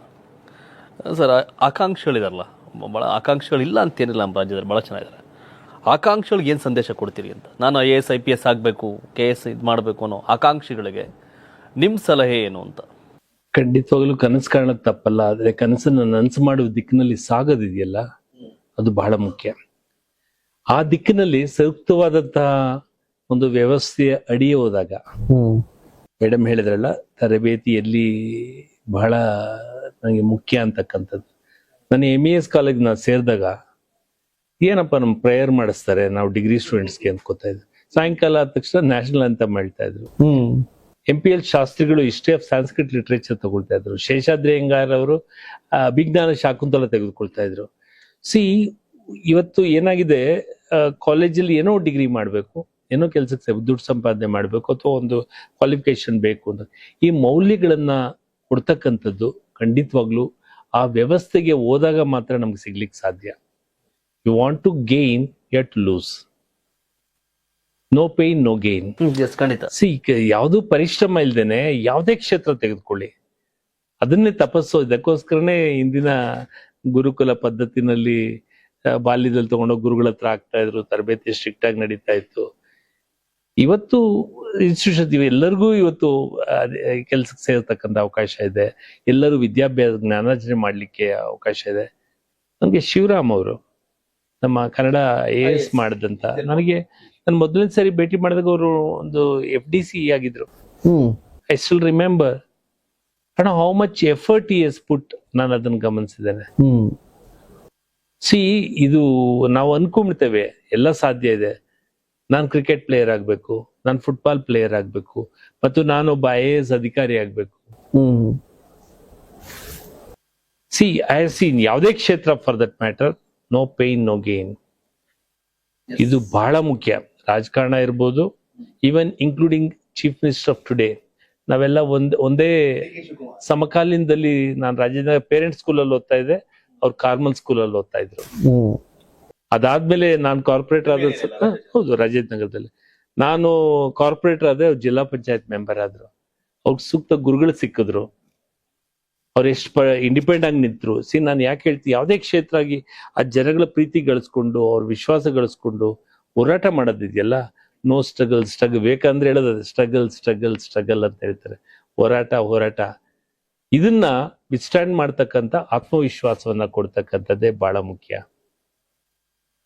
ಸರ್. ಆಕಾಂಕ್ಷಿಗಳಿದಾರಲ್ಲ, ಭಾಳ ಆಕಾಂಕ್ಷಿಗಳಿಲ್ಲ ಅಂತೇನಿಲ್ಲ ನಮ್ಮ ರಾಜ್ಯದಲ್ಲಿ, ಭಾಳ ಚೆನ್ನಾಗಿದ್ದಾರೆ. ಆಕಾಂಕ್ಷಿಗಳಿಗೆ ಏನು ಸಂದೇಶ ಕೊಡ್ತೀರಿ ಅಂತ? ನಾನು IAS IPS ಆಗಬೇಕು, KS ಇದು ಮಾಡಬೇಕು ಅನ್ನೋ ಆಕಾಂಕ್ಷಿಗಳಿಗೆ ನಿಮ್ಮ ಸಲಹೆ ಏನು ಅಂತ? ಖಂಡಿತವಾಗ್ಲೂ ಕನಸು ಕಾಣೋದು ತಪ್ಪಲ್ಲ, ಆದ್ರೆ ಕನಸನ್ನ ನನಸು ಮಾಡುವ ದಿಕ್ಕಿನಲ್ಲಿ ಸಾಗೋದಿದೆಯಲ್ಲ ಅದು ಬಹಳ ಮುಖ್ಯ. ಆ ದಿಕ್ಕಿನಲ್ಲಿ ಸೂಕ್ತವಾದಂತಹ ಒಂದು ವ್ಯವಸ್ಥೆಯ ಅಡಿಯೇ ಹೋದಾಗ, ಮೇಡಮ್ ಹೇಳಿದ್ರಲ್ಲ ತರಬೇತಿಯಲ್ಲಿ ಬಹಳ ನನಗೆ ಮುಖ್ಯ ಅಂತಕ್ಕಂಥದ್ದು. ನಾನು MES ಕಾಲೇಜ್ ನಾನು ಸೇರಿದಾಗ ಏನಪ್ಪ ನಮ್ಮ ಪ್ರೇಯರ್ ಮಾಡಿಸ್ತಾರೆ ನಾವು ಡಿಗ್ರಿ ಸ್ಟೂಡೆಂಟ್ಸ್ಗೆ ಅನ್ಕೋತಾ ಇದ್ರು. ಸಾಯಂಕಾಲ ಆದ ತಕ್ಷಣ ನ್ಯಾಷನಲ್ ಅಂತ ಹೇಳ್ತಾ ಇದ್ರು. MPL ಶಾಸ್ತ್ರಿಗಳು ಹಿಸ್ಟ್ರಿ ಆಫ್ ಸಾಂಸ್ಕ್ರಿಟ್ ಲಿಟ್ರೇಚರ್ ತಗೊಳ್ತಾ ಇದ್ರು. ಶೇಷಾದ್ರಿ ಅಯ್ಯಂಗಾರ್ ಅವರು ಅಭಿಜ್ಞಾನ ಶಾಕುಂತಲ ತೆಗೆದುಕೊಳ್ತಾ ಇದ್ರು. ಇವತ್ತು ಏನಾಗಿದೆ, ಕಾಲೇಜಲ್ಲಿ ಏನೋ ಡಿಗ್ರಿ ಮಾಡಬೇಕು, ಏನೋ ಕೆಲಸಕ್ಕೆ ದುಡ್ಡು ಸಂಪಾದನೆ ಮಾಡಬೇಕು, ಅಥವಾ ಒಂದು ಕ್ವಾಲಿಫಿಕೇಶನ್ ಬೇಕು ಅಂತ ಈ ಮೌಲ್ಯಗಳನ್ನ ಕೊಡ್ತಕ್ಕಂಥದ್ದು ಖಂಡಿತವಾಗ್ಲೂ ಆ ವ್ಯವಸ್ಥೆಗೆ ಹೋದಾಗ ಮಾತ್ರ ನಮ್ಗೆ ಸಿಗ್ಲಿಕ್ಕೆ ಸಾಧ್ಯ. You want to gain, you have to lose. No pain no gain. ಖಂಡಿತ. ಯಾವುದು ಪರಿಶ್ರಮ ಇಲ್ದೇನೆ ಯಾವುದೇ ಕ್ಷೇತ್ರ ತೆಗೆದುಕೊಳ್ಳಿ, ಅದನ್ನೇ ತಪಸ್ಸು. ಇದಕ್ಕೋಸ್ಕರನೇ ಇಂದಿನ ಗುರುಕುಲ ಪದ್ಧತಿನಲ್ಲಿ ಬಾಲ್ಯದಲ್ಲಿ ತಗೊಂಡೋಗಿ ಗುರುಗಳ ಹತ್ರ ಆಗ್ತಾ ಇದ್ರು, ತರಬೇತಿ ಸ್ಟ್ರಿಕ್ಟ್ ಆಗಿ ನಡೀತಾ ಇತ್ತು. ಇವತ್ತು ಇನ್ಸ್ಟಿಟ್ಯೂಷನ್ ಎಲ್ಲರಿಗೂ ಇವತ್ತು ಕೆಲ್ಸಕ್ಕೆ ಸೇರ್ತಕ್ಕಂಥ ಅವಕಾಶ ಇದೆ. ಎಲ್ಲರೂ ವಿದ್ಯಾಭ್ಯಾಸ ಜ್ಞಾನಾರ್ಜನೆ ಮಾಡ್ಲಿಕ್ಕೆ ಅವಕಾಶ ಇದೆ. ನನಗೆ ಶಿವರಾಮ್ ಅವರು ನಮ್ಮ ಕನ್ನಡ AS ಮಾಡಿದಂತ, ನನಗೆ ನಾನು ಮೊದಲನೇ ಸರಿ ಭೇಟಿ ಮಾಡಿದಾಗ ಅವರು ಒಂದು FDC ಆಗಿದ್ರು. ಐ ಸ್ಟಿಲ್ ರಿಮೆಂಬರ್ ಅಣ್ಣ how much effort he has put. ನಾನು ಅದನ್ನ ಗಮನಿಸಿದ್ದೇನೆ. ಇದು ನಾವು ಅನ್ಕೊಂಡ್ಬಿಡ್ತೇವೆ ಎಲ್ಲ ಸಾಧ್ಯ ಇದೆ, ನಾನು ಕ್ರಿಕೆಟ್ ಪ್ಲೇಯರ್ ಆಗ್ಬೇಕು, ನಾನು ಫುಟ್ಬಾಲ್ ಪ್ಲೇಯರ್ ಆಗ್ಬೇಕು, ಮತ್ತು ನಾನೊಬ್ಬ IAS ಅಧಿಕಾರಿ ಆಗ್ಬೇಕು. ಐ ಹ್ಯಾವ್ ಸೀನ್ ಯಾವುದೇ ಕ್ಷೇತ್ರ for that matter, no pain no gain. ಇದು ಬಹಳ ಮುಖ್ಯ. ರಾಜಕಾರಣ ಇರ್ಬೋದು, even including chief minister of today. ನಾವೆಲ್ಲ ಒಂದೇ ಸಮಕಾಲೀನದಲ್ಲಿ, ನಾನು ರಾಜ್ಯದ ಪೇರೆಂಟ್ ಸ್ಕೂಲಲ್ಲಿ ಓದ್ತಾ ಇದ್ದೆ, ಅವ್ರು ಕಾರ್ಮಲ್ ಸ್ಕೂಲಲ್ಲಿ ಓದ್ತಾ ಇದ್ರು. ಅದಾದ್ಮೇಲೆ ನಾನು ಕಾರ್ಪೊರೇಟರ್ ಆದ, ಹೌದು ರಾಜೇಂದ್ರ ನಗರದಲ್ಲಿ ನಾನು ಕಾರ್ಪೊರೇಟರ್ ಆದ್ರೆ, ಅವ್ರು ಜಿಲ್ಲಾ ಪಂಚಾಯತ್ ಮೆಂಬರ್ ಆದ್ರು. ಅವ್ರಿಗೆ ಸೂಕ್ತ ಗುರುಗಳು ಸಿಕ್ಕಿದ್ರು, ಅವ್ರು ಎಷ್ಟು ಇಂಡಿಪೆಂಡೆಂಟ್ ಆಗಿ ನಿಂತರು. ನಾನು ಯಾಕೆ ಹೇಳ್ತೀನಿ, ಯಾವುದೇ ಕ್ಷೇತ್ರ ಆಗಿ ಆ ಜನಗಳ ಪ್ರೀತಿ ಗಳಿಸ್ಕೊಂಡು, ಅವ್ರ ವಿಶ್ವಾಸ ಗಳಿಸ್ಕೊಂಡು ಹೋರಾಟ ಮಾಡೋದಿದೆಯಲ್ಲ, ನೋ ಸ್ಟ್ರಗಲ್ ಸ್ಟ್ರಗಲ್. ಬೇಕಂದ್ರೆ ಹೇಳೋದು ಸ್ಟ್ರಗಲ್ ಸ್ಟ್ರಗಲ್ ಸ್ಟ್ರಗಲ್ ಅಂತ ಹೇಳ್ತಾರೆ. ಹೋರಾಟ ಇದನ್ನ ವಿಸ್ಟ್ಯಾಂಡ್ ಮಾಡ್ತಕ್ಕಂಥ ಆತ್ಮವಿಶ್ವಾಸವನ್ನ ಕೊಡ್ತಕ್ಕಂಥದ್ದೇ ಬಹಳ ಮುಖ್ಯ.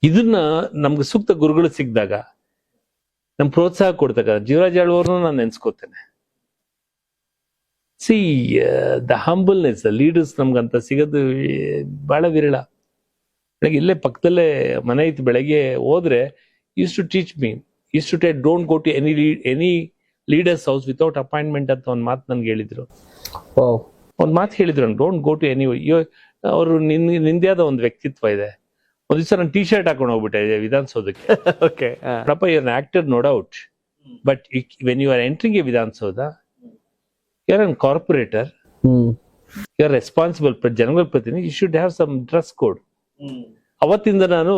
ಇದನ್ನ ನಮ್ಗೆ ಸೂಕ್ತ ಗುರುಗಳು ಸಿಕ್ಕಿದಾಗ ನಮ್ ಪ್ರೋತ್ಸಾಹ ಕೊಡ್ತಕ್ಕಂಥ ಜೀವರಾಜ್ ಆಳ್ವರ್ನು ನಾನು ನೆನ್ಸ್ಕೋತೇನೆ. ದ ಹಂಬಲ್ನೆಸ್, ಲೀಡರ್ಸ್ ನಮ್ಗಂತ ಸಿಗೋದು ಬಹಳ ವಿರಳ. ಬೆಳಗ್ಗೆ ಇಲ್ಲೇ ಪಕ್ಕದಲ್ಲೇ ಮನೆ ಇತ್ತು, ಬೆಳಗ್ಗೆ ಹೋದ್ರೆ used to teach me, used to take don't go to any leaders house without appointment ಅಂತ ಒಂದು ಮಾತು ನನ್ಗೆ ಹೇಳಿದ್ರು. ಒಂದು ಮಾತು ಹೇಳಿದ್ರು, ಡೋಂಟ್ ಗೋ ಟು ಎನಿ. ಅವರು ನಿಂದೇ ಆದ ಒಂದು ವ್ಯಕ್ತಿತ್ವ ಇದೆ. ಒಂದ್ ದಿವಸ ನಾನು T-shirt ಹಾಕೊಂಡು ಹೋಗ್ಬಿಟ್ಟೆ ವಿಧಾನಸೌಧಕ್ಕೆ. ಓಕೆ, ಪ್ರಪ you are an actor no doubt, but when you are entering a Vidhana Soudha, you are an corporator, you are responsible ಜನಗಳ ಪ್ರತಿನಿಧಿ, you should have some dress code. ಅವತ್ತಿಂದ ನಾನು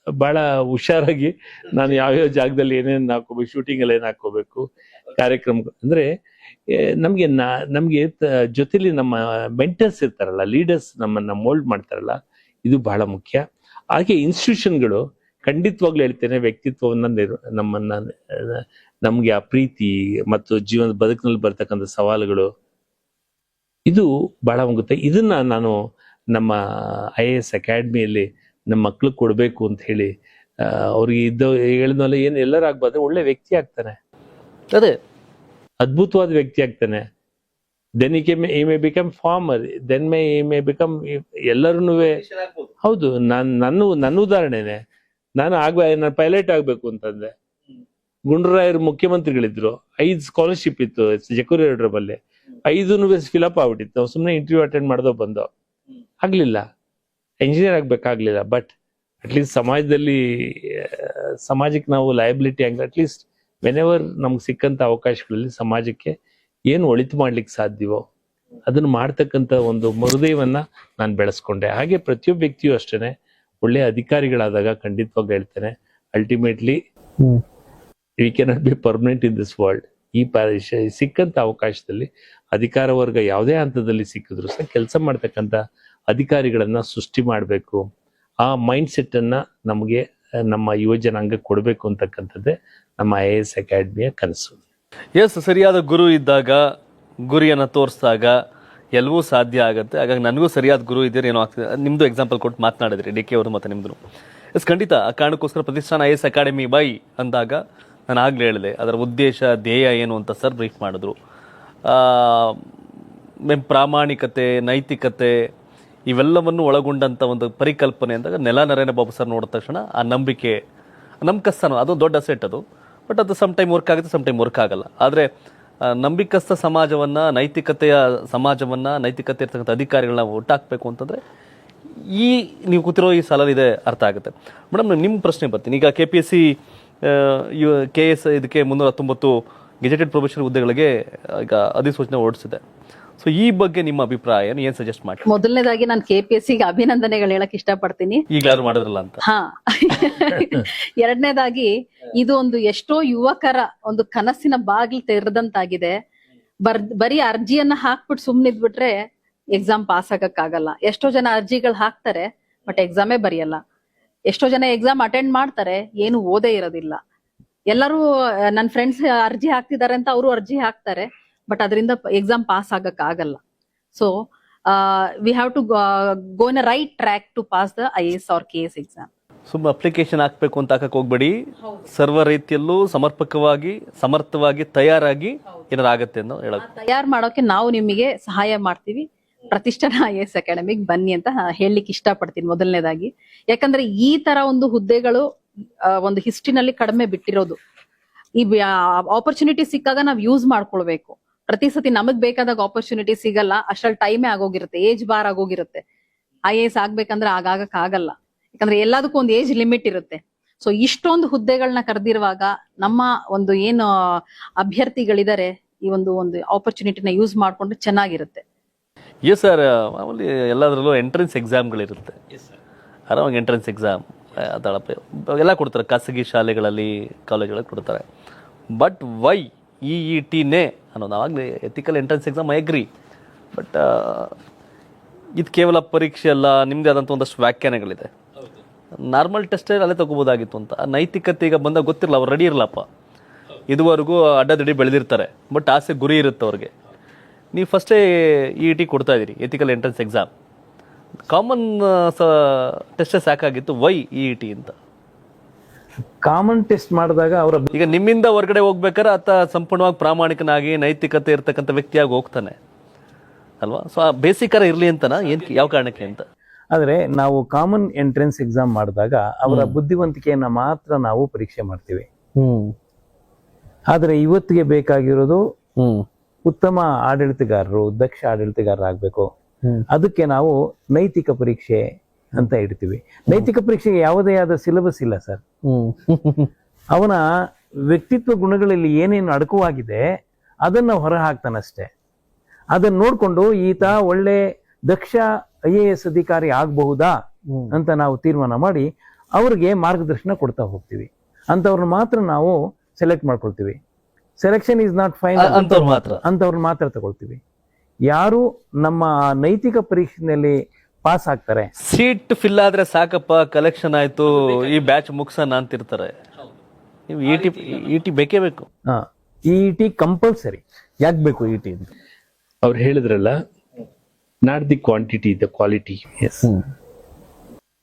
ಬಹಳ ಹುಷಾರಾಗಿ ನಾನು ಯಾವ್ಯಾವ ಜಾಗದಲ್ಲಿ ಏನೇನ್ ಹಾಕೋಬೇಕು, ಶೂಟಿಂಗ್ ಅಲ್ಲಿ ಏನ್ ಹಾಕೋಬೇಕು, ಕಾರ್ಯಕ್ರಮ ಅಂದ್ರೆ ನಮ್ಗೆ ಜೊತೆಲಿ ನಮ್ಮ ಮೆಂಟರ್ಸ್ ಇರ್ತಾರಲ್ಲ, ಲೀಡರ್ಸ್ ನಮ್ಮನ್ನ ಮೋಲ್ಡ್ ಮಾಡ್ತಾರಲ್ಲ, ಇದು ಬಹಳ ಮುಖ್ಯ. ಹಾಗೆ ಇನ್ಸ್ಟಿಟ್ಯೂಷನ್ಗಳು ಖಂಡಿತವಾಗ್ಲೂ ಹೇಳ್ತೇನೆ, ವ್ಯಕ್ತಿತ್ವವನ್ನ ನಮ್ಗೆ ಆ ಪ್ರೀತಿ ಮತ್ತು ಜೀವನದ ಬದುಕಿನಲ್ಲಿ ಬರ್ತಕ್ಕಂಥ ಸವಾಲುಗಳು, ಇದು ಬಹಳ ಮುಗುತ್ತೆ. ಇದನ್ನ ನಾನು ನಮ್ಮ IAS ಅಕಾಡೆಮಿಯಲ್ಲಿ ನಮ್ಮ ಮಕ್ಳಿಗೆ ಕೊಡ್ಬೇಕು ಅಂತ ಹೇಳಿ ಅವ್ರಿಗೆ ಹೇಳಿದ್ಮೇಲೆ ಏನು ಎಲ್ಲರೂ ಆಗ್ಬಾರ್ದು, ಒಳ್ಳೆ ವ್ಯಕ್ತಿ ಆಗ್ತಾನೆ, ಅದೇ ಅದ್ಭುತವಾದ ವ್ಯಕ್ತಿ ಆಗ್ತಾನೆ. Then he may become farmer, then he may become ಎಲ್ಲರೂ. ಹೌದು, ನನ್ನ ಉದಾಹರಣೆನೆ, ನಾನು ಪೈಲಟ್ ಆಗ್ಬೇಕು ಅಂತಂದೆ. ಗುಂಡ್ರಾಯರ್ ಮುಖ್ಯಮಂತ್ರಿಗಳಿದ್ರು, 5 ಸ್ಕಾಲರ್ಶಿಪ್ ಇತ್ತು ಜಕೂರಿ ರಲ್ಲಿ, 5 ಫಿಲಪ್ ಆಗ್ಬಿಟ್ಟಿತ್ತು. ನಾವು ಸುಮ್ಮನೆ ಇಂಟರ್ವ್ಯೂ ಅಟೆಂಡ್ ಮಾಡ್ದೋ ಬಂದೋ, ಆಗ್ಲಿಲ್ಲ. ಇಂಜಿನಿಯರ್ ಆಗ್ಬೇಕಾಗ್ಲಿಲ್ಲ. ಬಟ್ ಅಟ್ಲೀಸ್ಟ್ ಸಮಾಜಕ್ಕೆ ನಾವು ಲಯಬಿಲಿಟಿ ಆಗಿ, ಅಟ್ಲೀಸ್ಟ್ ವೆನೆವರ್ ನಮ್ಗೆ ಸಿಕ್ಕಂತ ಅವಕಾಶಗಳಲ್ಲಿ ಸಮಾಜಕ್ಕೆ ಏನು ಒಳಿತು ಮಾಡ್ಲಿಕ್ಕೆ ಸಾಧ್ಯವೋ ಅದನ್ನು ಮಾಡ್ತಕ್ಕಂಥ ಒಂದು ಹೃದಯವನ್ನ ನಾನು ಬೆಳೆಸ್ಕೊಂಡೆ. ಹಾಗೆ ಪ್ರತಿಯೊಬ್ಬ ವ್ಯಕ್ತಿಯೂ ಅಷ್ಟೇನೆ ಒಳ್ಳೆಯ ಅಧಿಕಾರಿಗಳಾದಾಗ ಖಂಡಿತವಾಗಿ ಹೇಳ್ತೇನೆ, ultimately V cannot be permanent in this world. ಈ ಸಿಕ್ಕಂತ ಅವಕಾಶದಲ್ಲಿ ಅಧಿಕಾರ ವರ್ಗ ಯಾವುದೇ ಹಂತದಲ್ಲಿ ಸಿಕ್ಕಿದ್ರು ಸಹ ಕೆಲಸ ಮಾಡ್ತಕ್ಕಂಥ ಅಧಿಕಾರಿಗಳನ್ನ ಸೃಷ್ಟಿ ಮಾಡಬೇಕು. ಆ ಮೈಂಡ್ ಸೆಟ್ ಅನ್ನ ನಮಗೆ ನಮ್ಮ ಯುವ ಜನಾಂಗ ಕೊಡಬೇಕು ಅಂತಕ್ಕಂಥದ್ದೇ ನಮ್ಮ IAS ಅಕಾಡೆಮಿಯ ಕನಸು. ಎಸ್, ಸರಿಯಾದ ಗುರು ಇದ್ದಾಗ, ಗುರಿಯನ್ನು ತೋರಿಸಿದಾಗ ಎಲ್ಲವೂ ಸಾಧ್ಯ ಆಗುತ್ತೆ. ಹಾಗಾಗಿ ನನಗೂ ಸರಿಯಾದ ಗುರು ಇದ್ದೀರಿ ಏನೋ ಆಗ್ತದೆ. ನಿಮ್ಮದು ಎಕ್ಸಾಂಪಲ್ ಕೊಟ್ಟು ಮಾತನಾಡಿದ್ರಿ DK ಅವರು ಮತ್ತು ನಿಮ್ಮದು. ಎಸ್, ಖಂಡಿತ. ಆ ಕಾರಣಕ್ಕೋಸ್ಕರ ಪ್ರತಿಷ್ಠಾನ IAS ಅಕಾಡೆಮಿ ಬೈ ಅಂದಾಗ ನಾನು ಆಗಲೇ ಹೇಳಿದೆ ಅದರ ಉದ್ದೇಶ, ಧ್ಯೇಯ ಏನು ಅಂತ ಸರ್ ಬ್ರೀಫ್ ಮಾಡಿದ್ರು. ಪ್ರಾಮಾಣಿಕತೆ, ನೈತಿಕತೆ ಇವೆಲ್ಲವನ್ನು ಒಳಗೊಂಡಂಥ ಒಂದು ಪರಿಕಲ್ಪನೆ ಅಂದಾಗ ನರೇಂದ್ರ ಬಾಬು ಸರ್ ನೋಡಿದ ತಕ್ಷಣ ಆ ನಂಬಿಕೆ, ನಂಬಿಕಸ್ಥಾನ ಅದು ದೊಡ್ಡ ಅಸೆಟ್ ಅದು. ಬಟ್ ಅದು ಸಮ್ ಟೈಮ್ ವರ್ಕ್ ಆಗುತ್ತೆ, ಸಮ್ ಟೈಮ್ ವರ್ಕ್ ಆಗಲ್ಲ. ಆದರೆ ನಂಬಿಕಸ್ಥ ಸಮಾಜವನ್ನು, ನೈತಿಕತೆಯ ಸಮಾಜವನ್ನು, ನೈತಿಕತೆ ಇರ್ತಕ್ಕಂಥ ಅಧಿಕಾರಿಗಳನ್ನ ಒಟ್ಟಾಕಬೇಕು ಅಂತಂದರೆ ಈ ನೀವು ಕೂತಿರೋ ಈ ಸಾಲಲ್ಲಿದೆ ಅರ್ಥ ಆಗುತ್ತೆ. ಮೇಡಮ್, ನಿಮ್ಮ ಪ್ರಶ್ನೆ ಬರ್ತೀನಿ. ಈಗ KPSC KS ಇದಕ್ಕೆ 319 ಗೆಜೆಟೆಡ್ ಪ್ರೊಫೆಷನಲ್ ಹುದ್ದೆಗಳಿಗೆ ಈಗ ಅಧಿಸೂಚನೆ ಹೊರಡಿಸಿದೆ. ಸೊ ಈ ಬಗ್ಗೆ ನಿಮ್ಮ ಅಭಿಪ್ರಾಯ ಏನು ಸಜೆಸ್ಟ್ ಮಾಡಿ? ಮೊದಲನೇದಾಗಿ ನಾನು KPSCಗೆ ಅಭಿನಂದನೆಗಳು ಹೇಳಕ್ ಇಷ್ಟಪಡ್ತೀನಿ. ಈಗಲಾದ್ರು ಮಾಡಿದ್ರಲ್ಲ ಅಂತ. ಹಾ. ಎರಡನೇದಾಗಿ ಇದು ಒಂದು ಎಷ್ಟೋ ಯುವಕರ ಒಂದು ಕನಸಿನ ಬಾಗಿಲು ತೆರೆದಂತಾಗಿದೆ. ಬರೀ ಅರ್ಜಿಯನ್ನ ಹಾಕ್ಬಿಟ್ಟು ಸುಮ್ನಿದ್ಬಿಟ್ರೆ ಎಕ್ಸಾಮ್ ಪಾಸ್ ಆಗಕ್ಕಾಗಲ್ಲ. ಎಷ್ಟೋ ಜನ ಅರ್ಜಿಗಳು ಹಾಕ್ತಾರೆ ಬಟ್ ಎಕ್ಸಾಮೇ ಬರೆಯಲ್ಲ. ಎಷ್ಟೋ ಜನ ಎಕ್ಸಾಮ್ ಅಟೆಂಡ್ ಮಾಡ್ತಾರೆ, ಏನು ಓದೇ ಇರೋದಿಲ್ಲ. ಎಲ್ಲರೂ ನನ್ನ ಫ್ರೆಂಡ್ಸ್ ಅರ್ಜಿ ಹಾಕ್ತಿದ್ದಾರೆ ಅಂತ ಅವರು ಅರ್ಜಿ ಹಾಕ್ತಾರೆ, ಬಟ್ ಅದರಿಂದ ಎಕ್ಸಾಮ್ ಪಾಸ್ ಆಗಕ್ ಆಗಲ್ಲ. So we have to go in a right track to pass the IAS or KS exam. ಸುಮ್ಮನೆ ಅಪ್ಲಿಕೇಶನ್ ಹಾಕ್ಬೇಕು ಅಂತ ಹಾಕಕ್ ಹೋಗ್ಬೇಡಿ. ಸರ್ವ ರೀತಿಯಲ್ಲೂ ಸಮರ್ಪಕವಾಗಿ, ಸಮರ್ಥವಾಗಿ ತಯಾರಾಗಿ ಏನಾರು ಆಗತ್ತೆ ಅನ್ನೋ ಹೇಳಕ್. ತಯಾರು ಮಾಡೋಕೆ ನಾವು ನಿಮಗೆ ಸಹಾಯ ಮಾಡ್ತೀವಿ. ಪ್ರತಿಷ್ಠಾನ IAS ಅಕಾಡೆಮಿಗೆ ಬನ್ನಿ ಅಂತ ಹೇಳಲಿಕ್ಕೆ ಇಷ್ಟಪಡ್ತೀನಿ ಮೊದಲನೇದಾಗಿ. ಯಾಕಂದ್ರೆ ಈ ತರ ಒಂದು ಹುದ್ದೆಗಳು ಒಂದು ಹಿಸ್ಟ್ರಿನಲ್ಲಿ ಕಡಿಮೆ ಬಿಟ್ಟಿರೋದು. ಈ ಆಪರ್ಚುನಿಟಿ ಸಿಕ್ಕಾಗ ನಾವ್ ಯೂಸ್ ಮಾಡ್ಕೊಳ್ಬೇಕು. ಪ್ರತಿ ಸತಿ ನಮಗ್ ಬೇಕಾದಾಗ ಆಪರ್ಚುನಿಟಿ ಸಿಗಲ್ಲ, ಅಷ್ಟ್ರಲ್ಲಿ ಟೈಮೇ ಆಗೋಗಿರುತ್ತೆ, ಏಜ್ ಬಾರ್ ಆಗೋಗಿರುತ್ತೆ. IAS ಆಗ್ಬೇಕಂದ್ರೆ ಆಗಕ್ ಆಗಲ್ಲ, ಯಾಕಂದ್ರೆ ಎಲ್ಲದಕ್ಕೂ ಒಂದು ಏಜ್ ಲಿಮಿಟ್ ಇರುತ್ತೆ. ಸೊ ಇಷ್ಟೊಂದು ಹುದ್ದೆಗಳನ್ನ ಕರೆದಿರುವಾಗ ನಮ್ಮ ಒಂದು ಏನು ಅಭ್ಯರ್ಥಿಗಳಿದ್ದಾರೆ ಈ ಒಂದು ಆಪರ್ಚುನಿಟಿನ ಯೂಸ್ ಮಾಡ್ಕೊಂಡ್ರೆ ಚೆನ್ನಾಗಿರುತ್ತೆ. ಎಸ್ ಸರ್, ಮಾಮೂಲಿ ಎಲ್ಲದರಲ್ಲೂ ಎಂಟ್ರೆನ್ಸ್ ಎಕ್ಸಾಮ್ಗಳಿರುತ್ತೆ. ಆರಾಮಾಗಿ ಎಂಟ್ರೆನ್ಸ್ ಎಕ್ಸಾಮ್ ಎಲ್ಲ ಕೊಡ್ತಾರೆ, ಖಾಸಗಿ ಶಾಲೆಗಳಲ್ಲಿ, ಕಾಲೇಜ್ಗಳಲ್ಲಿ ಕೊಡ್ತಾರೆ. ಬಟ್ ವೈ EETನೇ ಅನ್ನೋದು ಆವಾಗಲೇ ethical entrance exam I agree. But ಇದು ಕೇವಲ ಪರೀಕ್ಷೆ ಅಲ್ಲ, ನಿಮ್ಮದೇ ಆದಂಥ ಒಂದಷ್ಟು ವ್ಯಾಖ್ಯಾನಗಳಿದೆ. ನಾರ್ಮಲ್ ಟೆಸ್ಟೇ ಅಲ್ಲೇ ತಗೋಬೋದಾಗಿತ್ತು ಅಂತ. ನೈತಿಕತೆ ಈಗ ಬಂದಾಗ ಗೊತ್ತಿರಲ್ಲ, ಅವ್ರು ರೆಡಿ ಇರಲ್ಲಪ್ಪ. ಇದುವರೆಗೂ ಅಡ್ಡದಿಡ್ಡಿ ಬೆಳೆದಿರ್ತಾರೆ, ಬಟ್ ಆಸೆ ಗುರಿ ಇರುತ್ತೆ ಅವ್ರಿಗೆ. ನೀವು ಫಸ್ಟೇ EET ಕೊಡ್ತಾ ಇದ್ದೀರಿ, ಎಥಿಕಲ್ ಎಂಟ್ರೆನ್ಸ್ ಎಕ್ಸಾಮ್. ಕಾಮನ್ ಟೆಸ್ಟೇ ಸಾಕಾಗಿತ್ತು, ವೈ EET ಅಂತ? ಕಾಮನ್ ಟೆಸ್ಟ್ ಮಾಡಿದಾಗ ಅವರ ಈಗ ನಿಮ್ಮಿಂದ ಹೊರಗಡೆ ಹೋಗ್ಬೇಕಾದ್ರೆ ಆತ ಸಂಪೂರ್ಣವಾಗಿ ಪ್ರಾಮಾಣಿಕನಾಗಿ ನೈತಿಕತೆ ಇರ್ತಕ್ಕಂಥ ವ್ಯಕ್ತಿಯಾಗಿ ಹೋಗ್ತಾನೆ ಅಲ್ವಾ? ಸೊ ಆ ಬೇಸಿಕರ ಇರ್ಲಿ ಅಂತನಾ, ಏನ್ ಯಾವ ಕಾರಣಕ್ಕೆ ಅಂತ? ಆದ್ರೆ ನಾವು ಕಾಮನ್ ಎಂಟ್ರೆನ್ಸ್ ಎಕ್ಸಾಮ್ ಮಾಡಿದಾಗ ಅವರ ಬುದ್ಧಿವಂತಿಕೆಯನ್ನ ಮಾತ್ರ ನಾವು ಪರೀಕ್ಷೆ ಮಾಡ್ತೀವಿ. ಆದ್ರೆ ಇವತ್ತಿಗೆ ಬೇಕಾಗಿರೋದು ಉತ್ತಮ ಆಡಳಿತಗಾರರು, ದಕ್ಷ ಆಡಳಿತಗಾರರಾಗಬೇಕು. ಅದಕ್ಕೆ ನಾವು ನೈತಿಕ ಪರೀಕ್ಷೆ ಅಂತ ಇಡ್ತೀವಿ. ನೈತಿಕ ಪರೀಕ್ಷೆಗೆ ಯಾವುದೇ ಆದ ಸಿಲೆಬಸ್ ಇಲ್ಲ ಸರ್. ಅವನ ವ್ಯಕ್ತಿತ್ವ ಗುಣಗಳಲ್ಲಿ ಏನೇನು ಅಡಕವಾಗಿದೆ ಅದನ್ನ ಹೊರ ಹಾಕ್ತಾನಷ್ಟೇ. ಅದನ್ನ ನೋಡ್ಕೊಂಡು ಈತ ಒಳ್ಳೆ ದಕ್ಷ IAS ಅಧಿಕಾರಿ ಆಗಬಹುದಾ ಅಂತ ನಾವು ತೀರ್ಮಾನ ಮಾಡಿ ಅವ್ರಿಗೆ ಮಾರ್ಗದರ್ಶನ ಕೊಡ್ತಾ ಹೋಗ್ತೀವಿ. ಅಂತವ್ರನ್ನ ಮಾತ್ರ ನಾವು ಸೆಲೆಕ್ಟ್ ಮಾಡ್ಕೊಳ್ತೀವಿ. ಸೆಲೆಕ್ಷನ್ ಇಸ್ ನಾಟ್ ಫೈನಲ್, ಅಂತವ್ರನ್ನ ಮಾತ್ರ ತಗೊಳ್ತೀವಿ. ಯಾರು ನಮ್ಮ ನೈತಿಕ ಪರೀಕ್ಷೆಯಲ್ಲಿ ಪಾಸ್ ಆಗ್ತಾರೆ, ಸೀಟ್ ಫಿಲ್ ಆದ್ರೆ ಸಾಕಪ್ಪ, ಕಲೆಕ್ಷನ್ ಆಯ್ತು, ಈ ಬ್ಯಾಚ್ ಮುಗ್ಸೋಣ ಅಂತಿರ್ತಾರೆ. ನೀವು EET ಬೇಕೇ ಬೇಕು. EET compulsory. ಯಾಕೆ ಬೇಕು EET ಅಂತ? ಅವ್ರು ಹೇಳಿದ್ರಲ್ಲ, not the quantity, the quality.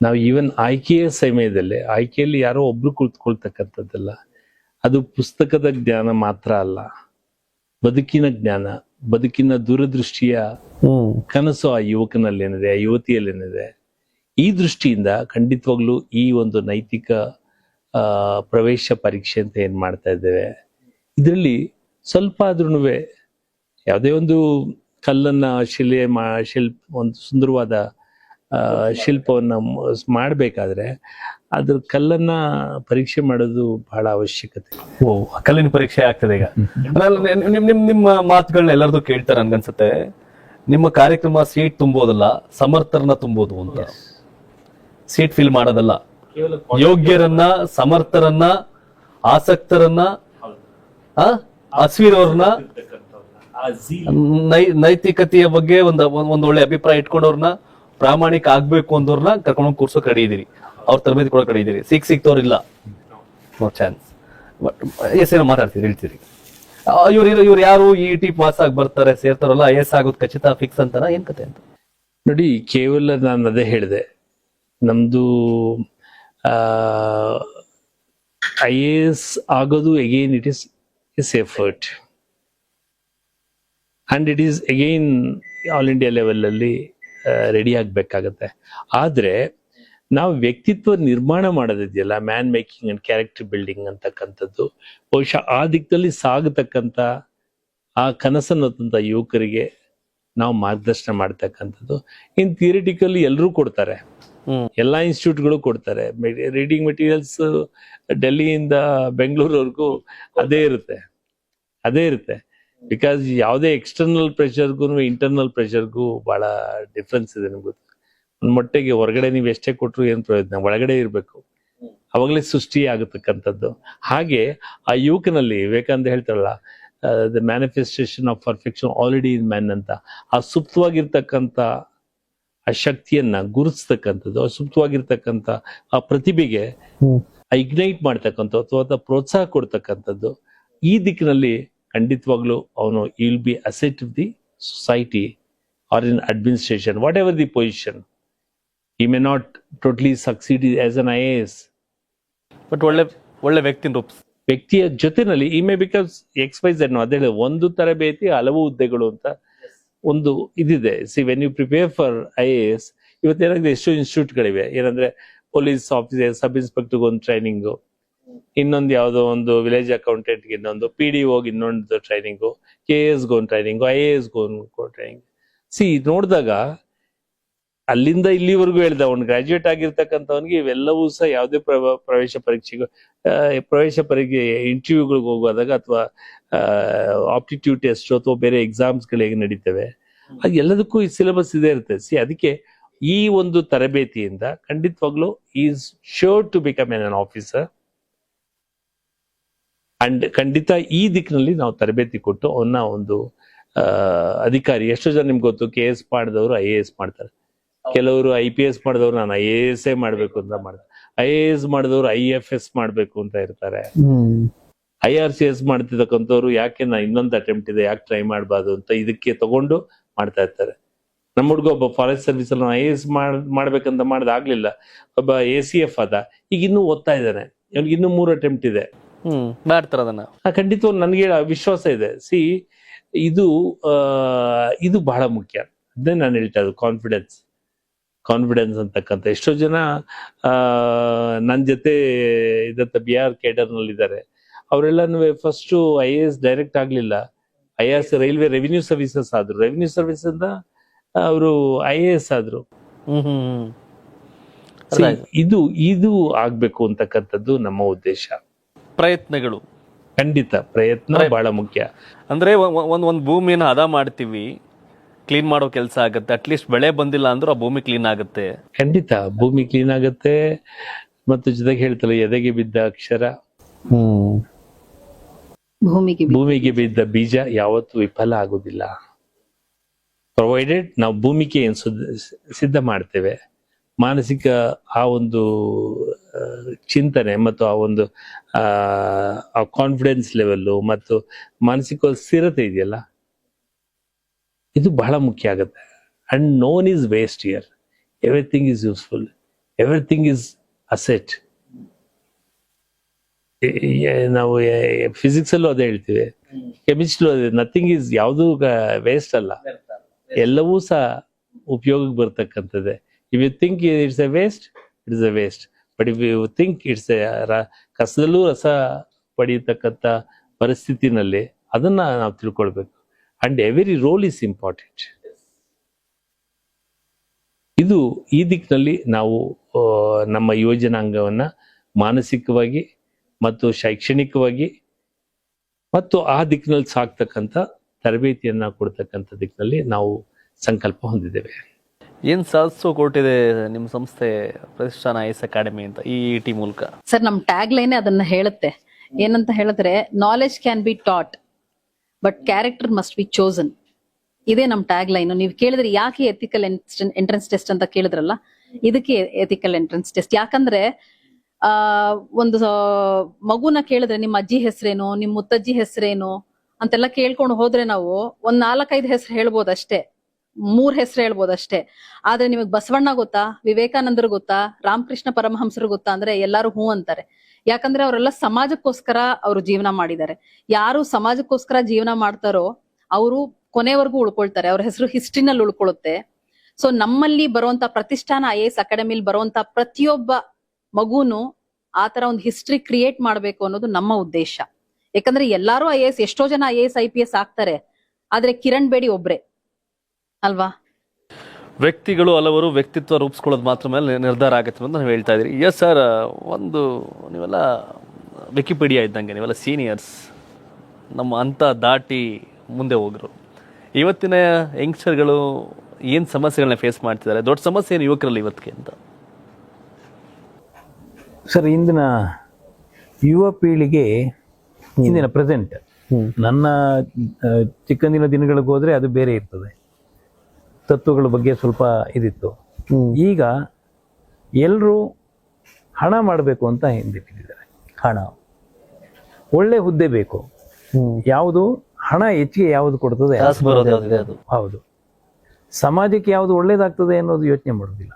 ನಾವು ಈವನ್ ಆಯ್ಕೆಯ ಸಮಯದಲ್ಲಿ ಆಯ್ಕೆಯಲ್ಲಿ ಯಾರೋ ಒಬ್ರು ಕುಳಿತುಕೊಳ್ತಕ್ಕಂಥದ್ದಲ್ಲ. ಅದು ಪುಸ್ತಕದ ಜ್ಞಾನ ಮಾತ್ರ ಅಲ್ಲ, ಬದುಕಿನ ಜ್ಞಾನ, ಬದುಕಿನ ದೂರದೃಷ್ಟಿಯ ಕನಸು ಆ ಯುವಕನಲ್ಲೇನಿದೆ, ಆ ಯುವತಿಯಲ್ಲೇನಿದೆ. ಈ ದೃಷ್ಟಿಯಿಂದ ಖಂಡಿತವಾಗ್ಲೂ ಈ ಒಂದು ನೈತಿಕ ಪ್ರವೇಶ ಪರೀಕ್ಷೆ ಅಂತ ಏನ್ ಮಾಡ್ತಾ ಇದ್ದೇವೆ, ಇದರಲ್ಲಿ ಸ್ವಲ್ಪ ಆದ್ರೂ ಯಾವುದೇ ಒಂದು ಕಲ್ಲನ್ನ ಒಂದು ಸುಂದರವಾದ ಶಿಲ್ಪವನ್ನ ಮಾಡಬೇಕಾದ್ರೆ ಅದ್ರ ಕಲ್ಲನ್ನ ಪರೀಕ್ಷೆ ಮಾಡೋದು ಬಹಳ ಅವಶ್ಯಕತೆ. ಕಲ್ಲಿನ ಪರೀಕ್ಷೆ ಆಗ್ತದೆ ಈಗ. ನಿಮ್ಮ ಮಾತುಗಳನ್ನ ಎಲ್ಲರದು ಕೇಳ್ತಾರೆ ಅನ್ಗನ್ಸುತ್ತೆ. ನಿಮ್ಮ ಕಾರ್ಯಕ್ರಮ ಸೀಟ್ ತುಂಬೋದಲ್ಲ, ಸಮರ್ಥರನ್ನ ತುಂಬೋದು ಅಂತ. ಸೀಟ್ ಫಿಲ್ ಮಾಡೋದಲ್ಲ, ಯೋಗ್ಯರನ್ನ, ಸಮರ್ಥರನ್ನ, ಆಸಕ್ತರನ್ನ, ಹಸಿವಿನವ್ರನ್ನ, ನೈತಿಕತೆಯ ಬಗ್ಗೆ ಒಂದೊಳ್ಳೆ ಅಭಿಪ್ರಾಯ ಇಟ್ಕೊಂಡವ್ರನ್ನ ಪ್ರಾಮಾಣಿಕ ಆಗ್ಬೇಕು ಅಂದವ್ರನ್ನ ಕರ್ಕೊಂಡು ಕೂರ್ಸೋಕ್ ರೆಡಿ ಇದೀರಿ, ಅವ್ರ ತರಬೇತಿ ಕೊಡೋಕೆ ರೆಡಿ ಇದೀರಿ. ಸಿಕ್ತವ್ರಿಲ್ಲ, ನೋ ಚಾನ್ಸ್. ಬಟ್ ಎಸ್ ಏನೋ ಮಾತಾಡ್ತೀರಿ, ಹೇಳ್ತೀರಿ. ಇವ್ರು ಯಾರು EET ಪಾಸ್ ಆಗಿ ಬರ್ತಾರೆ, ಸೇರ್ತಾರಲ್ಲ, IAS ಆಗೋದು ಖಚಿತ ಫಿಕ್ಸ್ ಅಂತಾರ, ಏನ್ ಕತೆ ಅಂತ? ನೋಡಿ, ಕೇವಲ ನಾನು ಅದೇ ಹೇಳಿದೆ, ನಮ್ದು IAS ಆಗೋದು again it is effort and it is again all India level ಅಲ್ಲಿ ರೆಡಿ ಆಗ್ಬೇಕಾಗತ್ತೆ. ಆದ್ರೆ ನಾವು ವ್ಯಕ್ತಿತ್ವ ನಿರ್ಮಾಣ ಮಾಡೋದಿದೆಯಲ್ಲ, man making and character building ಅಂತಕ್ಕಂಥದ್ದು, ಬಹುಶಃ ಆ ದಿಕ್ಕಲ್ಲಿ ಸಾಗತಕ್ಕಂಥ ಆ ಕನಸನ್ನಂತ ಯುವಕರಿಗೆ ನಾವು ಮಾರ್ಗದರ್ಶನ ಮಾಡ್ತಕ್ಕಂಥದ್ದು. ಇನ್ ಥಿಯರಿಟಿಕಲಿ ಎಲ್ಲರೂ ಕೊಡ್ತಾರೆ, ಎಲ್ಲಾ ಇನ್ಸ್ಟಿಟ್ಯೂಟ್ಗಳು ಕೊಡ್ತಾರೆ. ರೀಡಿಂಗ್ ಮೆಟೀರಿಯಲ್ಸ್ ಡೆಲ್ಲಿಯಿಂದ ಬೆಂಗಳೂರವರೆಗೂ ಅದೇ ಇರುತ್ತೆ. ಬಿಕಾಸ್ ಯಾವುದೇ ಎಕ್ಸ್ಟರ್ನಲ್ ಪ್ರೆಷರ್ಗೂ ಇಂಟರ್ನಲ್ ಪ್ರೆಷರ್ಗೂ ಬಹಳ ಡಿಫ್ರೆನ್ಸ್ ಇದೆ. ನಿಮ್ಗೆ ಒಂದ್ ಮಟ್ಟಿಗೆ ಹೊರಗಡೆ ನೀವು ಎಷ್ಟೇ ಕೊಟ್ರು ಏನ್ ಪ್ರಯೋಜನ, ಒಳಗಡೆ ಇರ್ಬೇಕು, ಅವಾಗಲೇ ಸೃಷ್ಟಿ ಆಗತಕ್ಕಂಥದ್ದು. ಹಾಗೆ ಆ ಯುವಕನಲ್ಲಿ ವಿವೇಕಾನಂದ ಹೇಳ್ತಾರಲ್ಲ, the manifestation of perfection already in man ಅಂತ. ಆ ಸುಪ್ತವಾಗಿರ್ತಕ್ಕಂಥ ಆ ಶಕ್ತಿಯನ್ನ ಗುರುತಿಸ್ತಕ್ಕಂಥದ್ದು, ಆ ಸುಪ್ತವಾಗಿರ್ತಕ್ಕಂಥ ಆ ಪ್ರತಿಭೆಗೆ ಇಗ್ನೈಟ್ ಮಾಡ್ತಕ್ಕಂಥ ಅಥವಾ ಪ್ರೋತ್ಸಾಹ ಕೊಡ್ತಕ್ಕಂಥದ್ದು, ಈ ದಿಕ್ಕಿನಲ್ಲಿ ಖಂಡಿತವಾಗ್ಲೂ ಅವನು will B asset of the society R in administration, what ever the position. he may not totally succeed as an IAS, but ಒಳ್ಳೆ ವ್ಯಕ್ತಿಯ ಜೊತೆನಲ್ಲಿ ಈ ಮೇ ಬಿಕಮ್ಸ್ XYZ. ಅದೇ ಒಂದು ತರಬೇತಿ ಹಲವು ಹುದ್ದೆಗಳು ಅಂತ ಒಂದು ಇದಿದೆ. See, when you prepare for IAS, ಇವತ್ತೇನಾಗಿದೆ, ಎಷ್ಟೋ ಇನ್ಸ್ಟಿಟ್ಯೂಟ್ಗಳಿವೆ. ಏನಂದ್ರೆ ಪೊಲೀಸ್ ಆಫೀಸರ್, ಸಬ್ ಇನ್ಸ್ಪೆಕ್ಟರ್ಗೆ ಒಂದು ಟ್ರೈನಿಂಗು, ಇನ್ನೊಂದು ಯಾವುದೋ ಒಂದು ವಿಲೇಜ್ ಅಕೌಂಟೆಂಟ್ಗೆ ಇನ್ನೊಂದು, PDOಗೆ ಇನ್ನೊಂದು ಟ್ರೈನಿಂಗು, KASಗೆ ಒಂದು ಟ್ರೈನಿಂಗು, IASಗೆ ಒಂದು ಟ್ರೈನಿಂಗ್. ಸಿ, ನೋಡಿದಾಗ ಅಲ್ಲಿಂದ ಇಲ್ಲಿವರೆಗೂ ಹೇಳ್ದ, ಅವ್ನು ಗ್ರಾಜುಯೇಟ್ ಆಗಿರ್ತಕ್ಕಂಥವನಿಗೆ ಇವೆಲ್ಲವೂ ಸಹ ಯಾವುದೇ ಪ್ರವೇಶ ಪರೀಕ್ಷೆ ಇಂಟರ್ವ್ಯೂಗಳಿಗೆ ಹೋಗುವಾಗ ಅಥವಾ ಆಪ್ಟಿಟ್ಯೂಡ್ ಟೆಸ್ಟ್ ಅಥವಾ ಬೇರೆ ಎಕ್ಸಾಮ್ಸ್ಗಳು ಹೇಗೆ ನಡೀತವೆ, ಅದು ಎಲ್ಲದಕ್ಕೂ ಈ ಸಿಲೆಬಸ್ ಇದೇ ಇರುತ್ತೆ. ಸಿ, ಅದಕ್ಕೆ ಈ ಒಂದು ತರಬೇತಿಯಿಂದ ಖಂಡಿತವಾಗ್ಲೂ is sure to become an officer. And ಖಂಡಿತ ಈ ದಿಕ್ಕಿನಲ್ಲಿ ನಾವು ತರಬೇತಿ ಕೊಟ್ಟು ಅವನ್ನ ಒಂದು ಅಧಿಕಾರಿ. ಎಷ್ಟೋ ಜನ ನಿಮ್ಗೆ ಗೊತ್ತು, KS ಮಾಡಿದವರು IAS ಮಾಡ್ತಾರೆ, ಕೆಲವರು IPS ಮಾಡಿದವರು ನಾನು IAS ಮಾಡ್ಬೇಕು ಅಂತ ಮಾಡ್ತಾರೆ, IAS ಮಾಡಿದವರು IFS ಮಾಡ್ಬೇಕು ಅಂತ ಇರ್ತಾರೆ, IRCS ಮಾಡ್ತಿದ್ದಕ್ಕಂಥವ್ರು ಯಾಕೆ ನಾ ಇನ್ನೊಂದು ಅಟೆಂಪ್ಟ್ ಇದೆ, ಯಾಕೆ ಟ್ರೈ ಮಾಡಬಾರ್ದು ಅಂತ ಇದಕ್ಕೆ ತಗೊಂಡು ಮಾಡ್ತಾ ಇರ್ತಾರೆ. ನಮ್ಮ ಹುಡುಗ ಒಬ್ಬ ಫಾರೆಸ್ಟ್ ಸರ್ವಿಸ್ ಅಲ್ಲಿ IAS ಮಾಡ್ಬೇಕಂತ ಮಾಡ್ದಾಗ್ಲಿಲ್ಲ, ಒಬ್ಬ ACF ಆದ, ಈಗ ಇನ್ನೂ ಓದ್ತಾ ಇದ್ದಾನೆ, ಅವ್ನಿಗೆ ಇನ್ನೂ 3 ಅಟೆಂಪ್ಟ್ ಇದೆ, ಮಾಡ್ತಾರ ಅದನ್ನ. ಖಂಡಿತ ನನಗೆ ವಿಶ್ವಾಸ ಇದೆ. ಸಿ, ಇದು ಬಹಳ ಮುಖ್ಯ. ಅದೇ ನಾನು ಹೇಳ್ತಾ ಇದ್ದು, ಕಾನ್ಫಿಡೆನ್ಸ್ ಅಂತಕ್ಕಂಥ. ಎಷ್ಟೋ ಜನ ನನ್ನ ಜೊತೆ ಇದಂತ BR ಕೇಡರ್ ನಲ್ಲಿ ಇದ್ದಾರೆ, ಅವರೆಲ್ಲನೂ ಫಸ್ಟ್ IAS ಡೈರೆಕ್ಟ್ ಆಗ್ಲಿಲ್ಲ, IAS ರೈಲ್ವೆ ರೆವಿನ್ಯೂ ಸರ್ವಿಸಸ್ ಆದ್ರು, ರೆವಿನ್ಯೂ ಸರ್ವಿಸ್ ಇಂದ ಅವರು IAS ಆದ್ರು. ಇದು ಆಗ್ಬೇಕು ಅಂತಕ್ಕಂಥದ್ದು ನಮ್ಮ ಉದ್ದೇಶ. ಪ್ರಯತ್ನಗಳು, ಖಂಡಿತ ಪ್ರಯತ್ನ ಬಹಳ ಮುಖ್ಯ. ಅಂದ್ರೆ ಒಂದ್ ಭೂಮಿನ ಹದ ಮಾಡ್ತೀವಿ, ಕ್ಲೀನ್ ಮಾಡೋ ಕೆಲಸ ಆಗುತ್ತೆ, ಅಟ್ಲೀಸ್ಟ್ ಬೆಳೆ ಬಂದಿಲ್ಲ ಅಂದ್ರೂ ಆ ಭೂಮಿ ಕ್ಲೀನ್ ಆಗುತ್ತೆ. ಖಂಡಿತ ಭೂಮಿ ಕ್ಲೀನ್ ಆಗುತ್ತೆ. ಮತ್ತು ಜೊತೆಗೆ ಹೇಳ್ತಲ್ಲ, ಎದೆಗೆ ಬಿದ್ದ ಅಕ್ಷರ, ಭೂಮಿಗೆ ಬಿದ್ದ ಬೀಜ ಯಾವತ್ತೂ ವಿಫಲ ಆಗುದಿಲ್ಲ. ಪ್ರೊವೈಡೆಡ್ ನಾವು ಭೂಮಿಗೆ ಏನ್ ಸಿದ್ಧ ಮಾಡ್ತೇವೆ, ಮಾನಸಿಕ ಆ ಒಂದು ಚಿಂತನೆ ಮತ್ತು ಆ ಒಂದು ಕಾನ್ಫಿಡೆನ್ಸ್ ಲೆವೆಲ್ಲು ಮತ್ತು ಮಾನಸಿಕ ಸ್ಥಿರತೆ ಇದೆಯಲ್ಲ, ಇದು ಬಹಳ ಮುಖ್ಯ ಆಗುತ್ತೆ. And no one is waste here, everything is useful, everything is asset. ನಾವು ಫಿಸಿಕ್ಸ್ ಅಲ್ಲೂ ಅದೇ ಹೇಳ್ತೀವಿ, ಕೆಮಿಸ್ಟ್ರಿ ಅದೇ, ನಥಿಂಗ್ ಈಸ್, ಯಾವುದು ವೇಸ್ಟ್ ಅಲ್ಲ, ಎಲ್ಲವೂ ಸಹ ಉಪಯೋಗಕ್ಕೆ ಬರ್ತಕ್ಕಂಥದ್ದೇ. If you think it's a waste, it is a waste. But if you think it's ಕಸದಲ್ಲೂ ರಸ ಪಡೆಯತಕ್ಕಂಥ ಪರಿಸ್ಥಿತಿನಲ್ಲಿ ಅದನ್ನ ನಾವು ತಿಳ್ಕೊಳ್ಬೇಕು. And every role is important. ಇದು ಈ ದಿಕ್ಕಿನಲ್ಲಿ ನಾವು ನಮ್ಮ ಯೋಜನಾಂಗವನ್ನ ಮಾನಸಿಕವಾಗಿ ಮತ್ತು ಶೈಕ್ಷಣಿಕವಾಗಿ ಮತ್ತು ಆ ದಿಕ್ಕಿನಲ್ಲಿ ಸಾಕ್ತಕ್ಕಂಥ ತರಬೇತಿಯನ್ನ ಕೊಡ್ತಕ್ಕಂಥ ದಿಕ್ಕಿನಲ್ಲಿ ನಾವು ಸಂಕಲ್ಪ ಹೊಂದಿದ್ದೇವೆ. ಏನ್ ಸಾಧಿಸೋ ಕೊಟ್ಟಿದೆ ನಿಮ್ಮ ಸಂಸ್ಥೆ ಪ್ರತಿಷ್ಠಾನ IAS ಅಕಾಡೆಮಿ ಅಂತ ಈ EET ಮೂಲಕ? ಸರ್, ನಮ್ ಟ್ಯಾಗ್ ಲೈನ್ ಅದನ್ನ ಹೇಳುತ್ತೆ. ಏನಂತ ಹೇಳಿದ್ರೆ, knowledge can be taught but character must be chosen. ಇದೇ ನಮ್ ಟ್ಯಾಗ್ ಲೈನ್. ನೀವು ಕೇಳಿದ್ರೆ ಯಾಕೆ ಎಥಿಕಲ್ ಎಂಟ್ರೆನ್ಸ್ ಟೆಸ್ಟ್ ಅಂತ ಕೇಳಿದ್ರಲ್ಲ, ಇದಕ್ಕೆ ಎಥಿಕಲ್ ಎಂಟ್ರೆನ್ಸ್ ಟೆಸ್ಟ್. ಯಾಕಂದ್ರೆ ಒಂದು ಮಗುನ ಕೇಳಿದ್ರೆ ನಿಮ್ಮ ಅಜ್ಜಿ ಹೆಸರೇನು, ನಿಮ್ ಮುತ್ತಜ್ಜಿ ಹೆಸರೇನು ಅಂತೆಲ್ಲ ಕೇಳ್ಕೊಂಡು ಹೋದ್ರೆ ನಾವು ಒಂದ್ 4-5 ಹೆಸರು ಹೇಳ್ಬೋದು ಅಷ್ಟೇ, 3 ಹೆಸರು ಹೇಳ್ಬೋದು ಅಷ್ಟೇ. ಆದ್ರೆ ನಿಮಗ್ ಬಸವಣ್ಣ ಗೊತ್ತಾ, ವಿವೇಕಾನಂದರು ಗೊತ್ತಾ, ರಾಮಕೃಷ್ಣ ಪರಮಹಂಸರು ಗೊತ್ತಾ ಅಂದ್ರೆ ಎಲ್ಲಾರು ಹೂ ಅಂತಾರೆ. ಯಾಕಂದ್ರೆ ಅವರೆಲ್ಲ ಸಮಾಜಕ್ಕೋಸ್ಕರ ಅವರು ಜೀವನ ಮಾಡಿದ್ದಾರೆ. ಯಾರು ಸಮಾಜಕ್ಕೋಸ್ಕರ ಜೀವನ ಮಾಡ್ತಾರೋ ಅವರು ಕೊನೆವರೆಗೂ ಉಳ್ಕೊಳ್ತಾರೆ, ಅವ್ರ ಹೆಸರು ಹಿಸ್ಟ್ರಿನಲ್ಲಿ ಉಳ್ಕೊಳ್ಳುತ್ತೆ. ಸೊ ನಮ್ಮಲ್ಲಿ ಬರುವಂತ ಪ್ರತಿಷ್ಠಾನ IAS ಅಕಾಡೆಮಿಲಿ ಬರುವಂತ ಪ್ರತಿಯೊಬ್ಬ ಮಗುನು ಆತರ ಒಂದು ಹಿಸ್ಟ್ರಿ ಕ್ರಿಯೇಟ್ ಮಾಡ್ಬೇಕು ಅನ್ನೋದು ನಮ್ಮ ಉದ್ದೇಶ. ಯಾಕಂದ್ರೆ ಎಲ್ಲಾರು IAS, ಎಷ್ಟೋ ಜನ IAS IPS ಆಗ್ತಾರೆ, ಆದ್ರೆ ಕಿರಣ್ ಬೇಡಿ ಒಬ್ರೆ ಅಲ್ವಾ. ವ್ಯಕ್ತಿಗಳು ಹಲವರು ವ್ಯಕ್ತಿತ್ವ ರೂಪಿಸ್ಕೊಳ್ಳೋದು ಮಾತ್ರ ಮೇಲೆ ನಿರ್ಧಾರ ಆಗುತ್ತೆ ಅಂತ ನೀವು ಹೇಳ್ತಾ ಇದ್ದೀರಿ. ಎಸ್ ಸರ್, ಒಂದು ನೀವೆಲ್ಲ ವಿಕಿಪೀಡಿಯಾ ಇದ್ದಂಗೆ, ನೀವೆಲ್ಲ ಸೀನಿಯರ್ಸ್, ನಮ್ಮ ಅಂತ ದಾಟಿ ಮುಂದೆ ಹೋಗರು. ಇವತ್ತಿನ ಯಂಗ್ಸ್ಟರ್ಗಳು ಏನು ಸಮಸ್ಯೆಗಳನ್ನ ಫೇಸ್ ಮಾಡ್ತಿದ್ದಾರೆ, ದೊಡ್ಡ ಸಮಸ್ಯೆ ಏನು ಯುವಕರಲ್ಲಿ ಇವತ್ತಿಗೆ ಅಂತ? ಸರ್, ಇಂದಿನ ಯುವ ಪೀಳಿಗೆ, ಇಂದಿನ ಪ್ರೆಸೆಂಟ್, ನನ್ನ ಚಿಕ್ಕಂದಿನ ದಿನಗಳಿಗೆ ಹೋದ್ರೆ ಅದು ಬೇರೆ ಇರ್ತದೆ, ತತ್ವಗಳ ಬಗ್ಗೆ ಸ್ವಲ್ಪ ಇದಿತ್ತು. ಈಗ ಎಲ್ಲರೂ ಹಣ ಮಾಡಬೇಕು ಅಂತ ಹಿಂದಿಟ್ಟಿದ್ದಾರೆ. ಹಣ, ಒಳ್ಳೆ ಹುದ್ದೆ ಬೇಕು, ಯಾವುದು ಹಣ ಹೆಚ್ಚಿಗೆ ಯಾವುದು ಕೊಡ್ತದೆ ಅದು. ಹೌದು, ಸಮಾಜಕ್ಕೆ ಯಾವುದು ಒಳ್ಳೇದಾಗ್ತದೆ ಅನ್ನೋದು ಯೋಚನೆ ಮಾಡೋದಿಲ್ಲ.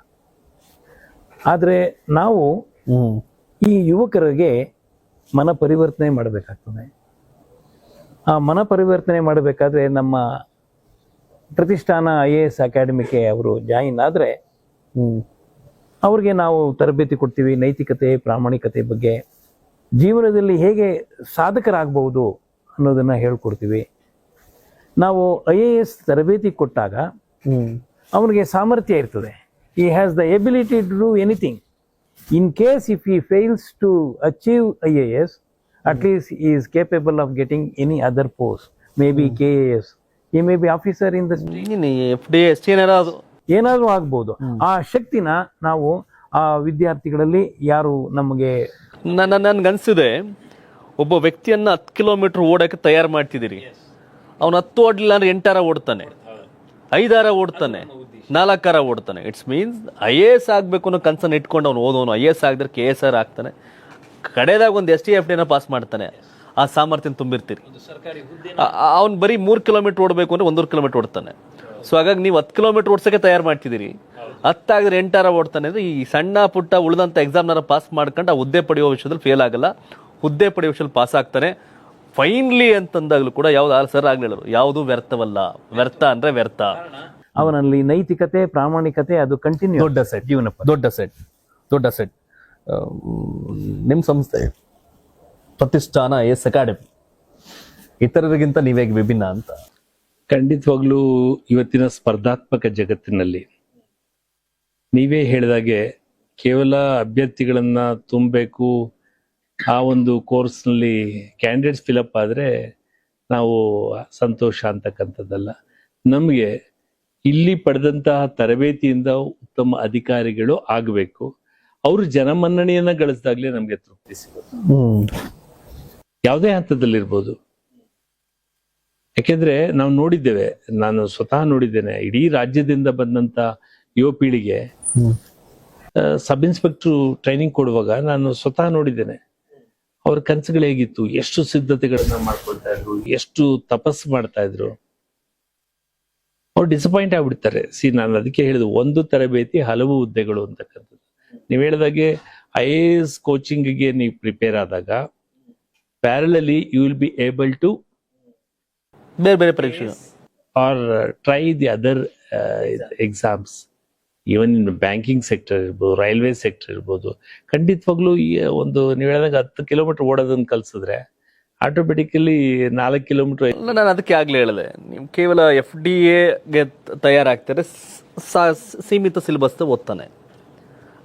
ಆದ್ರೆ ನಾವು ಈ ಯುವಕರಿಗೆ ಮನ ಪರಿವರ್ತನೆ ಮಾಡಬೇಕಾಗ್ತದೆ. ಆ ಮನ ಪರಿವರ್ತನೆ ಮಾಡಬೇಕಾದ್ರೆ ನಮ್ಮ ಪ್ರತಿಷ್ಠಾನ IAS ಅಕಾಡೆಮಿಗೆ ಅವರು ಜಾಯಿನ್ ಆದ್ರೆ ಅವ್ರಿಗೆ ನಾವು ತರಬೇತಿ ಕೊಡ್ತೀವಿ. ನೈತಿಕತೆ, ಪ್ರಾಮಾಣಿಕತೆ ಬಗ್ಗೆ, ಜೀವನದಲ್ಲಿ ಹೇಗೆ ಸಾಧಕರಾಗಬಹುದು ಅನ್ನೋದನ್ನ ಹೇಳ್ಕೊಡ್ತೀವಿ. ನಾವು IAS ತರಬೇತಿ ಕೊಟ್ಟಾಗ ಅವನಿಗೆ ಸಾಮರ್ಥ್ಯ ಇರ್ತದೆ. he has the ability to do anything. In case if he fails to achieve IAS, at least he is capable of getting any other post, maybe KAS, he may be officer in the FDS ಏನಾದ್ರೂ ಆಗ್ಬಹುದು. ಆ ಶಕ್ತಿನ ನಾವು ಆ ವಿದ್ಯಾರ್ಥಿಗಳಲ್ಲಿ ಯಾರು ನಮಗೆ ನನ್ಗನ್ಸಿದೆ, ಒಬ್ಬ ವ್ಯಕ್ತಿಯನ್ನ 10 ಕಿಲೋಮೀಟರ್ ಓಡಕ್ಕೆ ತಯಾರು ಮಾಡ್ತಿದ್ದೀರಿ. ಅವ್ನು 10 ಓಡಲಿಲ್ಲ ಅಂದ್ರೆ 8 ಓಡ್ತಾನೆ, 5 ಓಡ್ತಾನೆ, 4 ಓಡ್ತಾನೆ. ಇಟ್ಸ್ ಮೀನ್ಸ್ IAS ಆಗ್ಬೇಕು ಅನ್ನೋ ಕನ್ಸನ್ನು ಇಟ್ಕೊಂಡು ಅವ್ನು ಓದೋನು. IAS ಆಗಿದ್ರೆ KSR ಆಗ್ತಾನೆ, ಕಡೆದಾಗ ಒಂದು STFD ಪಾಸ್ ಮಾಡ್ತಾನೆ. ಆ ಸಾಮರ್ಥ್ಯ ತುಂಬಿರ್ತೀರಿ. ಅವ್ನು ಬರೀ 3 ಕಿಲೋಮೀಟರ್ ಓಡಬೇಕು ಅಂದ್ರೆ 1.5 ಕಿಲೋಮೀಟರ್ ಓಡ್ತಾನೆ. ಸೊ ಹಾಗಾಗಿ ನೀವು 10 ಕಿಲೋಮೀಟರ್ ಓಡ್ಸಕ್ಕೆ ತಯಾರು ಮಾಡ್ತಿದ್ದೀರಿ. 10 ಆಗಿದ್ರೆ 8 ಓಡ್ತಾನೆ ಅಂದ್ರೆ ಈ ಸಣ್ಣ ಪುಟ್ಟ ಉಳಿದಂತ ಎಕ್ಸಾಮ್ನಾರ ಪಾಸ್ ಮಾಡ್ಕೊಂಡು ಆ ಹುದ್ದೆ ಪಡೆಯುವ ವಿಷಯದಲ್ಲಿ ಫೇಲ್ ಆಗಲ್ಲ, ಹುದ್ದೆ ಪಡೆಯುವ ವಿಷಯದಲ್ಲಿ ಪಾಸ್ ಆಗ್ತಾನೆ. ಫೈನ್ಲಿ ಅಂತಂದಾಗ್ಲೂ ಕೂಡ ಯಾವ್ದು ಸರ್ ಆಗ್ಲಿಲ್ಲ, ಯಾವುದು ವ್ಯರ್ಥವಲ್ಲ. ವ್ಯರ್ಥ ಅಂದ್ರೆ ವ್ಯರ್ಥ. ಅವನಲ್ಲಿ ನೈತಿಕತೆ, ಪ್ರಾಮಾಣಿಕತೆ ಅದು ಕಂಟಿನ್ಯೂ. ದೊಡ್ಡ ಸೆಟ್ ಜೀವನ, ದೊಡ್ಡ ಸೆಟ್. ನಿಮ್ಮ ಸಂಸ್ಥೆ ಪ್ರತಿಷ್ಠಾನ IAS ಅಕಾಡೆಮಿ ಇತರರಿಗಿಂತ ನೀವೇಗೆ ವಿಭಿನ್ನ ಅಂತ? ಖಂಡಿತವಾಗ್ಲೂ ಇವತ್ತಿನ ಸ್ಪರ್ಧಾತ್ಮಕ ಜಗತ್ತಿನಲ್ಲಿ ನೀವೇ ಹೇಳಿದಾಗೆ ಕೇವಲ ಅಭ್ಯರ್ಥಿಗಳನ್ನ ತುಂಬಬೇಕು, ಆ ಒಂದು ಕೋರ್ಸ್ನಲ್ಲಿ ಕ್ಯಾಂಡಿಡೇಟ್ಸ್ ಫಿಲಪ್ ಆದ್ರೆ ನಾವು ಸಂತೋಷ ಅಂತಕ್ಕಂಥದ್ದಲ್ಲ. ನಮಗೆ ಇಲ್ಲಿ ಪಡೆದಂತಹ ತರಬೇತಿಯಿಂದ ಉತ್ತಮ ಅಧಿಕಾರಿಗಳು ಆಗಬೇಕು. ಅವರು ಜನಮನ್ನಣೆಯನ್ನ ಗಳಿಸಿದಾಗ್ಲೇ ನಮ್ಗೆ ತೃಪ್ತಿ ಸಿಗೋದು, ಯಾವುದೇ ಹಂತದಲ್ಲಿರ್ಬೋದು. ಯಾಕೆಂದ್ರೆ ನಾವು ನೋಡಿದ್ದೇವೆ, ನಾನು ಸ್ವತಃ ನೋಡಿದ್ದೇನೆ, ಇಡೀ ರಾಜ್ಯದಿಂದ ಬಂದಂತ ಯುವ ಪೀಳಿಗೆ ಸಬ್ ಇನ್ಸ್ಪೆಕ್ಟರ್ ಟ್ರೈನಿಂಗ್ ಕೊಡುವಾಗ ನಾನು ಸ್ವತಃ ನೋಡಿದ್ದೇನೆ ಅವ್ರ ಕನಸುಗಳು ಹೇಗಿತ್ತು, ಎಷ್ಟು ಸಿದ್ಧತೆಗಳನ್ನ ಮಾಡ್ಕೊಳ್ತಾ ಇದ್ರು, ಎಷ್ಟು ತಪಸ್ಸು ಮಾಡ್ತಾ ಇದ್ರು. ಅವ್ರು ಡಿಸಪಾಯಿಂಟ್ ಆಗ್ಬಿಡ್ತಾರೆ. ನಾನು ಅದಕ್ಕೆ ಹೇಳಿದ ಒಂದು ತರಬೇತಿ ಹಲವು ಹುದ್ದೆಗಳು ಅಂತಕ್ಕಂಥದ್ದು. ನೀವು ಹೇಳಿದಾಗೆ IAS ಕೋಚಿಂಗ್ಗೆ ನೀವು ಪ್ರಿಪೇರ್ ಆದಾಗ parallelly you will be able to ಬೇರೆ ಬೇರೆ ಪರೀಕ್ಷೆ or try the other exams. Even in banking sector ಇರ್ಬೋದು, ರೈಲ್ವೆ ಸೆಕ್ಟರ್ ಇರ್ಬೋದು. ಖಂಡಿತವಾಗ್ಲೂ ಈ ಒಂದು ನೀವು ಹೇಳಿದಾಗ 10 ಕಿಲೋಮೀಟರ್ ಓಡೋದನ್ನ ಕಲ್ಸಿದ್ರೆ ಆಟೋಮೆಟಿಕಲಿ 4 ಕಿಲೋಮೀಟರ್. ನಾನು ಅದಕ್ಕೆ ಆಗ್ಲೇ ಹೇಳಿದೆ, ನೀವು ಕೇವಲ FDAಗೆ ತಯಾರಾಗ್ತಾರೆ, ಸೀಮಿತ ಸಿಲೆಬಸ್ ಓದ್ತಾನೆ.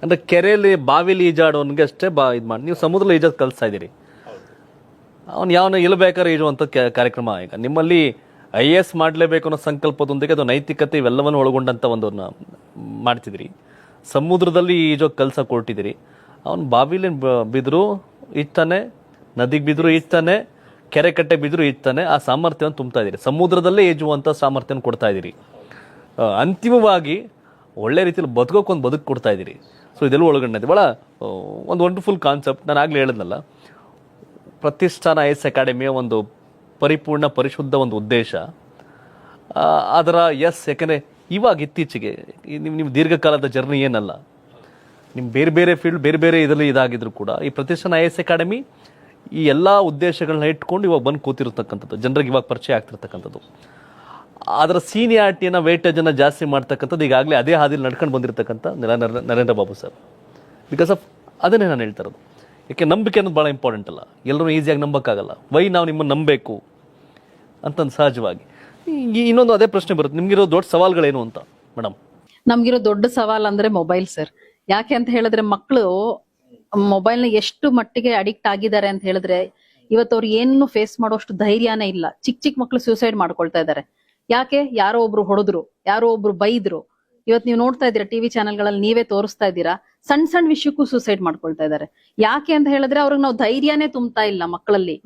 ಅಂದ್ರೆ ಕೆರೆಯಲ್ಲಿ ಬಾವಿಲಿ ಈಜಾಡೋನ್ಗೆ ಅಷ್ಟೇ ಇದು ಮಾಡಿ, ನೀವು ಸಮುದ್ರದಲ್ಲಿ ಈಜೋದು ಕಲಿಸ್ತಾ ಇದ್ದೀರಿ. ಅವ್ನು ಯಾವನ ಇಲ್ಬೇಕಾದ್ರೆ ಈಜುವಂಥ ಕಾರ್ಯಕ್ರಮ. ಈಗ ನಿಮ್ಮಲ್ಲಿ IAS ಮಾಡಲೇಬೇಕು ಅನ್ನೋ ಸಂಕಲ್ಪದೊಂದಿಗೆ ಅದು ನೈತಿಕತೆ ಇವೆಲ್ಲವನ್ನು ಒಳಗೊಂಡಂತ ಒಂದನ್ನ ಮಾಡ್ತಿದ್ರಿ. ಸಮುದ್ರದಲ್ಲಿ ಈಜೋಗಿ ಕಲ್ಸಕ್ಕೆ ಹೊರಟಿದ್ದೀರಿ. ಅವನು ಬಾವಿಲಿ ಬಿದ್ರು ಈಜ್ತಾನೆ, ನದಿಗೆ ಬಿದ್ರು ಈಜ್ತಾನೆ, ಕೆರೆ ಕಟ್ಟೆ ಬಿದ್ದರೂ ಈಜ್ತಾನೆ, ಆ ಸಾಮರ್ಥ್ಯವನ್ನು ತುಂಬ್ತಾ ಇದ್ದೀರಿ. ಸಮುದ್ರದಲ್ಲೇ ಈಜುವಂಥ ಸಾಮರ್ಥ್ಯನ ಕೊಡ್ತಾ ಇದ್ದೀರಿ. ಅಂತಿಮವಾಗಿ ಒಳ್ಳೆ ರೀತಿಯಲ್ಲಿ ಬದುಕೋಕೊಂದು ಬದುಕು ಕೊಡ್ತಾ ಇದ್ದೀರಿ. ಸೊ ಇದೆಲ್ಲ ಒಳಗೊಂಡೈತೆ. ಭಾಳ ಒಂದು ವಂಡರ್ಫುಲ್ ಕಾನ್ಸೆಪ್ಟ್. ನಾನು ಆಗಲೇ ಹೇಳಿದ್ನಲ್ಲ, ಪ್ರತಿಷ್ಠಾನ ಐಎಸ್ ಅಕಾಡೆಮಿಯ ಒಂದು ಪರಿಪೂರ್ಣ ಪರಿಶುದ್ಧ ಒಂದು ಉದ್ದೇಶ ಅದರ ಯಾಕೆಂದರೆ ಇವಾಗ ಇತ್ತೀಚೆಗೆ ನಿಮ್ಮ ದೀರ್ಘಕಾಲದ ಜರ್ನಿ ಏನಲ್ಲ, ನಿಮ್ಮ ಬೇರೆ ಬೇರೆ ಫೀಲ್ಡ್ ಬೇರೆ ಬೇರೆ ಇದರಲ್ಲಿ ಇದಾಗಿದ್ರು ಕೂಡ ಈ ಪ್ರತಿಷ್ಠಾನ ಐಎಸ್ ಅಕಾಡೆಮಿ ಈ ಎಲ್ಲ ಉದ್ದೇಶಗಳನ್ನ ಇಟ್ಕೊಂಡು ಇವಾಗ ಬಂದು ಕೂತಿರ್ತಕ್ಕಂಥದ್ದು, ಜನರಿಗೆ ಇವಾಗ ಪರಿಚಯ ಆಗ್ತಿರ್ತಕ್ಕಂಥದ್ದು. ಅದರ ಸೀನಿಯಾರಿಟಿಯನ್ನು ವೇಟೇಜನ್ನು ಜಾಸ್ತಿ ಮಾಡ್ತಕ್ಕಂಥದ್ದು ಈಗಾಗಲೇ ಅದೇ ಹಾದಿಯಲ್ಲಿ ನಡ್ಕೊಂಡು ಬಂದಿರತಕ್ಕಂಥ Narendra Babu sir. Because of ಅದನ್ನೇ ನಾನು ಹೇಳ್ತಾ ಇರೋದು. ಯಾಕೆ ನಂಬಿಕೆ ಅನ್ನೋದು ಭಾಳ ಇಂಪಾರ್ಟೆಂಟ್ ಅಲ್ಲ, ಎಲ್ಲರೂ ಈಸಿಯಾಗಿ ನಂಬೋಕ್ಕಾಗಲ್ಲ. ವೈ ನಾವು ನಿಮ್ಮನ್ನು ನಂಬಬೇಕು ಅಂತಂದು ಸಹಜವಾಗಿ ಇನ್ನೊಂದು ಅದೇ ಪ್ರಶ್ನೆ ಬರುತ್ತೆ, ನಿಮ್ಗಿರೋ ದೊಡ್ಡ ಸವಾಲುಗಳೇನು ಅಂತ ಮೇಡಮ್? ನಮ್ಗಿರೋ ದೊಡ್ಡ ಸವಾಲ್ ಅಂದ್ರೆ ಮೊಬೈಲ್ ಸರ್. ಯಾಕೆ ಅಂತ ಹೇಳಿದ್ರೆ ಮಕ್ಕಳು ಮೊಬೈಲ್ನ ಎಷ್ಟು ಮಟ್ಟಿಗೆ ಅಡಿಕ್ಟ್ ಆಗಿದ್ದಾರೆ ಅಂತ ಹೇಳಿದ್ರೆ ಇವತ್ತು ಅವ್ರು ಏನು ಫೇಸ್ ಮಾಡೋಷ್ಟು ಧೈರ್ಯನೇ ಇಲ್ಲ. ಚಿಕ್ಕ ಮಕ್ಕಳು ಸೂಸೈಡ್ ಮಾಡ್ಕೊಳ್ತಾ ಇದ್ದಾರೆ. ಯಾಕೆ? ಯಾರೋ ಒಬ್ರು ಹೊಡೆದ್ರು, ಯಾರೋ ಒಬ್ರು ಬೈದ್ರು. ಇವತ್ತು ನೀವು ನೋಡ್ತಾ ಇದ್ದೀರಾ ಟಿವಿ ಚಾನೆಲ್ಗಳಲ್ಲಿ, ನೀವೇ ತೋರಿಸ್ತಾ ಇದ್ದೀರಾ, ಸಣ್ಣ ವಿಷಯಕ್ಕೂ ಸೂಸೈಡ್ ಮಾಡ್ಕೊಳ್ತಾ ಇದ್ದಾರೆ. ಯಾಕೆ ಅಂತ ಹೇಳಿದ್ರೆ ಅವ್ರಿಗೆ ನಾವು ಧೈರ್ಯನೇ ತುಂಬ್ತಾ ಇಲ್ಲ ಮಕ್ಕಳಲ್ಲಿ.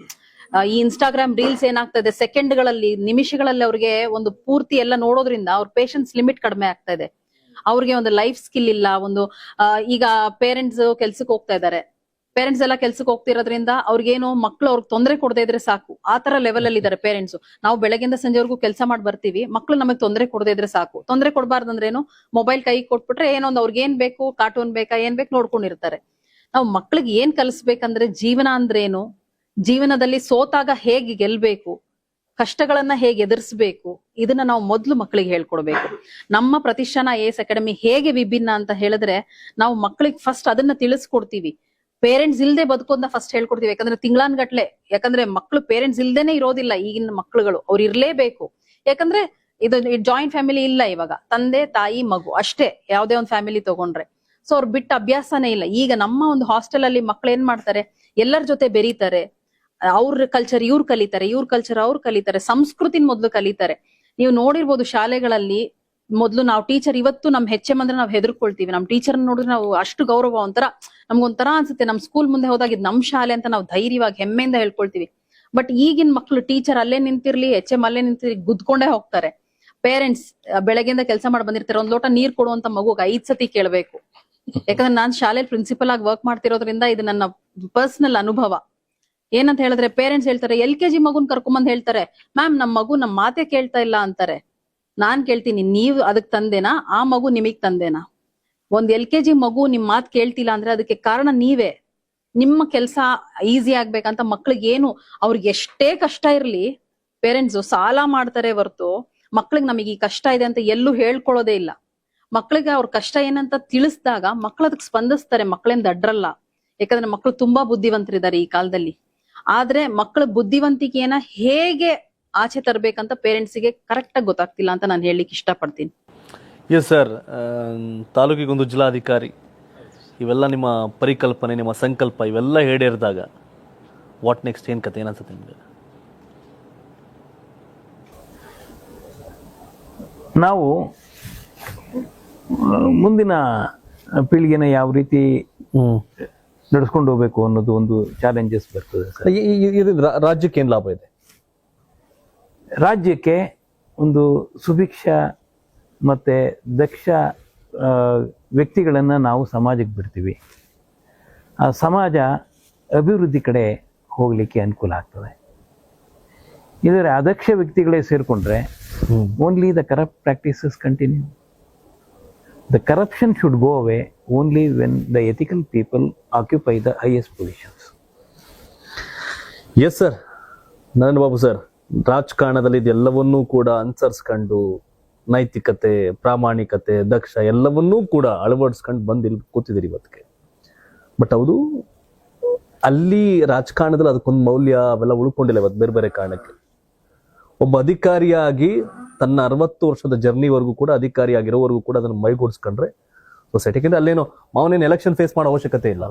ಈ ಇನ್ಸ್ಟಾಗ್ರಾಮ್ ರೀಲ್ಸ್ ಏನಾಗ್ತಾ ಇದೆ, ಸೆಕೆಂಡ್ಗಳಲ್ಲಿ ನಿಮಿಷಗಳಲ್ಲಿ ಅವ್ರಿಗೆ ಒಂದು ಪೂರ್ತಿ ಎಲ್ಲ ನೋಡೋದ್ರಿಂದ ಅವ್ರ ಪೇಷನ್ಸ್ ಲಿಮಿಟ್ ಕಡಿಮೆ ಆಗ್ತಾ ಇದೆ. ಅವ್ರಿಗೆ ಒಂದು ಲೈಫ್ ಸ್ಕಿಲ್ ಇಲ್ಲ. ಒಂದು ಈಗ ಪೇರೆಂಟ್ಸ್ ಕೆಲ್ಸಕ್ಕೆ ಹೋಗ್ತಾ ಇದ್ದಾರೆ, ಪೇರೆಂಟ್ಸ್ ಎಲ್ಲ ಕೆಲ್ಸಕ್ಕೆ ಹೋಗ್ತಿರೋದ್ರಿಂದ ಅವ್ರಿಗೇನು ಮಕ್ಳು ಅವ್ರಿಗೆ ತೊಂದರೆ ಕೊಡದೇ ಇದ್ರೆ ಸಾಕು, ಆ ತರ ಲೆವೆಲ್ ಅಲ್ಲಿ ಇದಾರೆ ಪೇರೆಂಟ್ಸ್. ನಾವು ಬೆಳಗಿಂದ ಸಂಜೆವರೆಗೂ ಕೆಲಸ ಮಾಡಿ ಬರ್ತೀವಿ, ಮಕ್ಳು ನಮಗೆ ತೊಂದರೆ ಕೊಡದೇ ಇದ್ರೆ ಸಾಕು. ತೊಂದರೆ ಕೊಡಬಾರ್ದಂದ್ರೇನು, ಮೊಬೈಲ್ ಕೈ ಕೊಟ್ಬಿಟ್ರೆ ಏನೊಂದು ಅವ್ರಿಗೆ ಏನ್ ಬೇಕು, ಕಾರ್ಟೂನ್ ಬೇಕಾ, ಏನ್ ಬೇಕು ನೋಡ್ಕೊಂಡಿರ್ತಾರೆ. ನಾವು ಮಕ್ಳಿಗೆ ಏನ್ ಕಲಿಸ್ಬೇಕಂದ್ರೆ ಜೀವನ ಅಂದ್ರೇನು, ಜೀವನದಲ್ಲಿ ಸೋತಾಗ ಹೇಗೆ ಗೆಲ್ಬೇಕು, ಕಷ್ಟಗಳನ್ನ ಹೇಗೆ ಎದುರಿಸಬೇಕು, ಇದನ್ನ ನಾವು ಮೊದ್ಲು ಮಕ್ಕಳಿಗೆ ಹೇಳ್ಕೊಡ್ಬೇಕು. ನಮ್ಮ ಪ್ರತಿಷ್ಠಾನ ಐಎಎಸ್ ಅಕಾಡೆಮಿ ಹೇಗೆ ವಿಭಿನ್ನ ಅಂತ ಹೇಳಿದ್ರೆ ನಾವು ಮಕ್ಕಳಿಗೆ ಫಸ್ಟ್ ಅದನ್ನ ತಿಳಿಸ್ಕೊಡ್ತೀವಿ. ಪೇರೆಂಟ್ಸ್ ಇಲ್ದೆ ಬದುಕೋದನ್ನ ಫಸ್ಟ್ ಹೇಳ್ಕೊಡ್ತೀವಿ. ಯಾಕಂದ್ರೆ ತಿಂಗಳಾನ್ಗಟ್ಲೆ, ಯಾಕಂದ್ರೆ ಮಕ್ಕಳು ಪೇರೆಂಟ್ಸ್ ಇಲ್ದೇನೆ ಇರೋದಿಲ್ಲ ಈಗಿನ ಮಕ್ಕಳುಗಳು, ಅವ್ರು ಇರ್ಲೇಬೇಕು. ಯಾಕಂದ್ರೆ ಇದು ಜಾಯಿಂಟ್ ಫ್ಯಾಮಿಲಿ ಇಲ್ಲ ಇವಾಗ, ತಂದೆ ತಾಯಿ ಮಗು ಅಷ್ಟೇ ಯಾವ್ದೇ ಒಂದು ಫ್ಯಾಮಿಲಿ ತಗೊಂಡ್ರೆ. ಸೊ ಅವ್ರು ಬಿಟ್ಟ ಅಭ್ಯಾಸನೇ ಇಲ್ಲ. ಈಗ ನಮ್ಮ ಒಂದು ಹಾಸ್ಟೆಲ್ ಅಲ್ಲಿ ಮಕ್ಳು ಏನ್ ಮಾಡ್ತಾರೆ, ಎಲ್ಲರ ಜೊತೆ ಬೆರೀತಾರೆ. ಅವ್ರ ಕಲ್ಚರ್ ಇವ್ರು ಕಲಿತಾರೆ, ಇವ್ರ ಕಲ್ಚರ್ ಅವ್ರು ಕಲಿತಾರೆ, ಸಂಸ್ಕೃತಿನ ಮೊದ್ಲು ಕಲಿತಾರೆ. ನೀವು ನೋಡಿರ್ಬೋದು ಶಾಲೆಗಳಲ್ಲಿ ಮೊದ್ಲು ನಾವು ಟೀಚರ್, ಇವತ್ತು ನಮ್ HM ಅಂದ್ರೆ ನಾವು ಹೆದರ್ಕೊಳ್ತೀವಿ. ನಮ್ ಟೀಚರ್ ನೋಡಿದ್ರೆ ನಾವು ಅಷ್ಟು ಗೌರವ, ಒಂಥರ ನಮ್ಗೊಂಥರ ಅನ್ಸುತ್ತೆ. ನಮ್ ಸ್ಕೂಲ್ ಮುಂದೆ ಹೋದಾಗ ಇದು ನಮ್ ಶಾಲೆ ಅಂತ ನಾವು ಧೈರ್ಯವಾಗಿ ಹೆಮ್ಮೆಯಿಂದ ಹೇಳ್ಕೊಳ್ತೀವಿ. ಬಟ್ ಈಗಿನ ಮಕ್ಳು ಟೀಚರ್ ಅಲ್ಲೇ ನಿಂತಿರ್ಲಿ, HM ಅಲ್ಲೇ ನಿಂತಿರ್ಲಿ, ಗುದ್ಕೊಂಡೇ ಹೋಗ್ತಾರೆ. ಪೇರೆಂಟ್ಸ್ ಬೆಳಗ್ಗೆಯಿಂದ ಕೆಲಸ ಮಾಡಿ ಬಂದಿರ್ತಾರೆ, ಒಂದ್ ಲೋಟ ನೀರ್ ಕೊಡುವಂತ ಮಗುಗ್ 5 ಸತಿ ಕೇಳ್ಬೇಕು. ಯಾಕಂದ್ರೆ ನಾನ್ ಶಾಲೆಯಲ್ಲಿ ಪ್ರಿನ್ಸಿಪಲ್ ಆಗಿ ವರ್ಕ್ ಮಾಡ್ತಿರೋದ್ರಿಂದ ಇದು ನನ್ನ ಪರ್ಸನಲ್ ಅನುಭವ. ಏನಂತ ಹೇಳಿದ್ರೆ ಪೇರೆಂಟ್ಸ್ ಹೇಳ್ತಾರೆ, LKG ಮಗುನ್ ಕರ್ಕೊಂಬಂದ್ ಹೇಳ್ತಾರೆ, ಮ್ಯಾಮ್ ನಮ್ ಮಗು ನಮ್ ಮಾತೆ ಕೇಳ್ತಾ ಇಲ್ಲ ಅಂತಾರೆ. ನಾನ್ ಕೇಳ್ತೀನಿ, ನೀವ್ ಅದಕ್ ತಂದೇನಾ, ಆ ಮಗು ನಿಮಗ್ ತಂದೇನಾ? ಒಂದ್ LKG ಮಗು ನಿಮ್ ಮಾತ್ ಕೇಳ್ತಿಲ್ಲ ಅಂದ್ರೆ ಅದಕ್ಕೆ ಕಾರಣ ನೀವೇ. ನಿಮ್ಮ ಕೆಲ್ಸ ಈಸಿ ಆಗ್ಬೇಕಂತ ಮಕ್ಳಿಗೆ ಏನು, ಅವ್ರಿಗೆ ಎಷ್ಟೇ ಕಷ್ಟ ಇರ್ಲಿ ಪೇರೆಂಟ್ಸ್ ಸಾಲ ಮಾಡ್ತಾರೆ ಹೊರ್ತು ಮಕ್ಳಿಗೆ ನಮಗೆ ಈ ಕಷ್ಟ ಇದೆ ಅಂತ ಎಲ್ಲೂ ಹೇಳ್ಕೊಳ್ಳೋದೇ ಇಲ್ಲ. ಮಕ್ಳಿಗೆ ಅವ್ರ ಕಷ್ಟ ಏನಂತ ತಿಳಿಸಿದಾಗ ಮಕ್ಳು ಅದಕ್ಕೆ ಸ್ಪಂದಿಸ್ತಾರೆ. ಮಕ್ಳೇನ್ ದಡ್ರಲ್ಲ, ಯಾಕಂದ್ರೆ ಮಕ್ಳು ತುಂಬಾ ಬುದ್ಧಿವಂತರಿದ್ದಾರೆ ಈ ಕಾಲದಲ್ಲಿ. ಆದ್ರೆ ಮಕ್ಕಳ ಬುದ್ಧಿವಂತಿಕೆಯನ್ನ ಹೇಗೆ ಆಚೆ ತರಬೇಕಂತ ಪೇರೆಂಟ್ಸಿಗೆ ಕರೆಕ್ಟ್ ಆಗಿ ಗೊತ್ತಾಗ್ತಿಲ್ಲ ಅಂತ ನಾನು ಹೇಳಲಿಕ್ಕೆ ಇಷ್ಟಪಡ್ತೀನಿ. ಎಸ್ ಸರ್, ತಾಲೂಕಿಗೊಂದು ಜಿಲ್ಲಾಧಿಕಾರಿ, ಇವೆಲ್ಲ ನಿಮ್ಮ ಪರಿಕಲ್ಪನೆ, ನಿಮ್ಮ ಸಂಕಲ್ಪ ಇವೆಲ್ಲ ಈಡೇರಿದಾಗ ವಾಟ್ ನೆಕ್ಸ್ಟ್, ಏನ್ ಕತೆ, ಏನನ್ಸುತ್ತೆ ನಿಮ್ಗೆ? ನಾವು ಮುಂದಿನ ಪೀಳಿಗೆನ ಯಾವ ರೀತಿ ನಡೆಸ್ಕೊಂಡು ಹೋಗ್ಬೇಕು ಅನ್ನೋದು ಒಂದು ಚಾಲೆಂಜಸ್ ಬರ್ತದೆ ಸರ್. ಇದು ರಾಜ್ಯಕ್ಕೆ ಏನ್ ಲಾಭ ಇದೆ? ರಾಜ್ಯಕ್ಕೆ ಒಂದು ಸುಭಿಕ್ಷ ಮತ್ತೆ ದಕ್ಷ ವ್ಯಕ್ತಿಗಳನ್ನ ನಾವು ಸಮಾಜಕ್ಕೆ ಬಿಡ್ತೀವಿ. ಆ ಸಮಾಜ ಅಭಿವೃದ್ಧಿ ಕಡೆ ಹೋಗ್ಲಿಕ್ಕೆ ಅನುಕೂಲ ಆಗ್ತದೆ. ಇದರ ಅದಕ್ಷ ವ್ಯಕ್ತಿಗಳೇ ಸೇರ್ಕೊಂಡ್ರೆ only the corrupt practices continue. The corruption should go away only when the ethical people occupy the highest positions. Yes sir, Narendra Babu sir, ರಾಜಕಾರಣದಲ್ಲಿ ಇದೆಲ್ಲವನ್ನೂ ಕೂಡ ಅನುಸರಿಸ್ಕೊಂಡು ನೈತಿಕತೆ, ಪ್ರಾಮಾಣಿಕತೆ, ದಕ್ಷ ಎಲ್ಲವನ್ನೂ ಕೂಡ ಅಳವಡಿಸ್ಕೊಂಡು ಬಂದು ಇಲ್ಲಿ ಕೂತಿದ್ದೀರಿ ಇವತ್ತಿಗೆ. ಬಟ್ ಹೌದು, ಅಲ್ಲಿ ರಾಜಕಾರಣದಲ್ಲಿ ಅದಕ್ಕೊಂದು ಮೌಲ್ಯ ಅವೆಲ್ಲ ಉಳ್ಕೊಂಡಿಲ್ಲ ಇವತ್ತು ಬೇರೆ ಬೇರೆ ಕಾರಣಕ್ಕೆ. ಒಬ್ಬ ಅಧಿಕಾರಿಯಾಗಿ ತನ್ನ 60 ವರ್ಷದ ಜರ್ನಿವರೆಗೂ ಕೂಡ ಅಧಿಕಾರಿಯಾಗಿರೋವರೆಗೂ ಕೂಡ ಅದನ್ನು ಮೈಗೂಡಿಸ್ಕೊಂಡ್ರೆ ಸೊಸೈಟಿಗೆ ಅಲ್ಲೇನೋ ಅವನೇನು ಎಲೆಕ್ಷನ್ ಫೇಸ್ ಮಾಡೋ ಅವಶ್ಯಕತೆ ಇಲ್ಲ.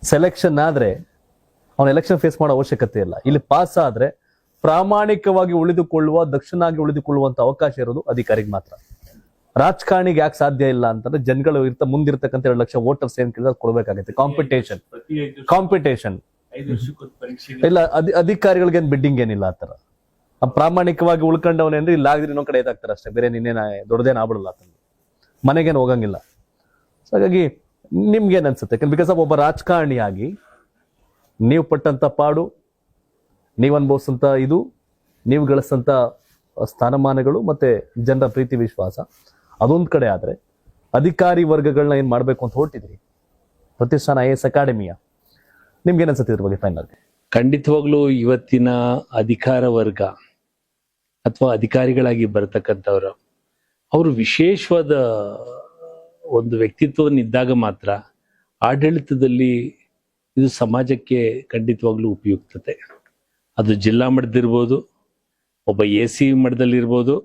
ಸೆಲೆಕ್ಷನ್ ಆದ್ರೆ ಅವನ ಎಲೆಕ್ಷನ್ ಫೇಸ್ ಮಾಡೋ ಅವಶ್ಯಕತೆ ಇಲ್ಲ. ಇಲ್ಲಿ ಪಾಸ್ ಆದ್ರೆ ಪ್ರಾಮಾಣಿಕವಾಗಿ ಉಳಿದುಕೊಳ್ಳುವ, ದಕ್ಷನಾಗಿ ಉಳಿದುಕೊಳ್ಳುವಂತ ಅವಕಾಶ ಇರೋದು ಅಧಿಕಾರಿಗೆ ಮಾತ್ರ. ರಾಜಕಾರಣಿಗೆ ಯಾಕೆ ಸಾಧ್ಯ ಇಲ್ಲ ಅಂತಂದ್ರೆ ಮುಂದಿರ್ತಕ್ಕಂಥ 2 ಲಕ್ಷ ವೋಟರ್ಸ್ ಏನ್ ಕೇಳಿದ್ರೆ ಕೊಡ್ಬೇಕಾಗತ್ತೆ. ಕಾಂಪಿಟೇಷನ್ 5 ವರ್ಷಕ್ಕೊಂದು ಪರೀಕ್ಷೆ. ಇಲ್ಲ ಅಧಿಕಾರಿಗಳಿಗೆ ಬಿಡ್ಡಿಂಗ್ ಏನಿಲ್ಲ ಆತರ, ಪ್ರಾಮಾಣಿಕವಾಗಿ ಉಳ್ಕೊಂಡವನೇ ಅಂದ್ರೆ ಇಲ್ಲ ಆಗಿದ್ರೆ ಇನ್ನೊಂದ್ ಕಡೆ ಇದಾಗ್ತಾರೆ ಅಷ್ಟೇ, ಬೇರೆ ನಿನ್ನೇನ ದೊಡ್ಡದೇನು ಆಗ್ಬಿಡಲ್ಲ ಆತನ, ಮನೆಗೇನು ಹೋಗಂಗಿಲ್ಲ. ಸೊ ಹಾಗಾಗಿ ನಿಮ್ಗೇನ್ ಅನ್ಸುತ್ತೆ? ಯಾಕಂದ್ರೆ ಬಿಕಾಸ್ ಒಬ್ಬ ರಾಜಕಾರಣಿಯಾಗಿ ನೀವು ಪಟ್ಟಂತ ಪಾಡು, ನೀವು ಅನುಭವಿಸಂತ ಇದು, ನೀವು ಗಳಿಸಂತ ಸ್ಥಾನಮಾನಗಳು ಮತ್ತೆ ಜನರ ಪ್ರೀತಿ ವಿಶ್ವಾಸ ಅದೊಂದ್ ಕಡೆ ಆದ್ರೆ, ಅಧಿಕಾರಿ ವರ್ಗಗಳನ್ನ ಏನ್ ಮಾಡ್ಬೇಕು ಅಂತ ಹೊರಟಿದ್ರಿ ಪ್ರತಿಷ್ಠಾನ IAS ಅಕಾಡೆಮಿಯ, ನಿಮ್ಗೇನ್ ಅನ್ಸುತ್ತೆ ಇದ್ರ ಬಗ್ಗೆ ಫೈನಲ್? ಖಂಡಿತವಾಗ್ಲೂ ಇವತ್ತಿನ ಅಧಿಕಾರ ವರ್ಗ ಅಥವಾ ಅಧಿಕಾರಿಗಳಾಗಿ ಬರತಕ್ಕಂಥವ್ರು, ಅವರು ವಿಶೇಷವಾದ ಒಂದು ವ್ಯಕ್ತಿತ್ವವನ್ನು ಇದ್ದಾಗ ಮಾತ್ರ ಆಡಳಿತದಲ್ಲಿ ಇದು ಸಮಾಜಕ್ಕೆ ಖಂಡಿತವಾಗ್ಲೂ ಉಪಯುಕ್ತತೆ. ಅದು ಜಿಲ್ಲಾ ಮಟ್ಟದಿರ್ಬೋದು, ಒಬ್ಬ AC ಮಟ್ಟದಲ್ಲಿರ್ಬೋದು,